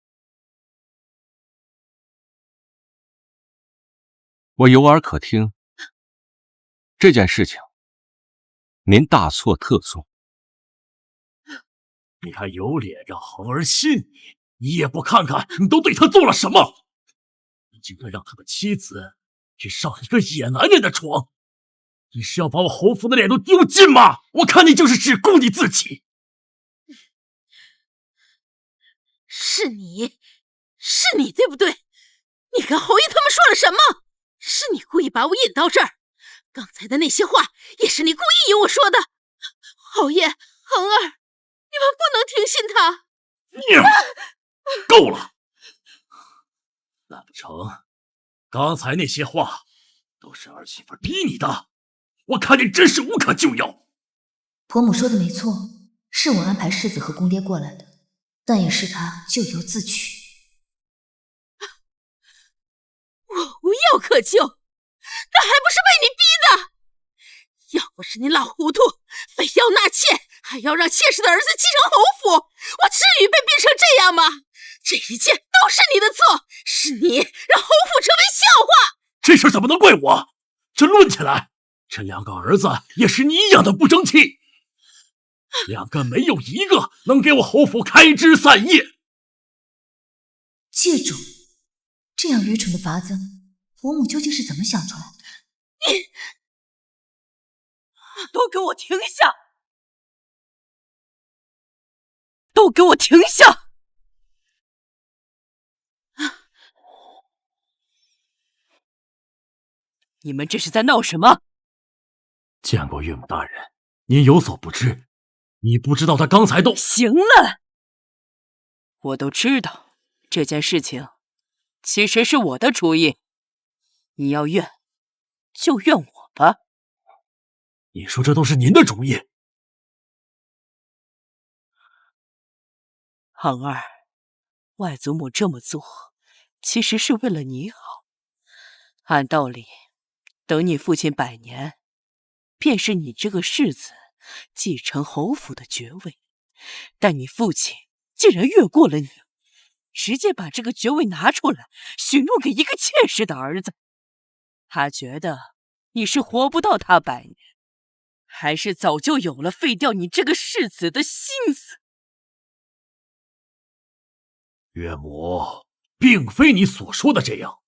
我有耳可听，这件事情您大错特错。你还有脸让恒儿信你？你也不看看你都对他做了什么？你竟然让他的妻子去上一个野男人的床！你是要把我侯府的脸都丢尽吗？我看你就是只顾你自己。是你对不对？你跟侯爷他们说了什么？是你故意把我引到这儿，刚才的那些话也是你故意引我说的。侯爷，恒儿，你们不能听信他。够了！难不成刚才那些话都是儿媳妇逼你的，我看你真是无可救药。婆母说的没错，是我安排世子和公爹过来的，但也是他咎由自取。我无药可救，那还不是被你逼的？要不是你老糊涂，非要纳妾，还要让妾室的儿子继承侯府，我至于被逼成这样吗？这一切都是你的错，是你让侯府成为笑话。这事怎么能怪我？这论起来，这2个儿子也是你养的不争气，2个没有一个能给我侯府开枝散叶。借种，这样愚蠢的法子，婆母究竟是怎么想出来的？你都给我停下！都给我停下！你们这是在闹什么？见过岳母大人，您有所不知，你不知道他刚才都……行了，我都知道这件事情其实是我的主意，你要怨就怨我吧。你说这都是您的主意？恒儿，外祖母这么做其实是为了你好。按道理，等你父亲100年，便是你这个世子继承侯府的爵位，但你父亲竟然越过了你，直接把这个爵位拿出来许诺给一个妾室的儿子。他觉得你是活不到他100年，还是早就有了废掉你这个世子的心思。岳母，并非你所说的这样，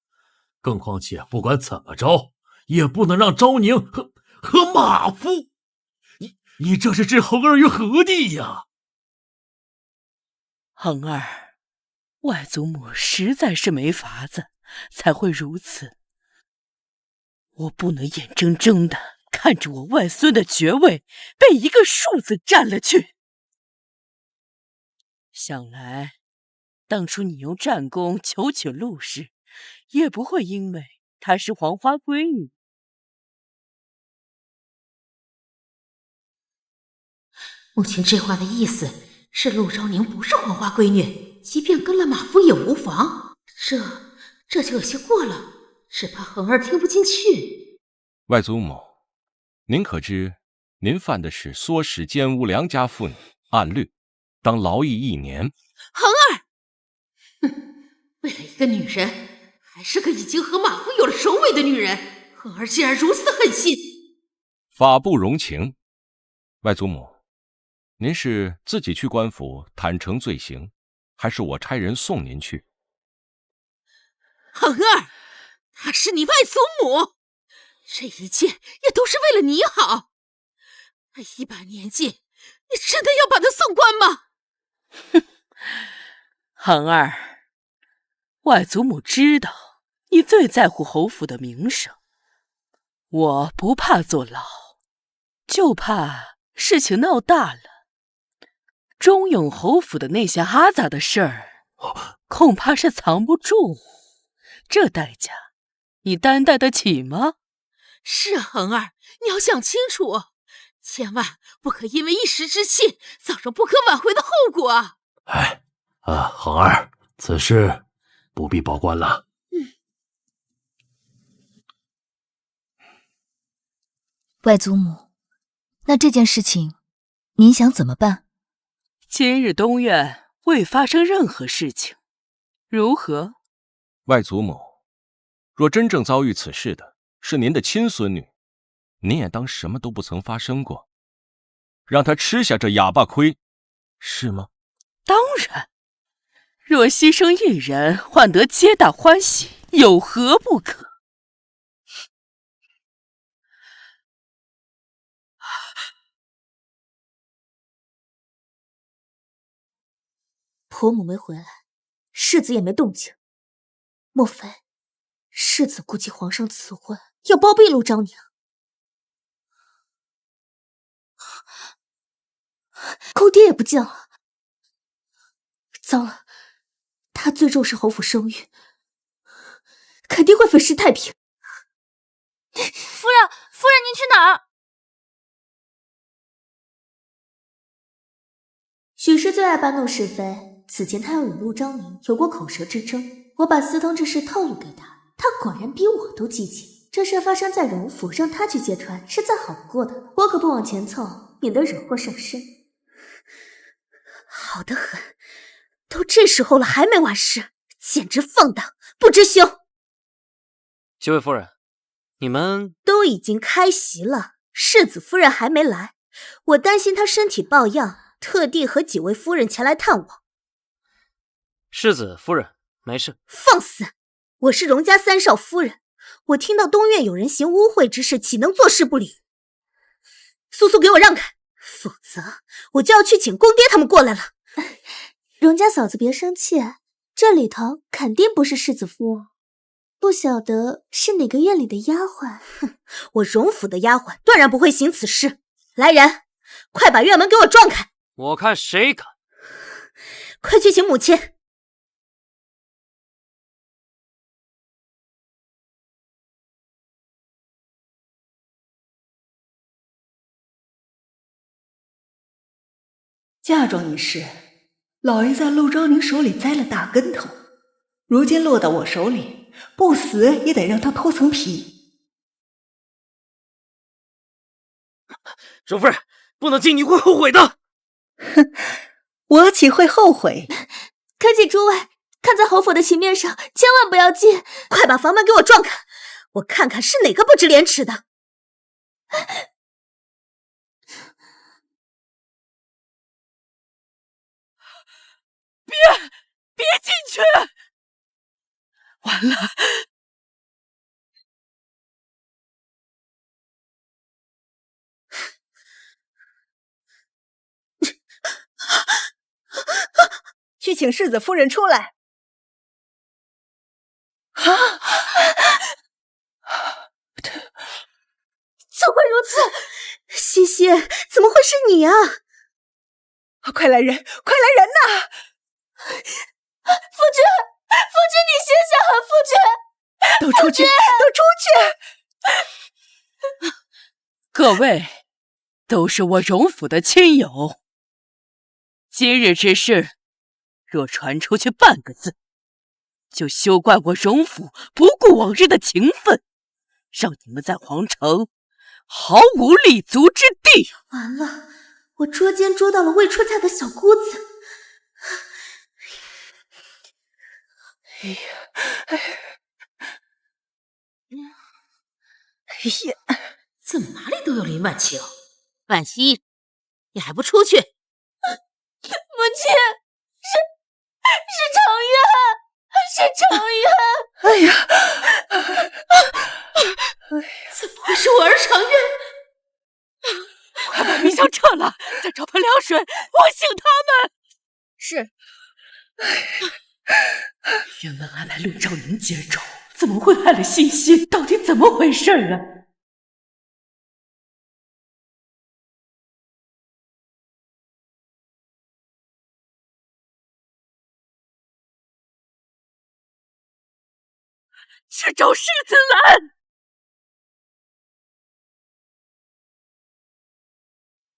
更况且不管怎么着，也不能让昭宁和马夫，你这是置恒儿于何地呀？恒儿，外祖母实在是没法子，才会如此。我不能眼睁睁的看着我外孙的爵位被一个庶子占了去。想来当初你用战功求娶陆氏，也不会因为她是黄花闺女。母亲这话的意思是陆昭宁不是黄花闺女，即便跟了马夫也无妨。这就有些过了，只怕恒儿听不进去。外祖母，您可知您犯的是唆使奸污良家妇女，按律当劳役1年。恒儿，为了一个女人，还是个已经和马夫有了首尾的女人，恒儿竟然如此狠心。法不容情。外祖母，您是自己去官府坦诚罪行，还是我差人送您去？恒儿，她是你外祖母，这一切也都是为了你好。她一把年纪，你真的要把她送官吗？哼，恒儿，外祖母知道你最在乎侯府的名声，我不怕坐牢，就怕事情闹大了，忠永侯府的那些阿杂的事儿，恐怕是藏不住。这代价，你担待得起吗？是啊，恒儿，你要想清楚，千万不可因为一时之气，造成不可挽回的后果啊！恒儿，此事不必报官了。外祖母，那这件事情，您想怎么办？今日东院未发生任何事情，如何？外祖母，若真正遭遇此事的是您的亲孙女，您也当什么都不曾发生过，让她吃下这哑巴亏，是吗？当然，若牺牲一人换得皆大欢喜，有何不可？婆母没回来，世子也没动静，莫非世子顾及皇上赐婚，要包庇陆昭宁？公爹也不见了，糟了，他最重视侯府声誉，肯定会粉饰太平。夫人，您去哪儿？许氏最爱搬弄是非，此前他要与陆昭宁有过口舌之争，我把私通之事透露给他，他果然比我都积极。这事发生在荣府，让他去揭穿是再好不过的，我可不往前凑，免得惹祸上身。好得很，都这时候了还没完事，简直放荡不知羞。几位夫人，你们都已经开席了，世子夫人还没来，我担心她身体抱恙，特地和几位夫人前来探望。世子夫人没事。放肆！我是荣家三少夫人，我听到东院有人行污秽之事，岂能坐视不理？速速给我让开，否则我就要去请公爹他们过来了。荣家嫂子别生气，这里头肯定不是世子夫，不晓得是哪个院里的丫鬟。哼，我荣府的丫鬟断然不会行此事。来人，快把院门给我撞开！我看谁敢！快去请母亲。嫁妆一事，老爷在陆昭宁手里栽了大跟头，如今落到我手里，不死也得让他脱层皮。荣夫人，不能进，你会后悔的。哼，我岂会后悔？恳请诸位看在侯府的情面上，千万不要进！快把房门给我撞开，我看看是哪个不知廉耻的。别进去！完了！去请世子夫人出来。怎会如此？西西，怎么会是你啊？快来人，快来人呐！夫君，你醒醒啊！夫君，都出去，都出去！各位都是我荣府的亲友，今日之事若传出去半个字，就休怪我荣府不顾往日的情分，让你们在皇城毫无立足之地。完了，我捉奸捉到了未出嫁的小姑子。哎呀！怎么哪里都有林婉清？婉熙，你还不出去？母亲，是程渊，是程渊！哎呀！怎么会是我儿程渊？快把冰箱撤了，再找盆凉水，我醒他们。是。原本安排陆兆宁接种，怎么会害了欣欣？到底怎么回事啊？去找世子兰。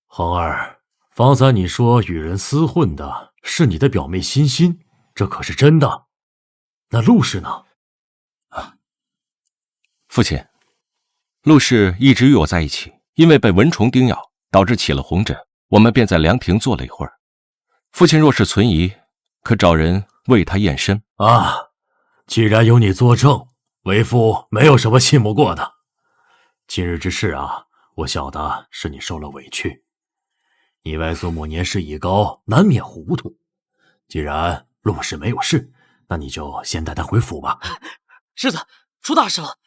恒儿，方才你说与人厮混的是你的表妹欣欣，这可是真的？那陆氏呢？父亲，陆氏一直与我在一起，因为被蚊虫叮咬，导致起了红疹，我们便在凉亭坐了一会儿。父亲若是存疑，可找人为他验身啊。既然有你作证，为父没有什么信不过的。今日之事啊，我晓得是你受了委屈。你外祖母年事已高，难免糊涂。既然陆氏没有事，那你就先带她回府吧。世子，出大事了！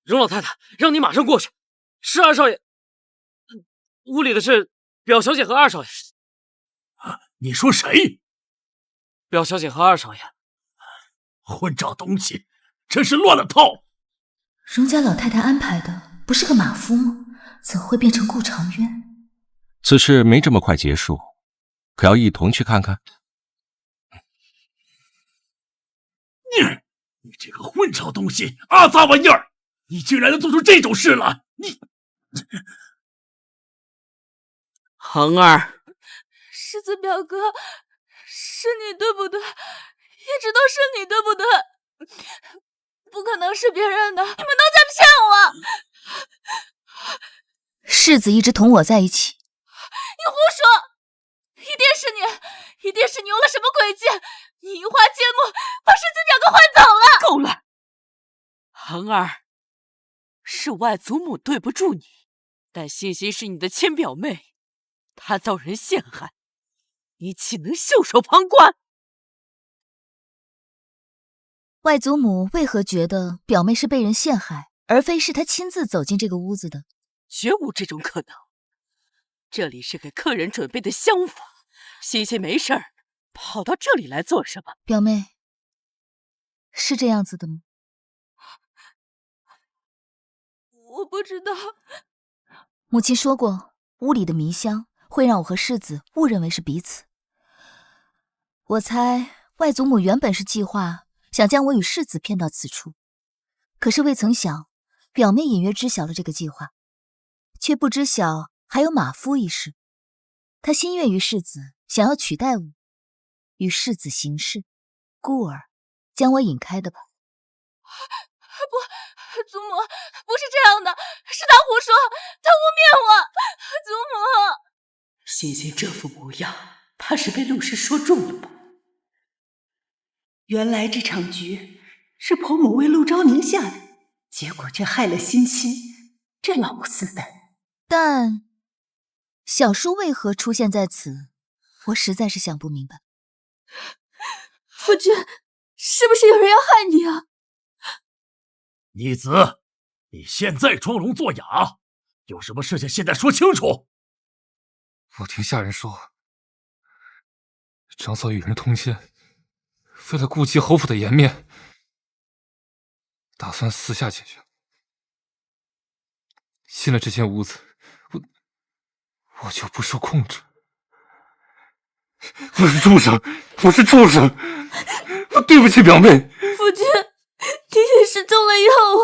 荣老太太让你马上过去。是二少爷，屋里的是表小姐和二少爷。你说谁？表小姐和二少爷。混账东西，真是乱了套！荣家老太太安排的不是个马夫吗？怎会变成顾长渊？此事没这么快结束，可要一同去看看？你这个混账东西，阿杂玩意儿！你竟然能做出这种事来！你，恒儿，世子表哥，是你对不对？一直都是你对不对？不可能是别人的，你们都在骗我！世子一直同我在一起。你胡说！一定是你，一定是你用了什么诡计，你移花接木，把世子表哥换走了。够了，恒儿，是外祖母对不住你，但欣欣是你的亲表妹，她遭人陷害，你岂能袖手旁观？外祖母为何觉得表妹是被人陷害，而非是她亲自走进这个屋子的？绝无这种可能。这里是给客人准备的厢房，欣欣没事儿跑到这里来做什么？表妹，是这样子的吗？我不知道。母亲说过，屋里的迷香会让我和世子误认为是彼此。我猜外祖母原本是计划想将我与世子骗到此处，可是未曾想表妹隐约知晓了这个计划，却不知晓还有马夫一事。她心悦于世子，想要取代我，与世子行事，故而将我引开的吧。不，祖母，不是这样的，是他胡说，他污蔑我，祖母。欣欣这副模样，怕是被陆氏说中了吧？原来这场局是婆母为陆昭宁下的，结果却害了欣欣，这老不死的。但小叔为何出现在此，我实在是想不明白。夫君，是不是有人要害你啊？逆子，你现在装聋作哑，有什么事情现在说清楚。我听下人说，长嫂与人通奸，为了顾及侯府的颜面，打算私下解决。进了这间屋子，我就不受控制。我是畜生，我是畜生，我对不起表妹。夫君，你也是中了药啊！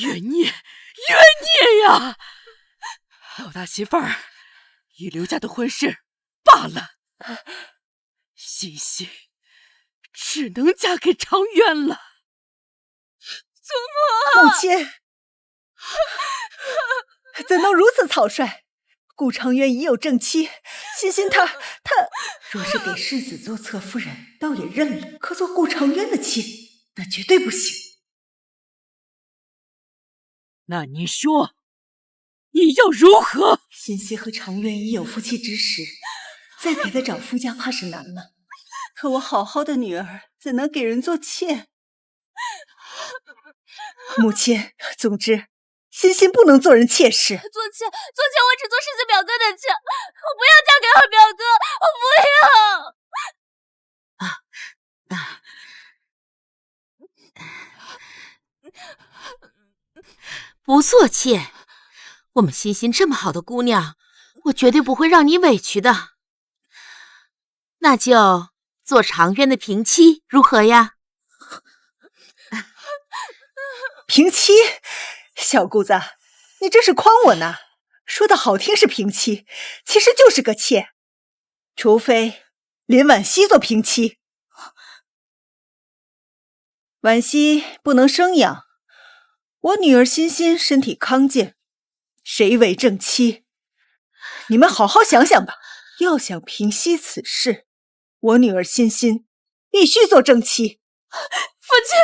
冤孽，冤孽呀！老大媳妇儿与刘家的婚事罢了，欣欣只能嫁给常渊了。祖母，母亲，怎能如此草率？顾长渊已有正妻，欣欣他若是给世子做侧夫人，倒也认了；可做顾长渊的妻，那绝对不行。那你说，你要如何？欣欣和长渊已有夫妻之实，再给他找夫家怕是难了。可我好好的女儿，怎能给人做妾？母亲，总之，欣欣不能做人妾室。做妾，我只做世子表哥的妾，我不要嫁给二表哥，我不要。不做妾，我们欣欣这么好的姑娘，我绝对不会让你委屈的。那就做长渊的平妻如何呀？平妻？小姑子，你这是诓我呢？说的好听是平妻，其实就是个妾。除非林婉熙做平妻。婉熙不能生养，我女儿欣欣身体康健，谁为正妻？你们好好想想吧。要想平息此事，我女儿欣欣必须做正妻。父亲，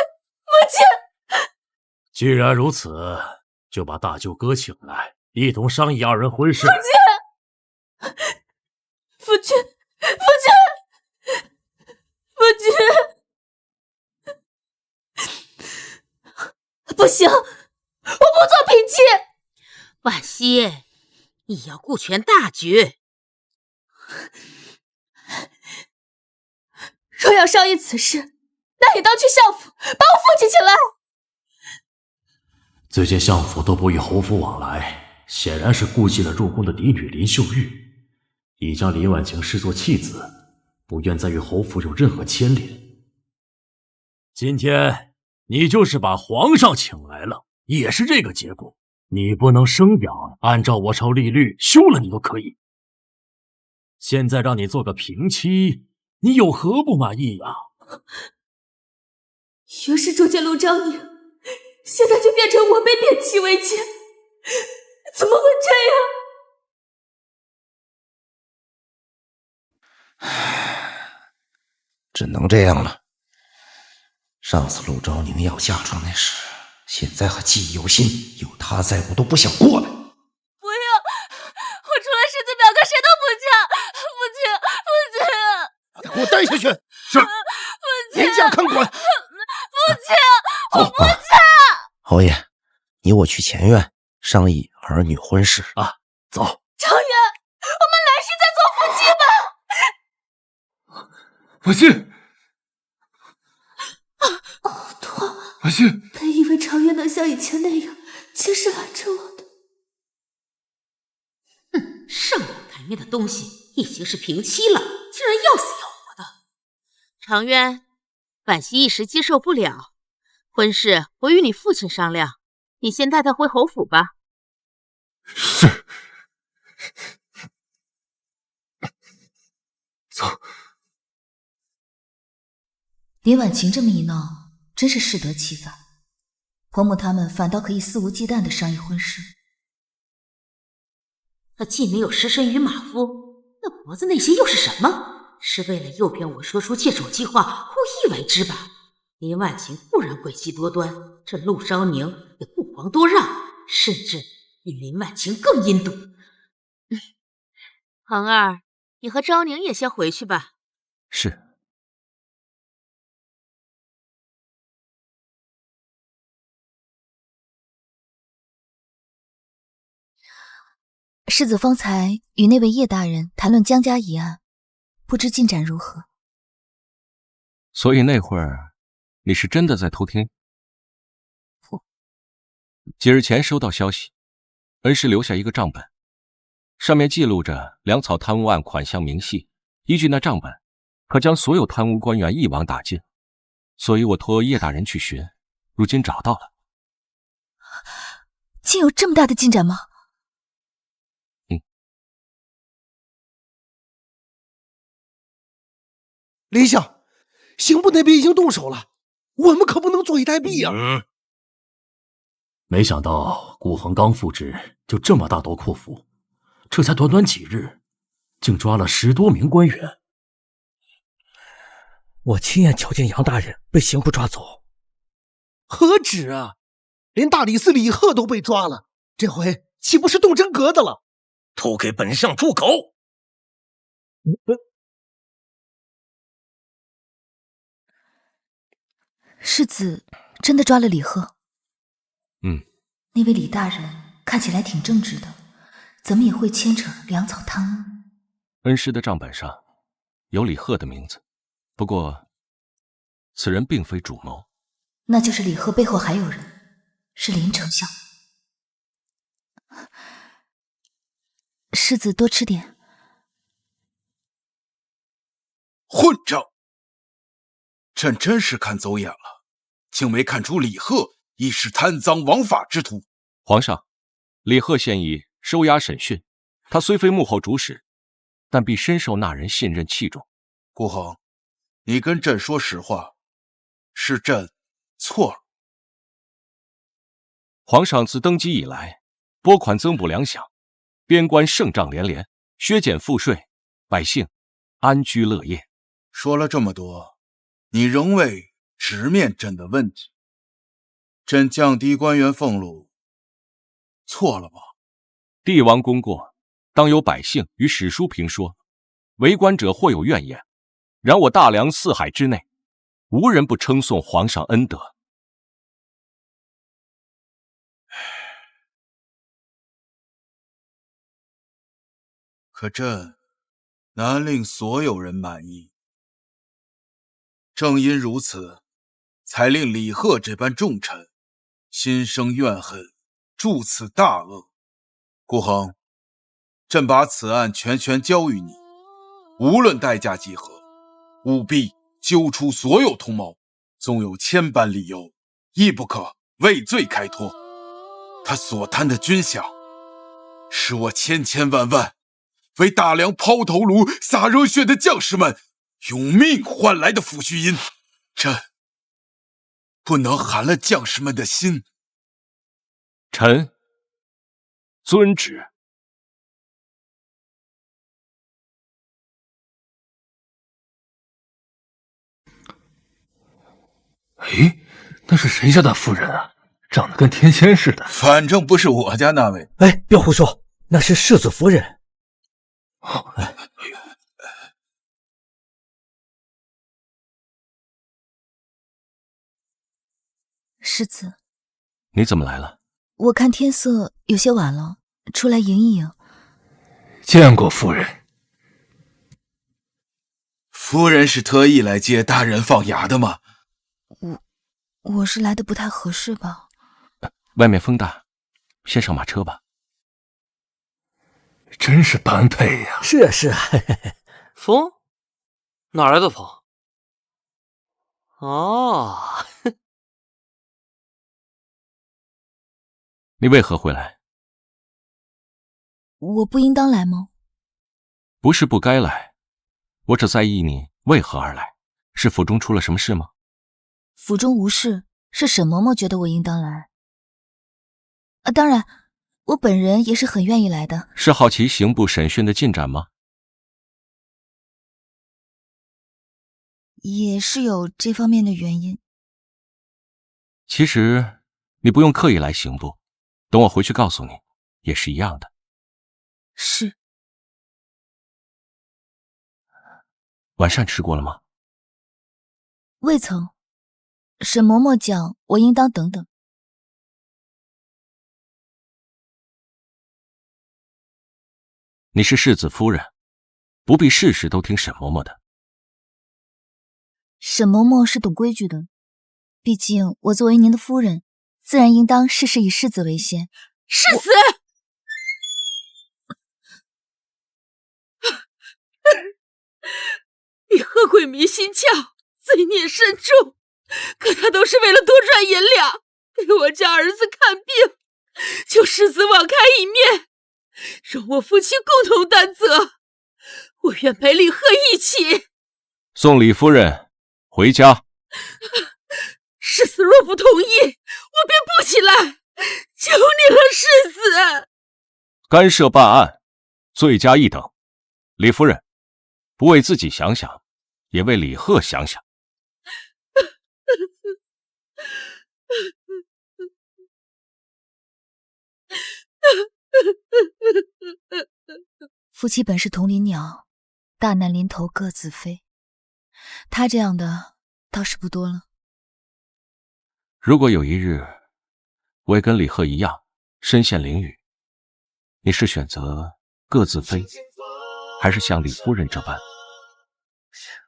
母亲。既然如此，就把大舅哥请来，一同商议二人婚事。父亲，不行，我不做平妻。婉熙，你要顾全大局。若要商议此事，那你当去相府，把我扶起来。最近相府都不与侯府往来，显然是顾忌了入宫的嫡女林秀玉，已将林婉晴视作弃子，不愿再与侯府有任何牵连。今天你就是把皇上请来了，也是这个结果。你不能生表，按照我朝例律休了你都可以。现在让你做个平妻，你有何不满意呀？原是捉奸陆昭宁，现在就变成我被贬妻为妾，怎么会这样？只能这样了。上次陆昭宁要嫁妆那时，现在还记忆犹新，有他在我都不想过来。不用，我除了世子表哥谁都不嫁，父亲，把他给我带下去！是，严加看管。父亲，我不嫁。侯爷，你我去前院商议儿女婚事啊！走。常远，我们来世再做夫妻吧。婉心，痛！婉心，本以为常远能像以前那样亲手拦着我的。上有台面的东西，已经是平妻了，竟然要死要活的。常渊，惋惜一时接受不了，婚事我与你父亲商量，你先带他回侯府吧。是。走。林婉晴这么一闹，真是适得其反。婆母他们反倒可以肆无忌惮地商议婚事。他既没有失身于马夫，那脖子那些又是什么？是为了诱骗我说出借手计划，故意为之吧？林婉晴固然诡计多端，这陆昭宁也不遑多让，甚至比林婉晴更阴毒。恒儿，你和昭宁也先回去吧。是。世子方才与那位叶大人谈论江家一案，不知进展如何？所以那会儿你是真的在偷听？几日前收到消息，恩师留下一个账本，上面记录着粮草贪污案款项明细，依据那账本，可将所有贪污官员一网打尽。所以我托叶大人去寻，如今找到了。竟有这么大的进展吗？林相，刑部那边已经动手了，我们可不能坐以待毙呀！没想到顾恒刚复职就这么大刀阔斧，这才短短几日，竟抓了10多名官员。我亲眼瞧见杨大人被刑部抓走。何止啊，连大理寺李贺都被抓了，这回岂不是动真格的了？都给本相住口！世子真的抓了李贺？那位李大人看起来挺正直的，怎么也会牵扯粮草贪污？恩师的账本上有李贺的名字，不过此人并非主谋。那就是李贺背后还有人，是林丞相。世子多吃点。混账！朕真是看走眼了，竟没看出李贺亦是贪赃枉法之徒。皇上，李贺现已收押审讯，他虽非幕后主使，但必深受那人信任器重。顾恒，你跟朕说实话，是朕错了。皇上自登基以来，拨款增补粮饷，边关胜仗连连，削减赋税，百姓安居乐业。说了这么多，你仍未直面朕的问题。朕降低官员俸禄，错了吗？帝王功过，当由百姓与史书评说。为官者或有怨言，然我大梁4海之内，无人不称颂皇上恩德。可朕难令所有人满意。正因如此，才令李贺这般重臣心生怨恨，铸此大恶。顾恒，朕把此案全交于你，无论代价几何，务必揪出所有同谋，纵有千般理由，亦不可畏罪开脱。他所贪的军饷，是我千千万万为大梁抛头颅洒热血的将士们用命换来的抚恤银，朕不能寒了将士们的心。臣遵旨。哎，那是谁家的夫人啊？长得跟天仙似的。反正不是我家那位。哎，不要胡说，那是世子夫人。哦，世子，你怎么来了？我看天色有些晚了，出来迎一迎。见过夫人。夫人是特意来接大人放牙的吗？我是来的不太合适吧？外面风大，先上马车吧。真是般配呀！是啊是啊。风？哪来的风？哦，你为何回来？我不应当来吗？不是不该来，我只在意你为何而来。是府中出了什么事吗？府中无事，是沈嬷嬷觉得我应当来。当然，我本人也是很愿意来的。是好奇刑部审讯的进展吗？也是有这方面的原因。其实你不用刻意来刑部，等我回去告诉你，也是一样的。是。晚膳吃过了吗？未曾。沈嬷嬷讲，我应当等等。你是世子夫人，不必事事都听沈嬷嬷的。沈嬷嬷是懂规矩的，毕竟我作为您的夫人，自然应当事事以世子为先。世子！你何鬼迷心窍，罪孽深重，可他都是为了多赚银两，给我家儿子看病，求世子网开一面，容我夫妻共同担责。我愿陪李贺一起送李夫人回家。世子若不同意，我便不起来，求你了，世子。干涉办案，罪加一等。李夫人，不为自己想想，也为李贺想想。夫妻本是同林鸟，大难临头各自飞。他这样的倒是不多了。如果有一日，我也跟李贺一样身陷囹圄，你是选择各自飞，还是像李夫人这般？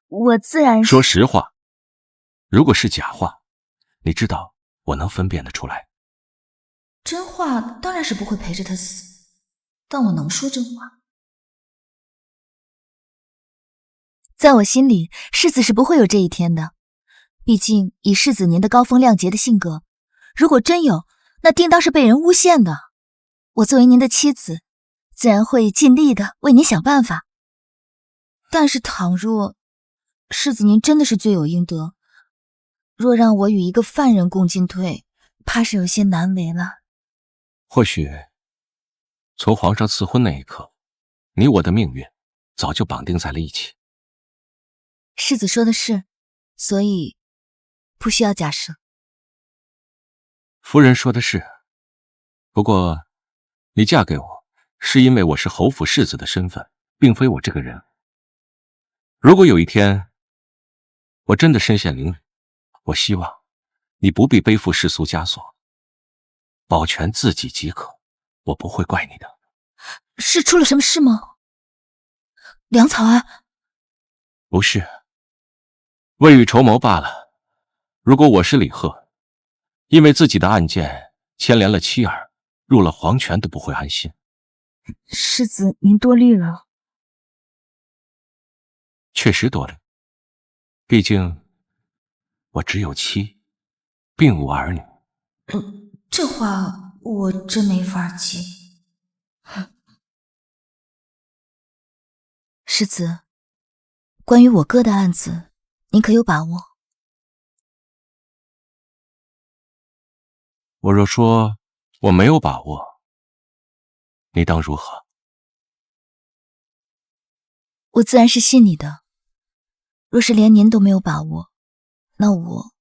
我自然是。说实话，如果是假话，你知道我能分辨得出来。真话当然是不会陪着他死，但我能说真话。在我心里，世子是不会有这一天的。毕竟以世子您的高风亮节的性格，如果真有，那定当是被人诬陷的。我作为您的妻子，自然会尽力的为您想办法。但是倘若世子您真的是罪有应得，若让我与一个犯人共进退，怕是有些难为了。或许从皇上赐婚那一刻，你我的命运早就绑定在了一起。世子说的是，所以不需要假设。夫人说的是，不过你嫁给我是因为我是侯府世子的身份，并非我这个人。如果有一天我真的身陷囹圄，我希望你不必背负世俗枷锁，保全自己即可，我不会怪你的。是出了什么事吗？粮草案？不是，未雨绸缪罢了。如果我是李贺，因为自己的案件牵连了妻儿，入了黄泉都不会安心。世子您多虑了。确实多虑，毕竟我只有妻，并无儿女。这话我真没法接。世子，关于我哥的案子，您可有把握？我若说我没有把握，你当如何？我自然是信你的。若是连您都没有把握，那我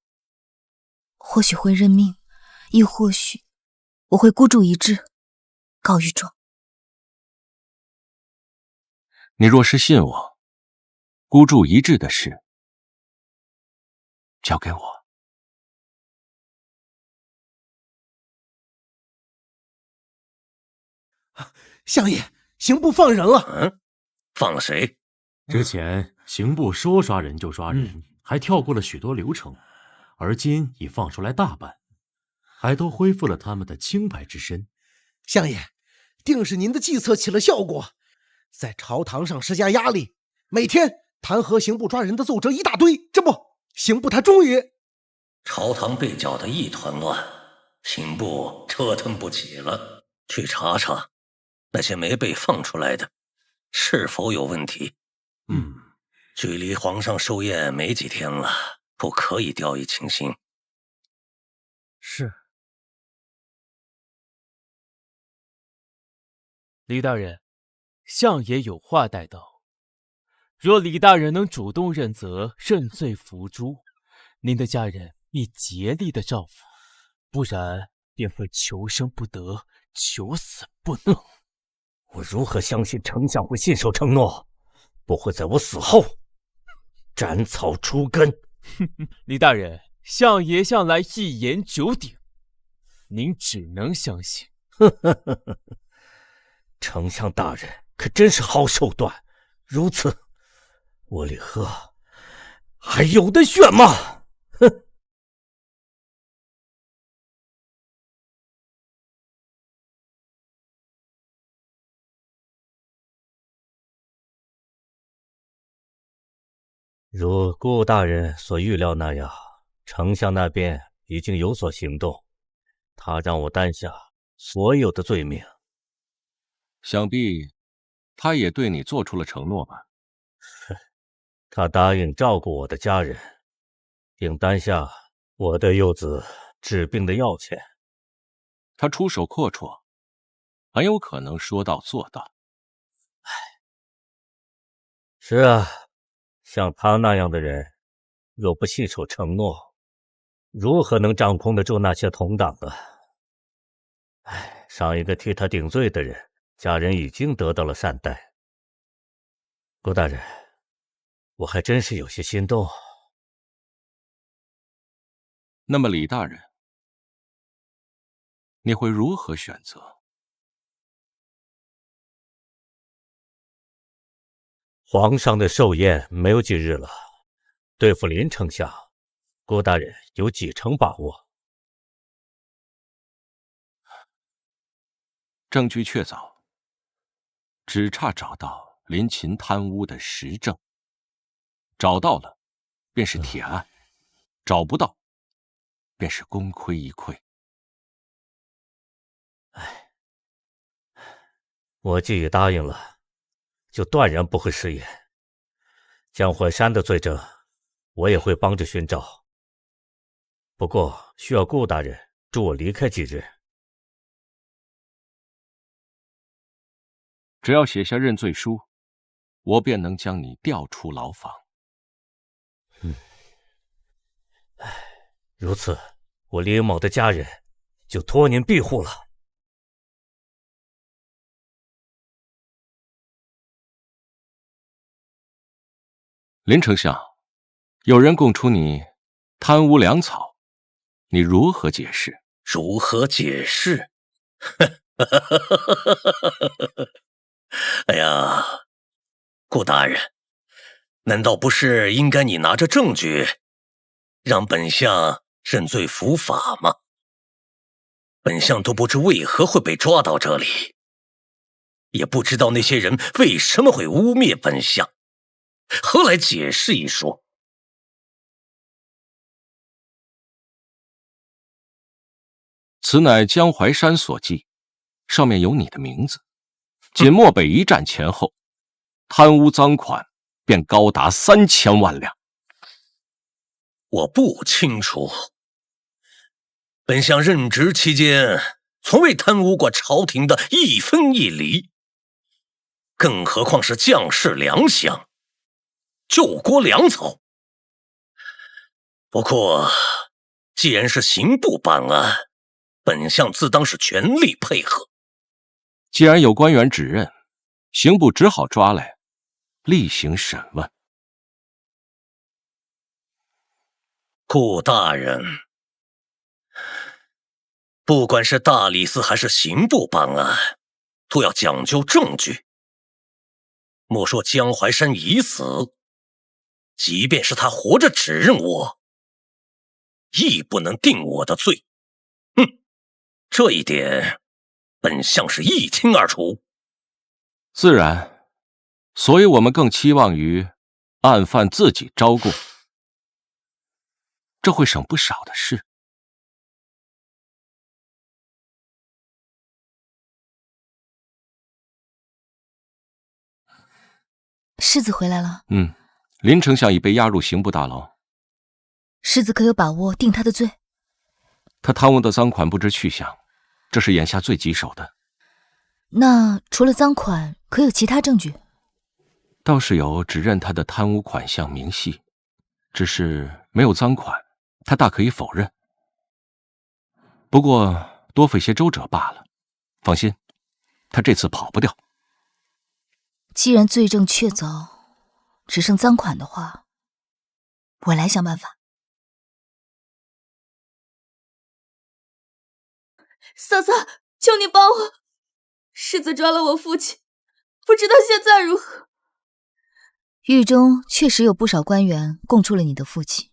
或许会认命，亦或许我会孤注一掷，告御状。你若是信我，孤注一掷的事交给我。相爷，刑部放人了。嗯，放了谁？之前刑部说抓人就抓人，还跳过了许多流程，而今已放出来大半，还都恢复了他们的清白之身。相爷，定是您的计策起了效果，在朝堂上施加压力，每天弹劾刑部抓人的奏折一大堆，这不，刑部他终于……朝堂被搅得一团乱，刑部折腾不起了，去查查那些没被放出来的是否有问题。距离皇上寿宴没几天了，不可以掉以轻心。是。李大人，相爷有话带道。若李大人能主动认责，认罪伏诛，您的家人必竭力的照拂，不然便会求生不得，求死不能。我如何相信丞相会信守承诺，不会在我死后斩草除根？李大人，相爷向来一言九鼎，您只能相信。丞相大人可真是好手段，如此，我李贺还有的选吗？哼！如顾大人所预料那样，丞相那边已经有所行动，他让我担下所有的罪名。想必他也对你做出了承诺吧？他答应照顾我的家人，并担下我的幼子治病的药钱。他出手阔绰，很有可能说到做到。是啊，像他那样的人，若不信守承诺，如何能掌控得住那些同党啊？上一个替他顶罪的人，家人已经得到了善待。顾大人，我还真是有些心动。那么李大人，你会如何选择？皇上的寿宴没有几日了，对付林丞相，顾大人有几成把握？证据确凿，只差找到林秦贪污的实证。找到了，便是铁案；找不到，便是功亏一篑。我既已答应了，就断然不会食言。江淮山的罪证，我也会帮着寻找。不过需要顾大人助我离开几日。只要写下认罪书，我便能将你调出牢房。如此，我李某的家人就托您庇护了。林丞相，有人供出你贪污粮草，你如何解释？如何解释？哎呀，顾大人，难道不是应该你拿着证据，让本相认罪伏法吗？本相都不知为何会被抓到这里，也不知道那些人为什么会污蔑本相，何来解释一说？此乃江淮山所记，上面有你的名字。仅漠北一战前后，贪污赃款便高达3000万两。我不清楚，本相任职期间，从未贪污过朝廷的一分一厘，更何况是将士粮饷、救国粮草。不过，既然是刑部办案，本相自当是全力配合。既然有官员指认，刑部只好抓来例行审问。顾大人，不管是大理寺还是刑部办案，都要讲究证据。莫说江淮山已死，即便是他活着指认我，亦不能定我的罪。这一点本相是一清二楚。自然，所以我们更期望于案犯自己招供，这会省不少的事。世子回来了。林丞相已被押入刑部大牢。世子可有把握定他的罪？他贪污的赃款不知去向，这是眼下最棘手的。那除了赃款，可有其他证据？倒是有指认他的贪污款项明细，只是没有赃款，他大可以否认。不过多费些周折罢了。放心，他这次跑不掉。既然罪证确凿，只剩赃款的话，我来想办法。嫂嫂，求你帮我！世子抓了我父亲，不知道现在如何。狱中确实有不少官员供出了你的父亲，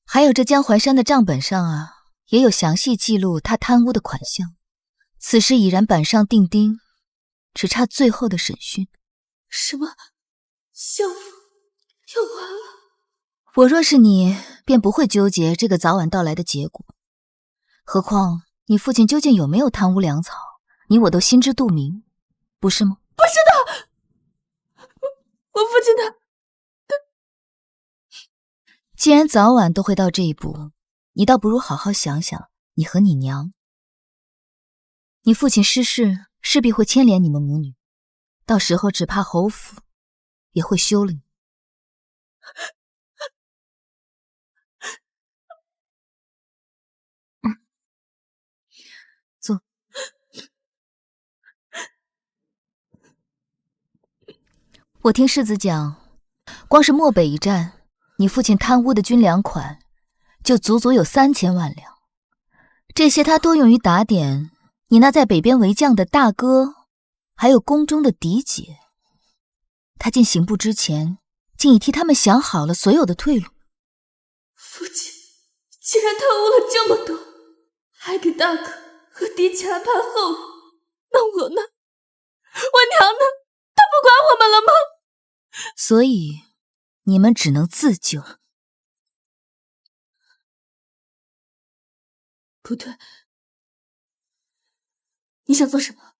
还有这江淮山的账本上啊，也有详细记录他贪污的款项。此事已然板上钉钉，只差最后的审讯。什么？相府要完了？我若是你，便不会纠结这个早晚到来的结果。何况你父亲究竟有没有贪污粮草，你我都心知肚明，不是吗？不是的，我父亲他……既然早晚都会到这一步，你倒不如好好想想你和你娘。你父亲失势，势必会牵连你们母女，到时候只怕侯府也会休了你。坐。我听世子讲，光是漠北一战，你父亲贪污的军粮款就足足有3000万两，这些他多用于打点你那在北边为将的大哥，还有宫中的嫡姐。他进刑部之前，竟已替他们想好了所有的退路。父亲既然贪污了这么多，还给大哥和嫡姐安排后路，那我呢？我娘呢？她不管我们了吗？所以你们只能自救。不对，你想做什么？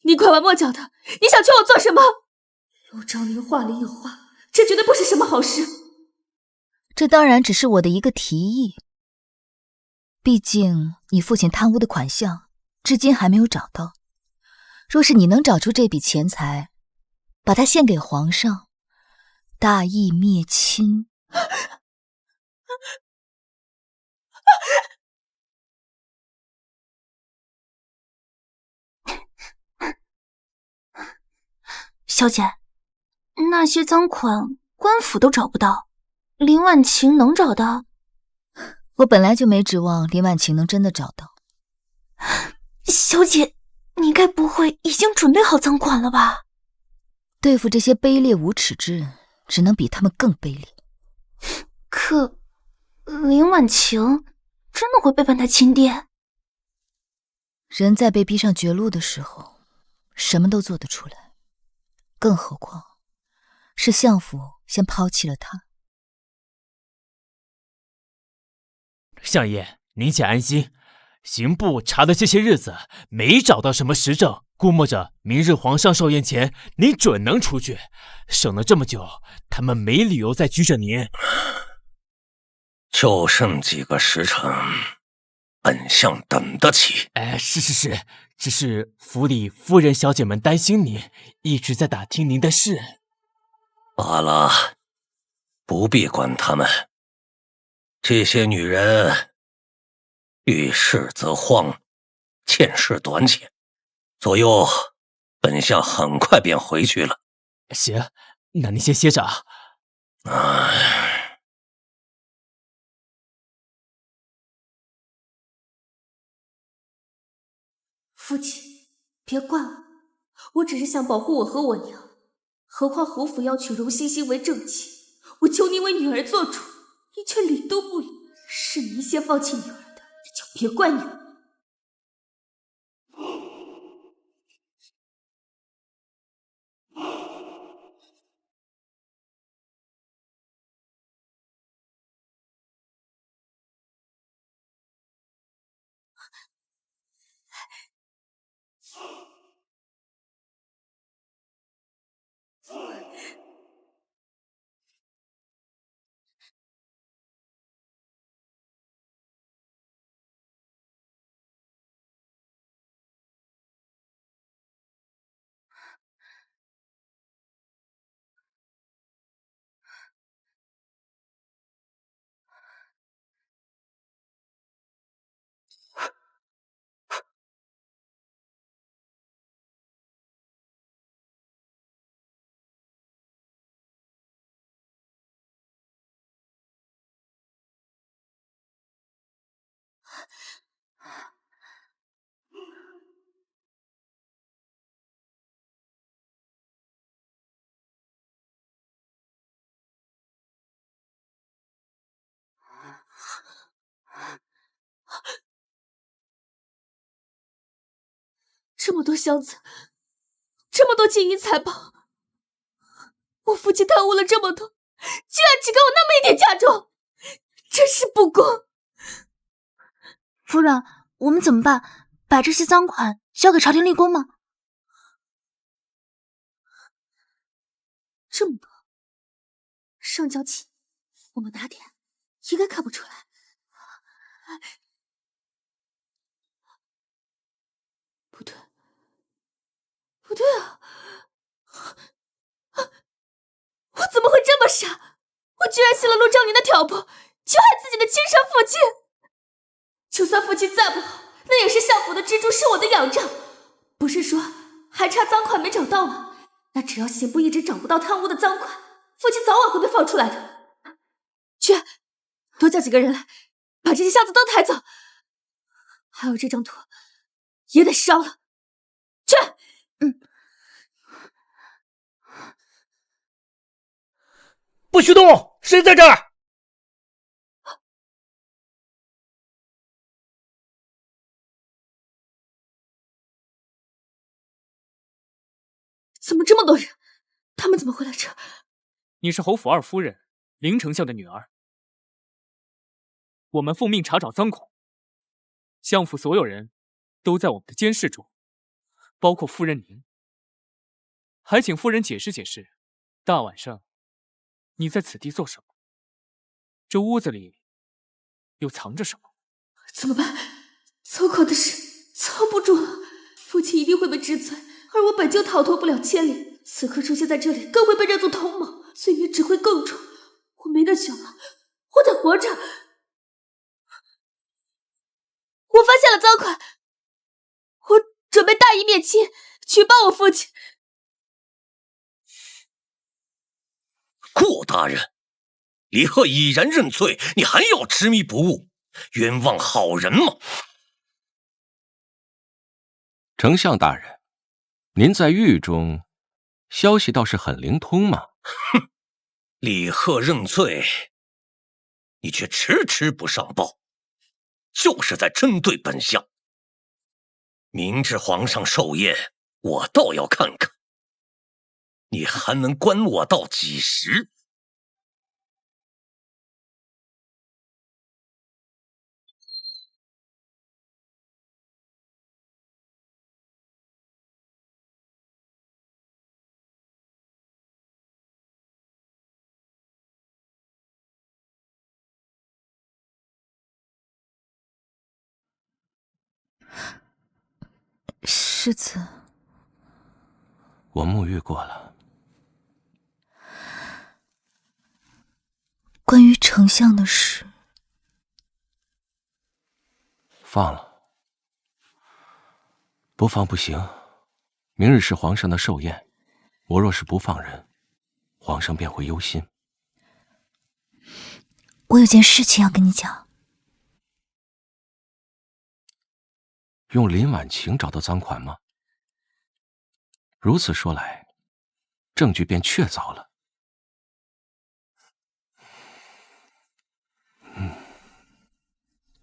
你拐弯抹角的，你想劝我做什么？陆昭宁话里有话，这绝对不是什么好事。这当然只是我的一个提议，毕竟你父亲贪污的款项至今还没有找到。若是你能找出这笔钱财，把它献给皇上，大义灭亲。小姐，那些赃款官府都找不到，林婉晴能找到？我本来就没指望林婉晴能真的找到。小姐，你该不会已经准备好赃款了吧？对付这些卑劣无耻之人，只能比他们更卑劣。可林婉晴真的会背叛他亲爹？人在被逼上绝路的时候，什么都做得出来。更何况是相府先抛弃了他。相爷，您且安心，刑部查的这些日子没找到什么实证，估摸着明日皇上寿宴前您准能出去。省了这么久，他们没理由再拘着您。就剩几个时辰，本相等得起。是，只是府里夫人小姐们担心您，一直在打听您的事。罢了，不必管他们。这些女人遇事则慌，见事短浅。左右，本相很快便回去了。行，那您先歇着啊。父亲，别怪我，我只是想保护我和我娘。何况侯府要娶荣欣欣为正妻，我求您为女儿做主，你却理都不理。是您先放弃女儿的，那就别怪你了。这么多箱子，这么多金银财宝，我父亲贪污了这么多，居然只给我那么一点嫁妆，真是不公！夫人，我们怎么办？把这些赃款交给朝廷立功吗？这么多，上交期，我们拿点，应该看不出来。不对，不对啊！我怎么会这么傻？我居然信了陆兆宁的挑拨，就害自己的亲生父亲。就算父亲再不好，那也是相府的支柱，是我的仰仗。不是说还差赃款没找到吗？那只要刑部一直找不到贪污的赃款，父亲早晚会被放出来的。去，多叫几个人来，把这些箱子都抬走。还有这张图，也得烧了。去，不许动！谁在这儿？怎么这么多人？他们怎么会来这？你是侯府二夫人林丞相的女儿。我们奉命查找赃款，相府所有人都在我们的监视中，包括夫人您。还请夫人解释解释，大晚上你在此地做什么？这屋子里又藏着什么？怎么办？糟糕的事藏不住了，父亲一定会被治罪，而我本就逃脱不了牵连，此刻出现在这里更会被认作同谋，罪孽只会更重。我没得选了，我得活着。我发现了赃款，我准备大义灭亲，举报我父亲。顾大人，李贺已然认罪，你还要执迷不悟，冤枉好人吗？丞相大人，您在狱中，消息倒是很灵通嘛。哼，李贺认罪，你却迟迟不上报，就是在针对本相。明知皇上寿宴，我倒要看看，你还能关我到几时？世子，我沐浴过了。关于丞相的事，放了。不放不行，明日是皇上的寿宴，我若是不放人，皇上便会忧心。我有件事情要跟你讲。用林婉晴找到赃款吗？如此说来，证据便确凿了。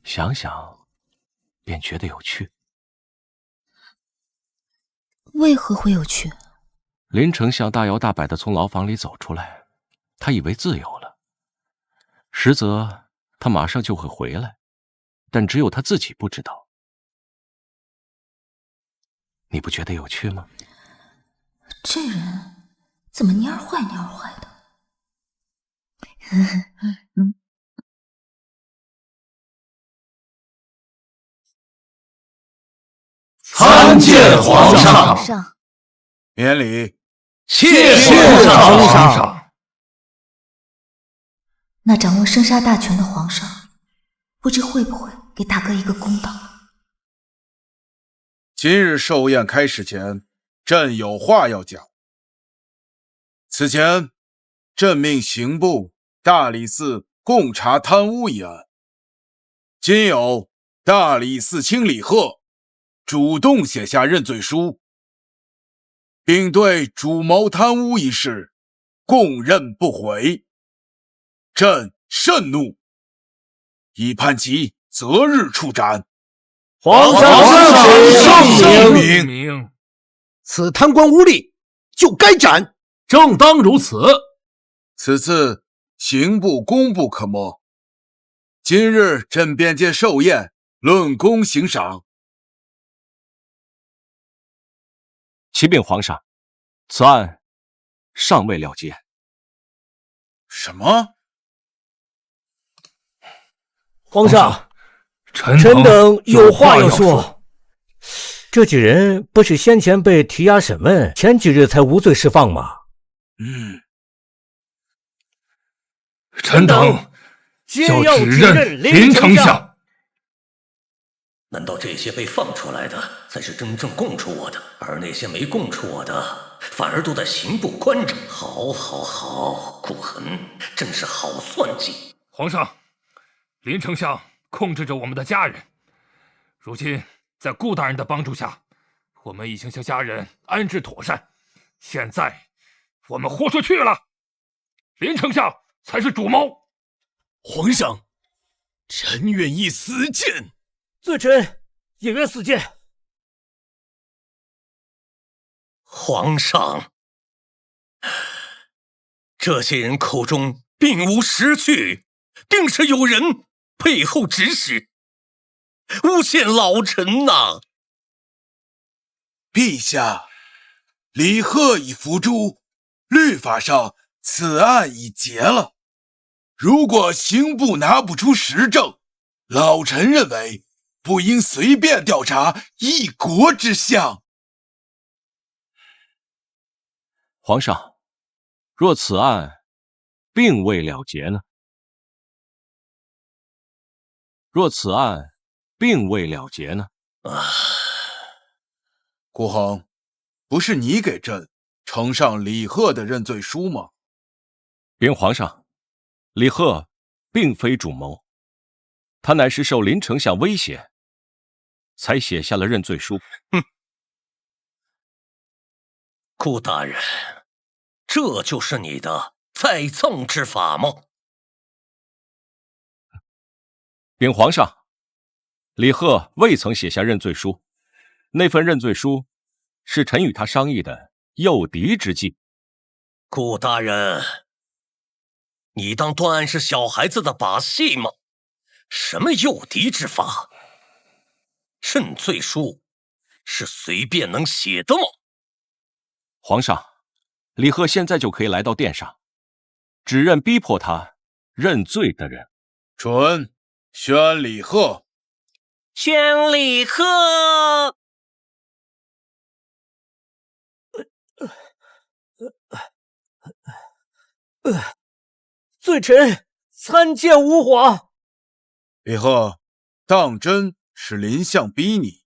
想想，便觉得有趣。为何会有趣？林丞相大摇大摆地从牢房里走出来，他以为自由了，实则他马上就会回来，但只有他自己不知道。你不觉得有趣吗？这人怎么蔫儿坏蔫儿坏的？参见皇上。免礼。谢皇上。那掌握生杀大权的皇上，不知会不会给大哥一个公道？今日寿宴开始前，朕有话要讲。此前，朕命刑部、大理寺共查贪污一案，今有大理寺卿李贺主动写下认罪书，并对主谋贪污一事供认不讳，朕甚怒，已判其择日处斩。皇上圣明，此贪官污吏就该斩，正当如此。此次刑部功不可没，今日朕便借寿宴论功行赏。启禀皇上，此案尚未了结。什么？皇上，臣等有话要说。这几人不是先前被提押审问，前几日才无罪释放吗？臣等皆要指认林丞相。难道这些被放出来的才是真正供出我的，而那些没供出我的，反而都在刑部关着？好，顾恒真是好算计。皇上，林丞相控制着我们的家人，如今在顾大人的帮助下，我们已经将家人安置妥善，现在我们豁出去了，林丞相才是主谋。皇上，臣愿意死谏。罪臣也愿死谏。皇上，这些人口中并无实据，定是有人背后指使，诬陷老臣呐！陛下，李贺已伏诛，律法上此案已结了。如果刑部拿不出实证，老臣认为不应随便调查一国之相。皇上，若此案并未了结呢？顾恒，不是你给朕呈上李贺的认罪书吗？禀皇上，李贺并非主谋，他乃是受林丞相威胁，才写下了认罪书。顾大人，这就是你的栽赃之法吗？禀皇上，李贺未曾写下认罪书，那份认罪书是臣与他商议的诱敌之计。顾大人，你当断案是小孩子的把戏吗？什么诱敌之法？认罪书是随便能写的吗？皇上，李贺现在就可以来到殿上，指认逼迫他认罪的人。准，宣李贺。宣李贺。罪臣参见吾皇。李贺，当真是林相逼你？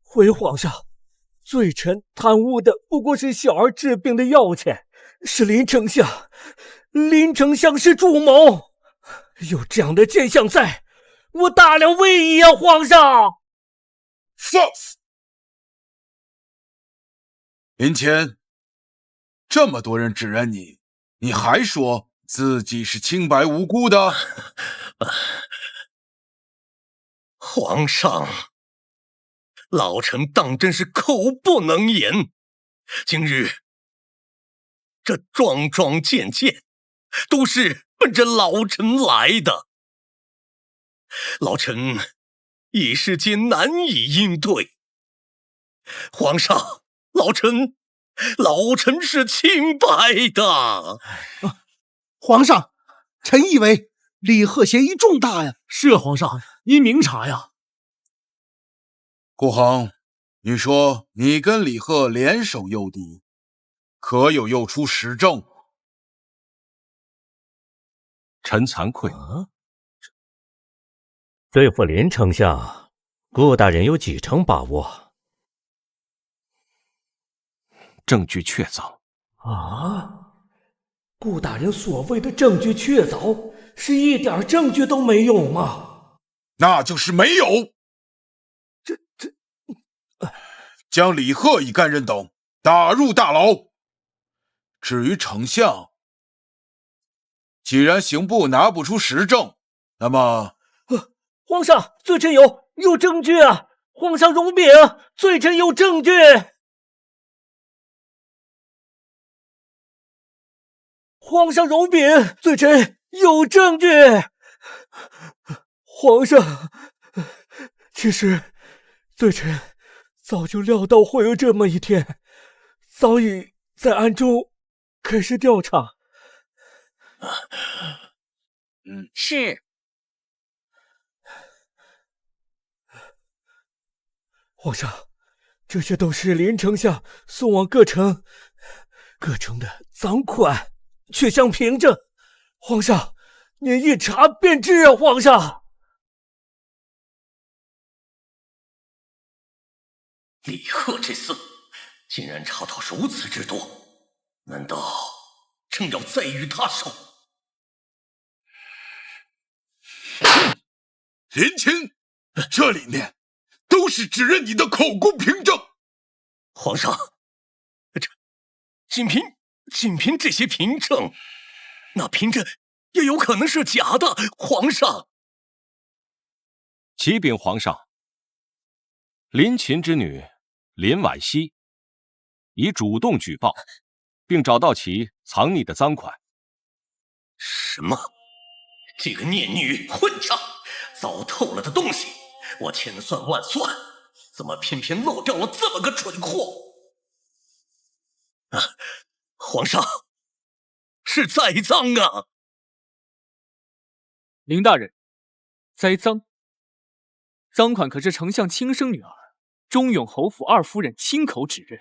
回皇上，罪臣贪污的不过是小儿治病的药钱，是林丞相是主谋，有这样的奸相在，我大了威仪啊！皇上，放肆！林乾，这么多人指认你，你还说自己是清白无辜的？皇上，老臣当真是口不能言。今日这桩桩件件都是奔着老臣来的，老臣一时间难以应对。皇上，老臣是清白的。皇上，臣以为李贺嫌疑重大呀。是皇上，您明察呀。顾恒，你说你跟李贺联手诱敌，可有诱出实证？臣惭愧。对付林丞相，顾大人有几成把握？证据确凿。啊，顾大人所谓的证据确凿，是一点证据都没有吗？那就是没有。将李贺一干人等打入大牢。至于丞相，既然刑部拿不出实证，那么皇上，罪臣有证据啊！皇上容禀，罪臣有证据。皇上容禀，罪臣有证据。皇上，其实罪臣早就料到会有这么一天，早已在暗中开始调查。是。皇上，这些都是林丞相送往各城的赃款，却相凭证。皇上，您一查便知啊！皇上，李贺这厮竟然查到如此之多，难道正要再与他手？林乾，这里面都是指认你的口供凭证。皇上，仅凭这些凭证，那凭证也有可能是假的。皇上，启禀皇上，林秦之女林婉熙已主动举报，并找到其藏匿的赃款。什么？这个孽女混账，糟透了的东西！我千算万算，怎么偏偏漏掉了这么个蠢货？皇上，是栽赃啊！林大人，栽赃？赃款可是丞相亲生女儿忠永侯府二夫人亲口指认，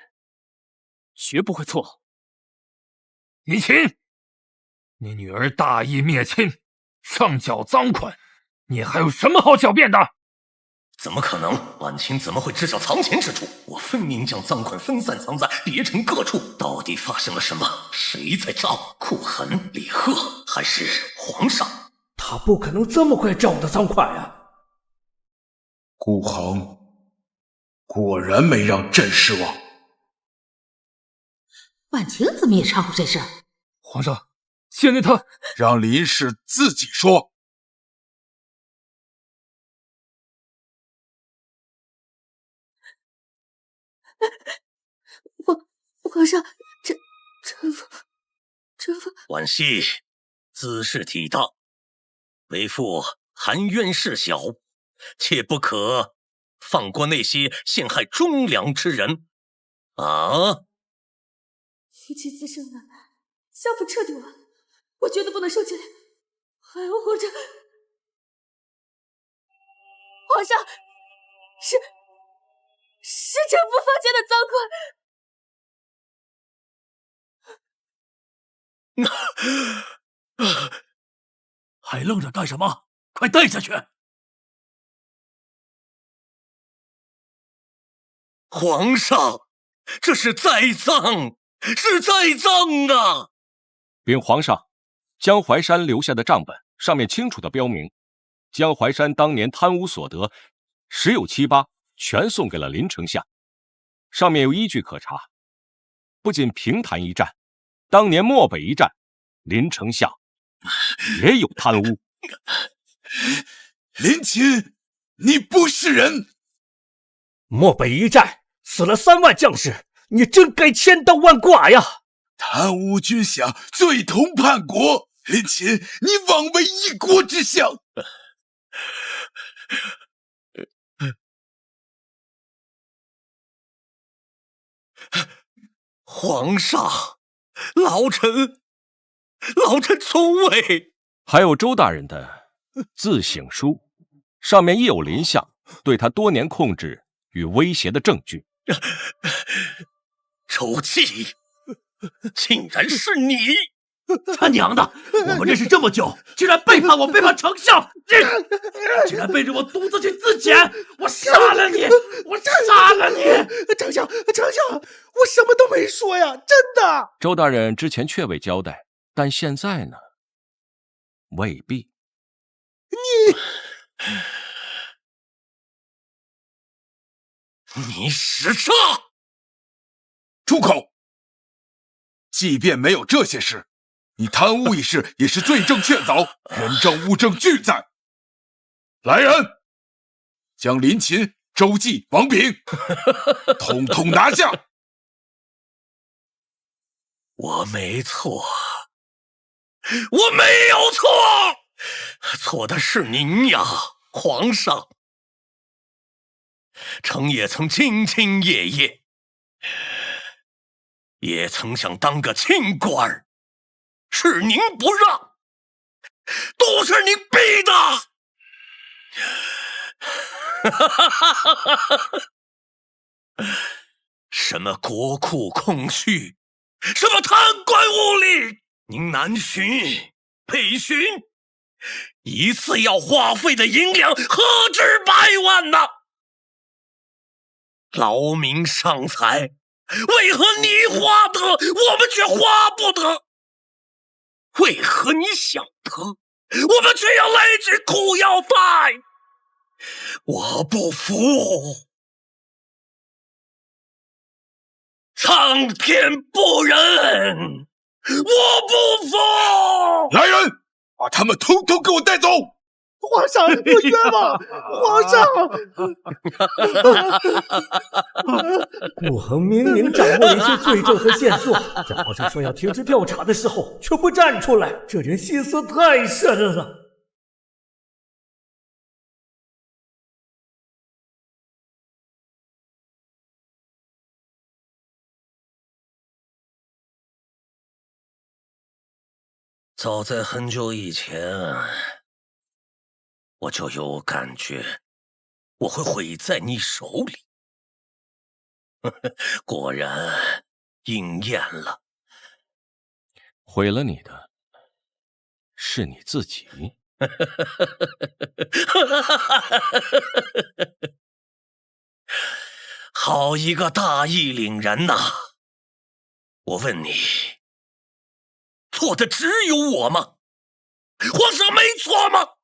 绝不会错。于秦，你女儿大义灭亲，上缴赃款，你还有什么好狡辩的？怎么可能？婉清怎么会知晓藏钱之处？我分明将赃款分散藏在别城各处，到底发生了什么？谁在找？顾恒、李贺，还是皇上？他不可能这么快找到赃款呀！顾恒果然没让朕失望。婉清怎么也掺和这事？皇上，现在他让林氏自己说。皇上，臣服。婉熙，兹事体大，为父含冤事小，切不可放过那些陷害忠良之人。啊！夫妻自生难，相府彻底完，我绝对不能受牵连，还要活着。皇上，是臣服房间的赃款。还愣着干什么？快带下去！皇上，这是栽赃，是栽赃啊！禀皇上，江淮山留下的账本上面清楚地标明，江淮山当年贪污所得十有七八全送给了林丞相，上面有依据可查。不仅平潭一战，当年漠北一战，林丞相也有贪污。林钦，你不是人！漠北一战死了3万将士，你真该千刀万剐呀！贪污军饷，罪同叛国。林钦，你枉为一国之相！皇上，老臣从未。还有周大人的自省书，上面亦有林相对他多年控制与威胁的证据。周忌，竟然是你！他娘的！我们认识这么久，竟然背叛我，背叛丞相！竟然背着我独自去自检！我杀了你！我杀了你！丞相，我什么都没说呀，真的。周大人之前确未交代，但现在呢？未必。你使诈！住口！即便没有这些事，你贪污一事也是罪证确凿，人证物证俱在。来人，将林秦、周忌、王炳统统拿下！我没错，我没有错，错的是您呀，皇上。臣也曾兢兢业业，也曾想当个清官，是您不让，都是您逼的。什么国库空虚，什么贪官污吏，您南巡北巡，一次要花费的银两何止100万呢？劳民伤财，为何你花得，我们却花不得？为何你想得，我们却要勒紧裤腰带？我不服！苍天不仁，我不服！来人，把他们统统给我带走！皇上，我冤枉！皇上，顾恒明明掌握一些罪证和线索，在皇上说要停止调查的时候，却不站出来，这人心思太深了。早在很久以前，我就有感觉我会毁在你手里。果然应验了。毁了你的是你自己。好一个大义凛然呐！我问你，错的只有我吗？皇上没错吗？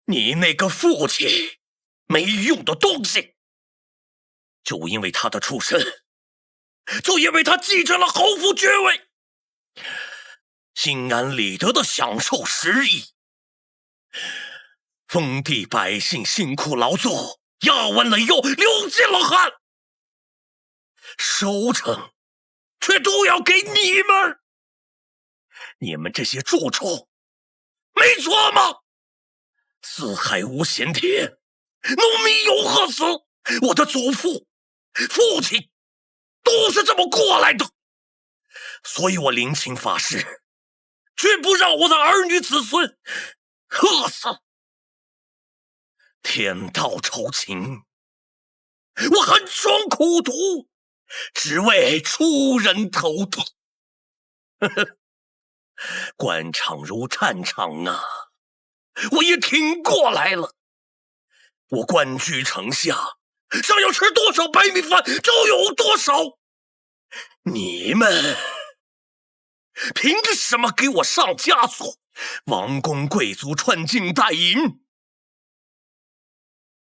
你那个父亲没用的东西，就因为他的出身，就因为他继承了侯府爵位，心安理得的享受时益，封地百姓辛苦劳作，压完了油，流尽了汗，收成却都要给你们。你们这些蛀虫，没错吗？四海无闲田，农民有何死？我的祖父、父亲都是这么过来的，所以我林秦发誓，绝不让我的儿女子孙饿死。天道酬勤，我寒窗苦读，只为出人头地。官场如战场啊，我也挺过来了。我官居城下，想要吃多少白米饭就有多少。你们凭着什么给我上枷锁？王公贵族穿金戴银，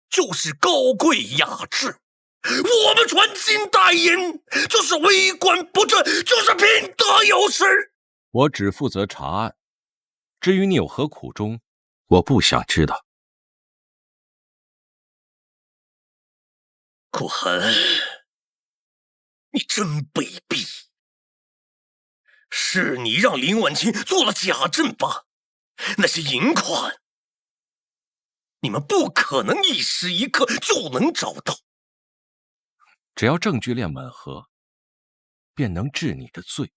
就是高贵雅致。我们穿金戴银，就是为官不正，就是品德有失。我只负责查案，至于你有何苦衷，我不想知道。顾恒，你真卑鄙！是你让林婉清做了假证吧？那些银款，你们不可能一时一刻就能找到。只要证据链吻合，便能治你的罪。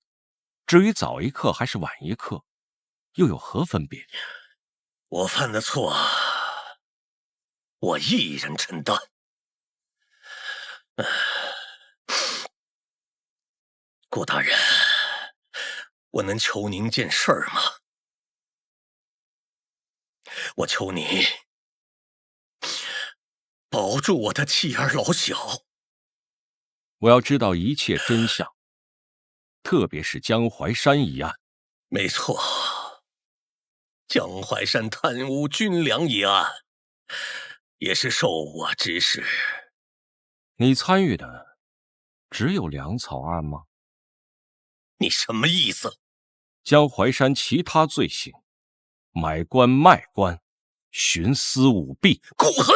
至于早一刻还是晚一刻，又有何分别？我犯的错，我一人承担。顾大人，我能求您件事儿吗？我求你保住我的妻儿老小。我要知道一切真相，特别是江淮山一案。没错，江淮山贪污军粮一案，也是受我指使。你参与的只有粮草案吗？你什么意思？江淮山其他罪行，买官卖官，徇私舞弊。顾恒，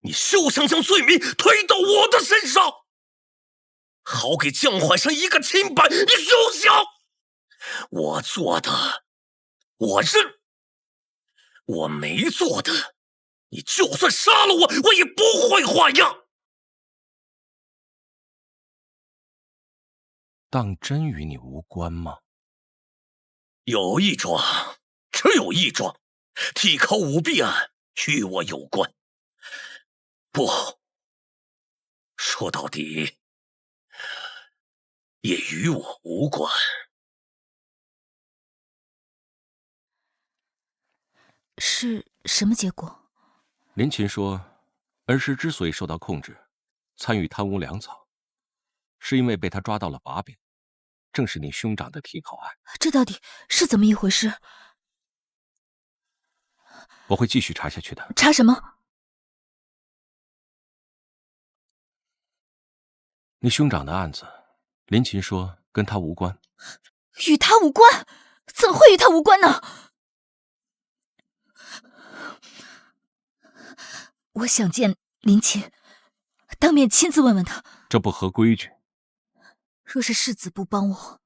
你休想将罪名推到我的身上，好给江淮山一个清白！你休想！我做的，我认；我没做的，你就算杀了我，我也不会还样。当真与你无关吗？有一桩，只有一桩，替考舞弊案与我有关。不，说到底，也与我无关。是什么结果？林琴说，恩师之所以受到控制，参与贪污粮草，是因为被他抓到了把柄，正是你兄长的替考案。这到底是怎么一回事？我会继续查下去的。查什么？你兄长的案子，林琴说跟他无关。与他无关？怎会与他无关呢？我想见林琴，当面亲自问问他。这不合规矩。若是世子不帮我，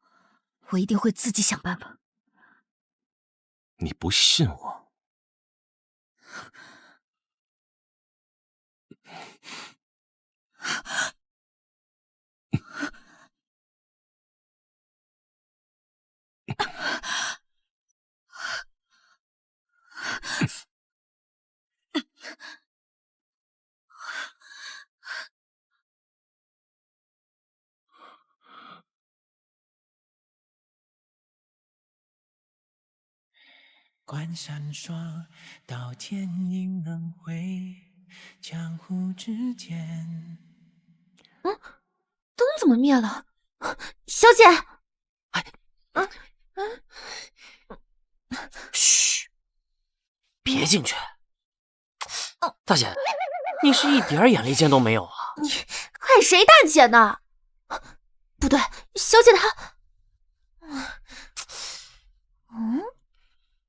我一定会自己想办法。你不信我？关山霜，刀剑应能会，江湖之间。灯怎么灭了？小姐，嘘，别进去。大姐，你是一点眼力见都没有啊！你害谁大姐呢？不对，小姐她，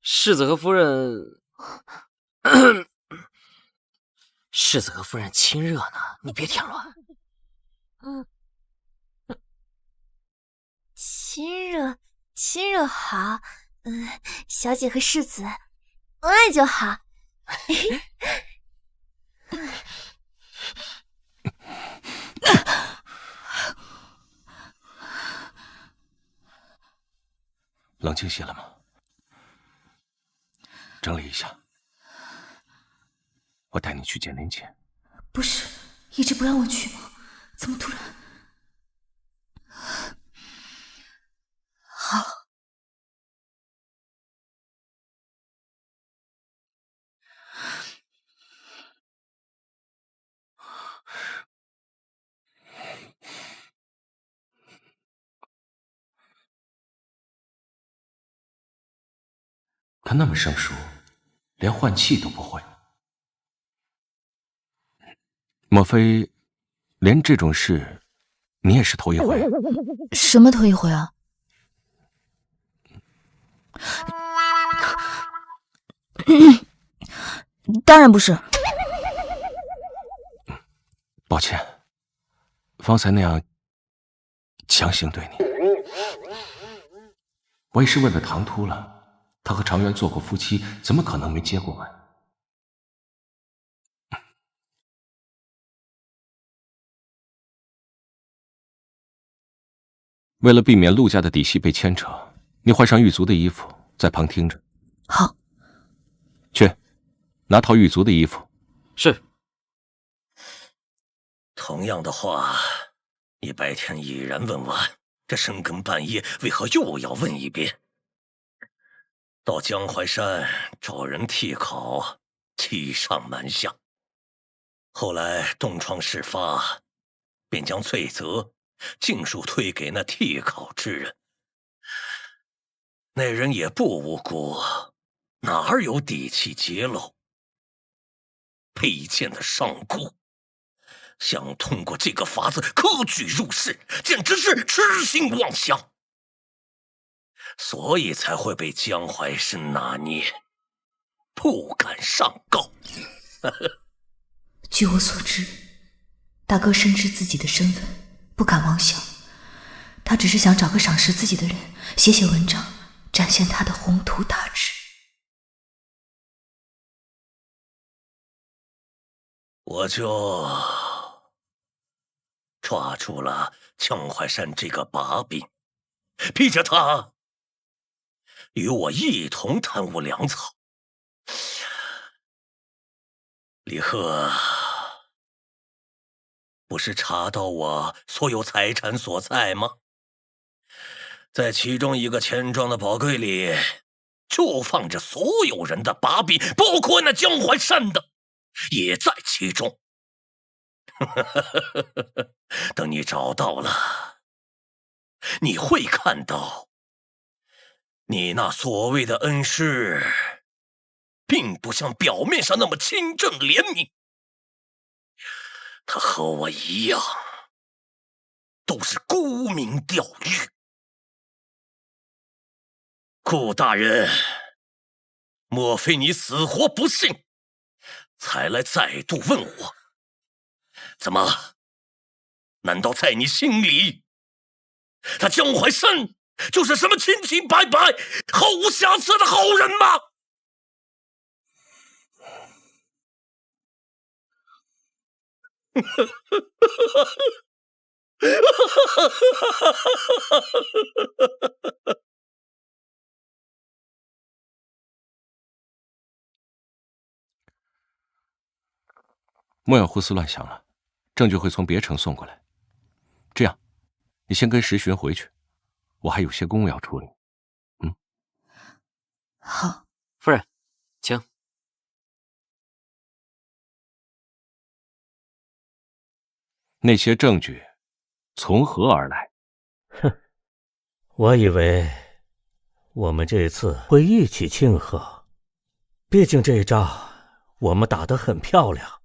世子和夫人，世子和夫人亲热呢，你别添乱。亲热好，小姐和世子恩爱就好。冷静些了吗？整理一下，我带你去见林琴。不是一直不让我去吗？怎么突然？好，他那么生疏，连换气都不会。莫非连这种事你也是头一回？什么头一回啊？当然不是。抱歉，方才那样强行对你，我也是为了唐突了。他和常远做过夫妻，怎么可能没接过吻？为了避免陆家的底细被牵扯，你换上狱卒的衣服，在旁听着。好。去，拿套狱卒的衣服。是。同样的话，你白天已然问完，这深更半夜为何又要问一遍？到江淮山找人替考，欺上瞒下，后来东窗事发，便将罪责尽数推给那替考之人。那人也不无辜，哪儿有底气揭露？佩剑的上顾想通过这个法子科举入仕，简直是痴心妄想，所以才会被江淮生拿捏，不敢上告。据我所知，大哥深知自己的身份，不敢妄想。他只是想找个赏识自己的人，写写文章，展现他的宏图大志。我就抓住了江淮山这个把柄，逼着他与我一同贪污粮草。李贺不是查到我所有财产所在吗？在其中一个钱庄的宝柜里，就放着所有人的把柄，包括那江淮山的也在其中。等你找到了，你会看到，你那所谓的恩师，并不像表面上那么清正廉明。他和我一样，都是沽名钓誉。顾大人，莫非你死活不信，才来再度问我？怎么？难道在你心里，他江淮山就是什么清清白白、毫无瑕疵的好人吗？莫要胡思乱想了，证据会从别城送过来。这样，你先跟石巡回去，我还有些公务要处理。好，夫人，请。那些证据从何而来？哼，我以为我们这次会一起庆贺，毕竟这一仗我们打得很漂亮。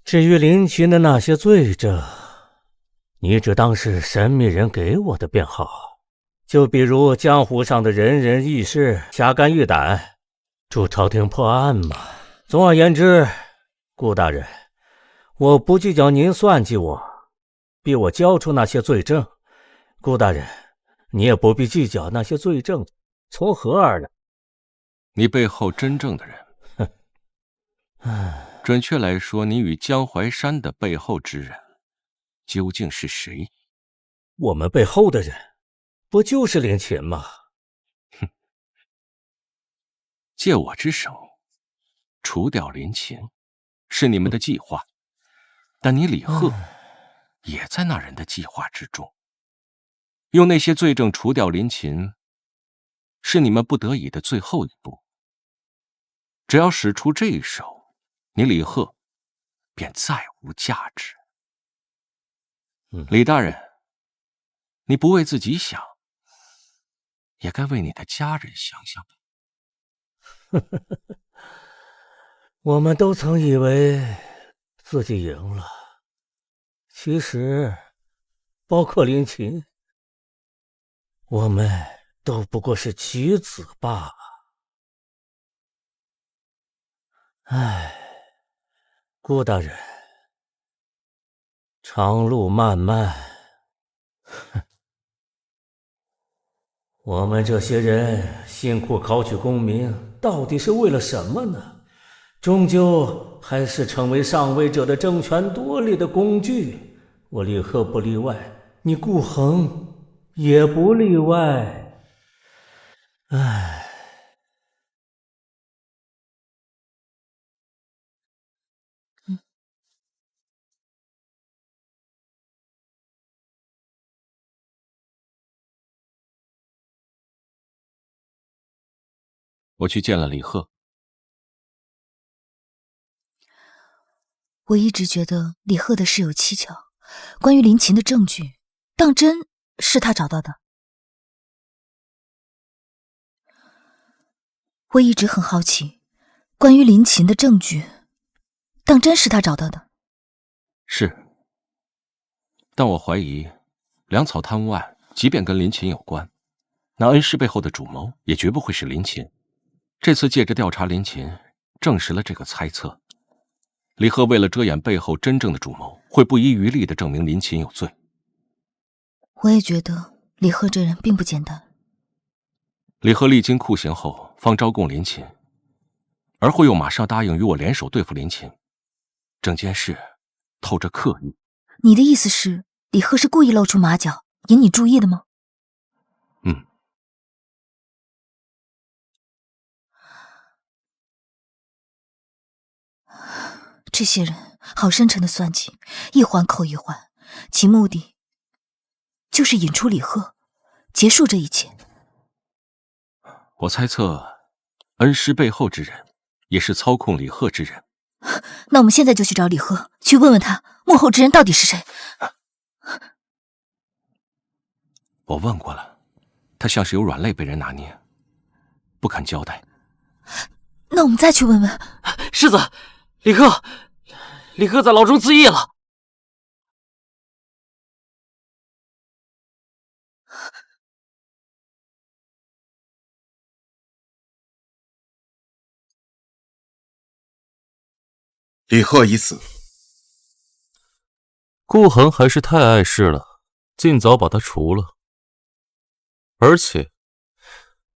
至于林群的那些罪证，你只当是神秘人给我的编号，就比如江湖上的仁人义士侠肝义胆，助朝廷破案嘛。总而言之，顾大人，我不计较您算计我，逼我交出那些罪证。顾大人，你也不必计较那些罪证从何而来。你背后真正的人，准确来说，你与江淮山的背后之人究竟是谁？我们背后的人，不就是林群吗？哼，借我之手除掉林群，是你们的计划，但你李贺也在那人的计划之中。用那些罪证除掉林群，是你们不得已的最后一步。只要使出这一手，你李贺便再无价值。李大人，你不为自己想，也该为你的家人想想吧。我们都曾以为自己赢了，其实，包括林琴，我们都不过是棋子罢了。唉，顾大人，长路漫漫，我们这些人辛苦考取功名，到底是为了什么呢？终究还是成为上位者的争权夺利的工具。我李贺不例外，你顾恒也不例外。唉。我去见了李贺。我一直觉得李贺的事有蹊跷，关于林琴的证据，当真是他找到的。我一直很好奇，关于林琴的证据，当真是他找到的。是，但我怀疑粮草贪污案即便跟林琴有关，那恩师背后的主谋也绝不会是林琴。这次借着调查林琴，证实了这个猜测。李贺为了遮掩背后真正的主谋，会不遗余力地证明林琴有罪。我也觉得李贺这人并不简单。李贺历经酷刑后方招供林琴，而后又马上答应与我联手对付林琴，整件事透着刻意。你的意思是，李贺是故意露出马脚，引你注意的吗？嗯。这些人好深沉的算计，一环扣一环，其目的就是引出李贺，结束这一切。我猜测，恩师背后之人，也是操控李贺之人。那我们现在就去找李贺，去问问他幕后之人到底是谁。我问过了，他像是有软肋被人拿捏，不肯交代。那我们再去问问。世子，李贺在牢中自缢了。李贺已死。顾恒还是太碍事了，尽早把他除了。而且，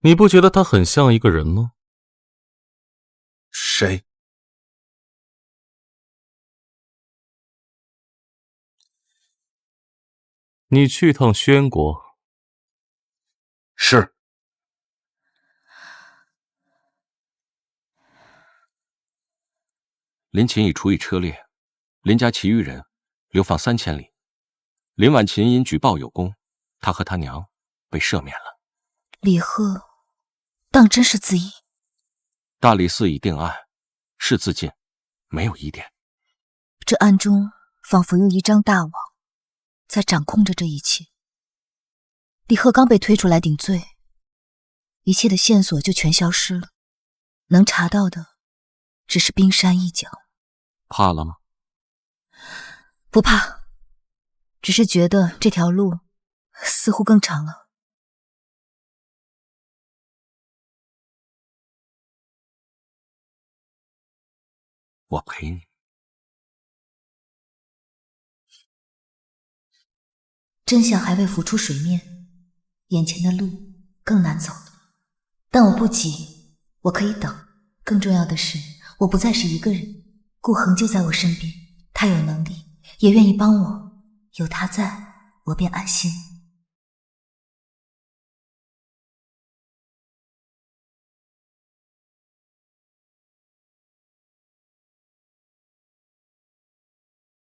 你不觉得他很像一个人吗？谁？你去趟宣国。是。林琴已处以车裂，林家其余人流放3000里。林婉琴因举报有功，他和他娘被赦免了。李贺当真是自缢？大理寺已定案，是自尽，没有疑点。这暗中仿佛有一张大网在掌控着这一切。李贺刚被推出来顶罪，一切的线索就全消失了，能查到的只是冰山一角。怕了吗？不怕，只是觉得这条路似乎更长了。我陪你。真相还未浮出水面，眼前的路更难走。但我不急，我可以等。更重要的是，我不再是一个人，顾恒就在我身边，他有能力，也愿意帮我，有他在，我便安心。